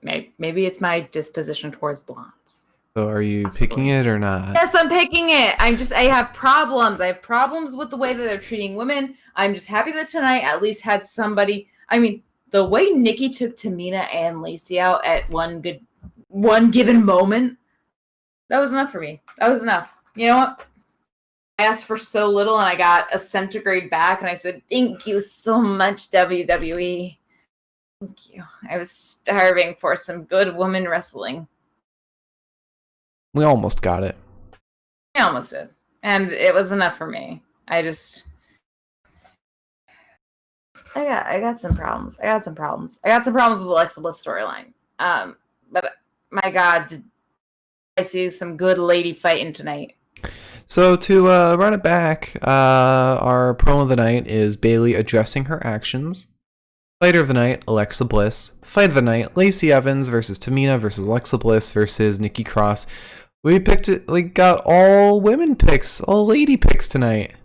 Maybe it's my disposition towards blondes. So are you picking it or not? Yes, I'm picking it. I have problems. I have problems with the way that they're treating women. I'm just happy that tonight at least had somebody. I mean, the way Nikki took Tamina and Lacey out at one given moment, that was enough for me. That was enough. You know what? I asked for so little and I got a centigrade back, and I said, thank you so much, WWE. Thank you. I was starving for some good woman wrestling. We almost got it. I almost did. And it was enough for me. I got some problems. I got some problems with the Alexa Bliss storyline. But my God, did I see some good lady fighting tonight. So to run it back, our promo of the night is Bayley addressing her actions. Fighter of the night, Alexa Bliss. Fight of the night, Lacey Evans versus Tamina versus Alexa Bliss versus Nikki Cross. We picked it. We got all women picks, all lady picks tonight.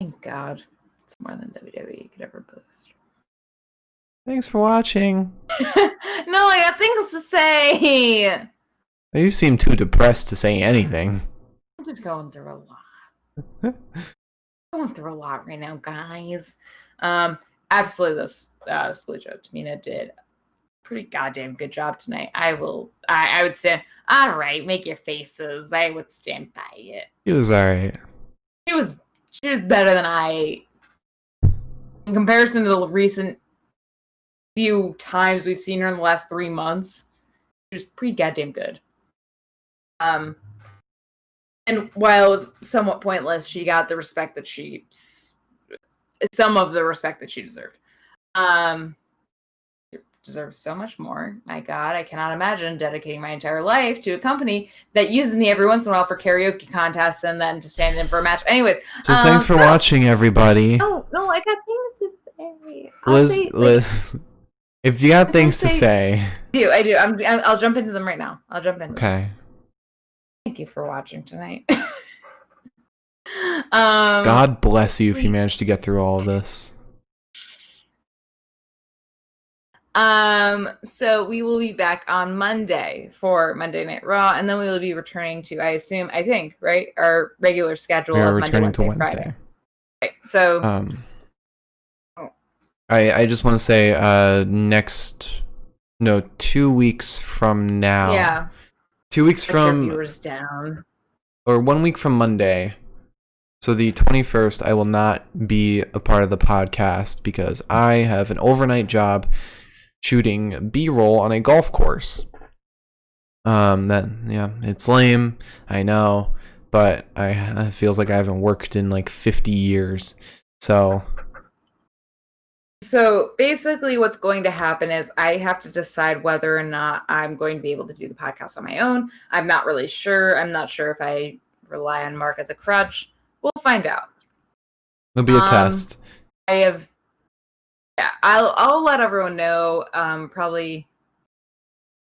Thank God, it's more than WWE could ever boast. Thanks for watching. No, I got things to say. You seem too depressed to say anything. I'm just going through a lot. Going through a lot right now, guys. Absolutely, this split job Tamina did a pretty goddamn good job tonight. I would say, all right, make your faces. I would stand by it. It was alright. She was better than I. In comparison to the recent few times we've seen her in the last 3 months, she was pretty goddamn good. And while it was somewhat pointless, she got the respect that some of the respect that she deserved. Deserves so much more. My God, I cannot imagine dedicating my entire life to a company that uses me every once in a while for karaoke contests and then to stand in for a match. Anyways, so thanks for watching, everybody. No, I got things to say. Liz, if you got things to say, I do. I'll jump into them right now. Okay. Thank you for watching tonight. God bless you if you managed to get through all of this. So we will be back on Monday for Monday Night Raw, and then we will be returning to, I think, right, our regular schedule of Monday, Wednesday, Friday. Right. So, I just want to say, 2 weeks from now. Yeah. 2 weeks from viewers down. Or 1 week from Monday. So the 21st, I will not be a part of the podcast because I have an overnight job shooting B-roll on a golf course. It's lame, I know, but it feels like I haven't worked in like 50 years. So basically what's going to happen is I have to decide whether or not I'm going to be able to do the podcast on my own. I'm not really sure. I'm not sure if I rely on Mark as a crutch. We'll find out. It'll be a test. I'll let everyone know probably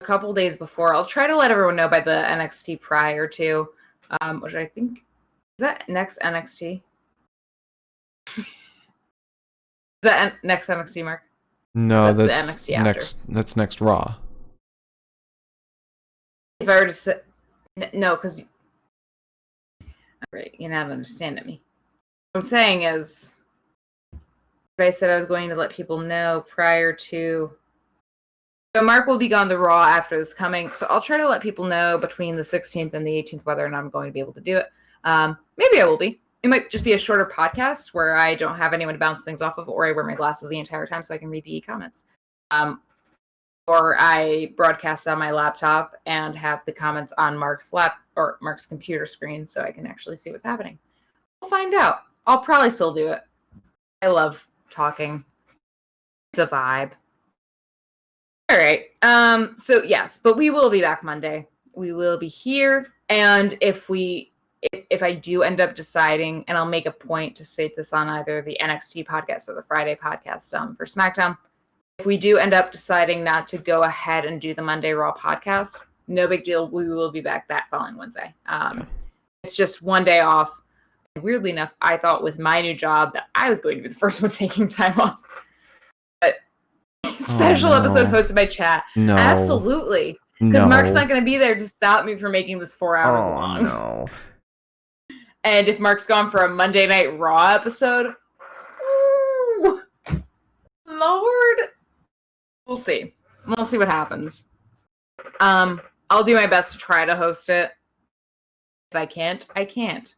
a couple days before. I'll try to let everyone know by the NXT prior to, which I think, is that next NXT? Is that next NXT, Mark? No, that's the NXT after. That's next Raw. If I were to say, no, because, all right, you're not understanding me. What I'm saying is, I said I was going to let people know prior to. So Mark will be gone to Raw after this coming. So I'll try to let people know between the 16th and the 18th whether or not I'm going to be able to do it. Maybe I will be. It might just be a shorter podcast where I don't have anyone to bounce things off of, or I wear my glasses the entire time so I can read the comments. Or I broadcast on my laptop and have the comments on Mark's computer screen so I can actually see what's happening. We'll find out. I'll probably still do it. I love talking. It's a vibe. All right. So yes, but we will be back Monday. We will be here, and if I do end up deciding, and I'll make a point to state this on either the NXT podcast or the Friday podcast for SmackDown, if we do end up deciding not to go ahead and do the Monday Raw podcast, no big deal. We will be back that following Wednesday. It's just one day off. Weirdly enough, I thought with my new job that I was going to be the first one taking time off. But special episode hosted by chat. No. Absolutely. Because Mark's not going to be there to stop me from making this 4 hours long. No. And if Mark's gone for a Monday Night Raw episode, ooh, Lord. We'll see. We'll see what happens. I'll do my best to try to host it. If I can't, I can't.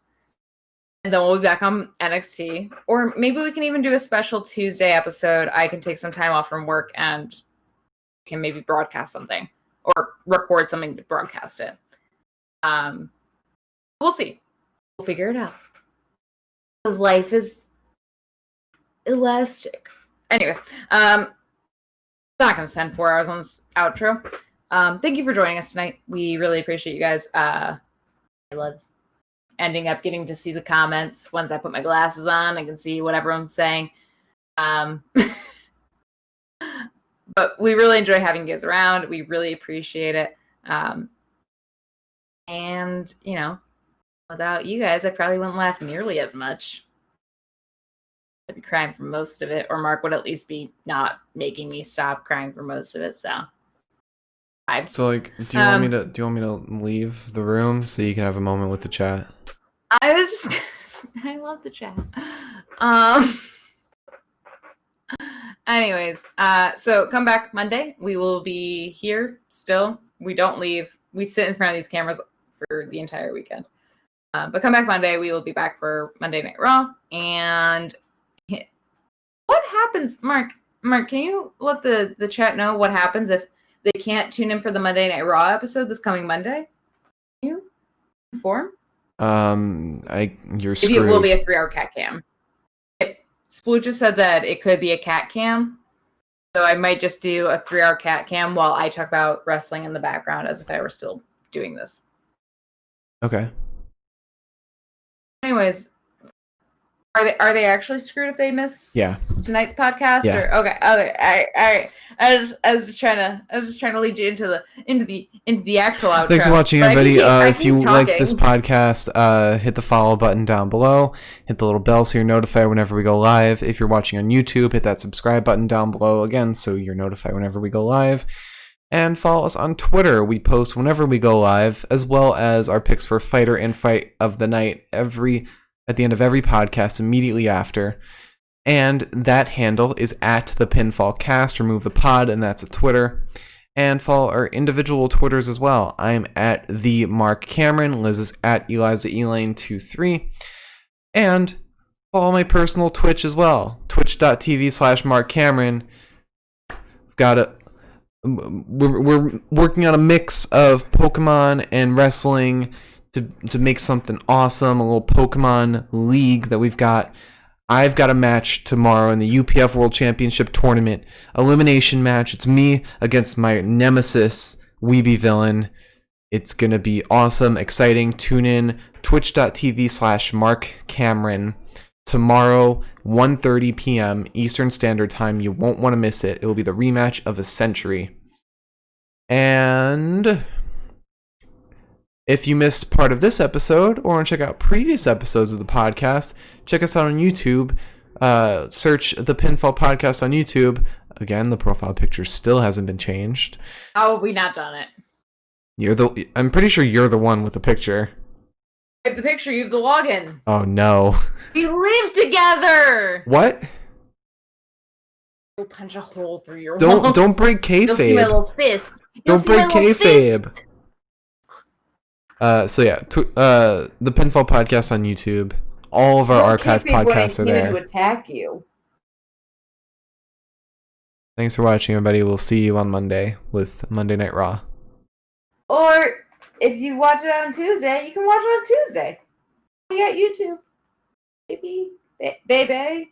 And then we'll be back on NXT. Or maybe we can even do a special Tuesday episode. I can take some time off from work and can maybe broadcast something. Or record something to broadcast it. We'll see. We'll figure it out. Because life is elastic. Anyways, not gonna spend 4 hours on this outro. Thank you for joining us tonight. We really appreciate you guys. I love ending up getting to see the comments. Once I put my glasses on, I can see what everyone's saying. But we really enjoy having you guys around. We really appreciate it. And, you know, without you guys, I probably wouldn't laugh nearly as much. I'd be crying for most of it, or Mark would at least be not making me stop crying for most of it. So, vibes. So, like, do you want me to leave the room so you can have a moment with the chat? I was just, I love the chat. Anyways, so come back Monday. We will be here still. We don't leave. We sit in front of these cameras for the entire weekend. But come back Monday. We will be back for Monday Night Raw. And what happens, Mark? Mark, can you let the chat know what happens if they can't tune in for the Monday Night Raw episode this coming Monday? Can you inform? You're screwed. Maybe it will be a 3-hour cat cam. Splooch just said that it could be a cat cam. So I might just do a 3-hour cat cam while I talk about wrestling in the background as if I were still doing this. Okay. Anyways, are they actually screwed if they miss tonight's podcast? Yeah. Or okay, all right. I was just trying to lead you into the actual outro. Thanks for watching, everybody. If you like this podcast, hit the follow button down below. Hit the little bell so you're notified whenever we go live. If you're watching on YouTube, hit that subscribe button down below again so you're notified whenever we go live. And follow us on Twitter. We post whenever we go live, as well as our picks for Fighter and Fight of the Night at the end of every podcast immediately after. And that handle is at the Pinfall Cast. Remove the pod, and that's a Twitter. And follow our individual Twitters as well. I'm at the Mark Cameron. Liz is at Eliza Elaine23. And follow my personal Twitch as well. Twitch.tv/Mark Cameron. We're working on a mix of Pokemon and wrestling to make something awesome. A little Pokemon league that we've got. I've got a match tomorrow in the UPF World Championship Tournament. Elimination match. It's me against my nemesis, Weeby Villain. It's going to be awesome, exciting. Tune in, twitch.tv/Mark Cameron. Tomorrow, 1:30 p.m. Eastern Standard Time. You won't want to miss it. It will be the rematch of a century. And if you missed part of this episode or want to check out previous episodes of the podcast, check us out on YouTube. Search the Pinfall Podcast on YouTube. Again, the profile picture still hasn't been changed. How have we not done it? I'm pretty sure you're the one with the picture. I have the picture, you have the login. Oh no. We live together! What? We'll punch a hole through your wall. Don't break kayfabe. You'll see my little fist. Don't break kayfabe. So yeah, the Pinfall Podcast on YouTube. All of our archived podcasts are there. To attack you. Thanks for watching, everybody. We'll see you on Monday with Monday Night Raw. Or if you watch it on Tuesday, you can watch it on Tuesday. We got YouTube. Baby.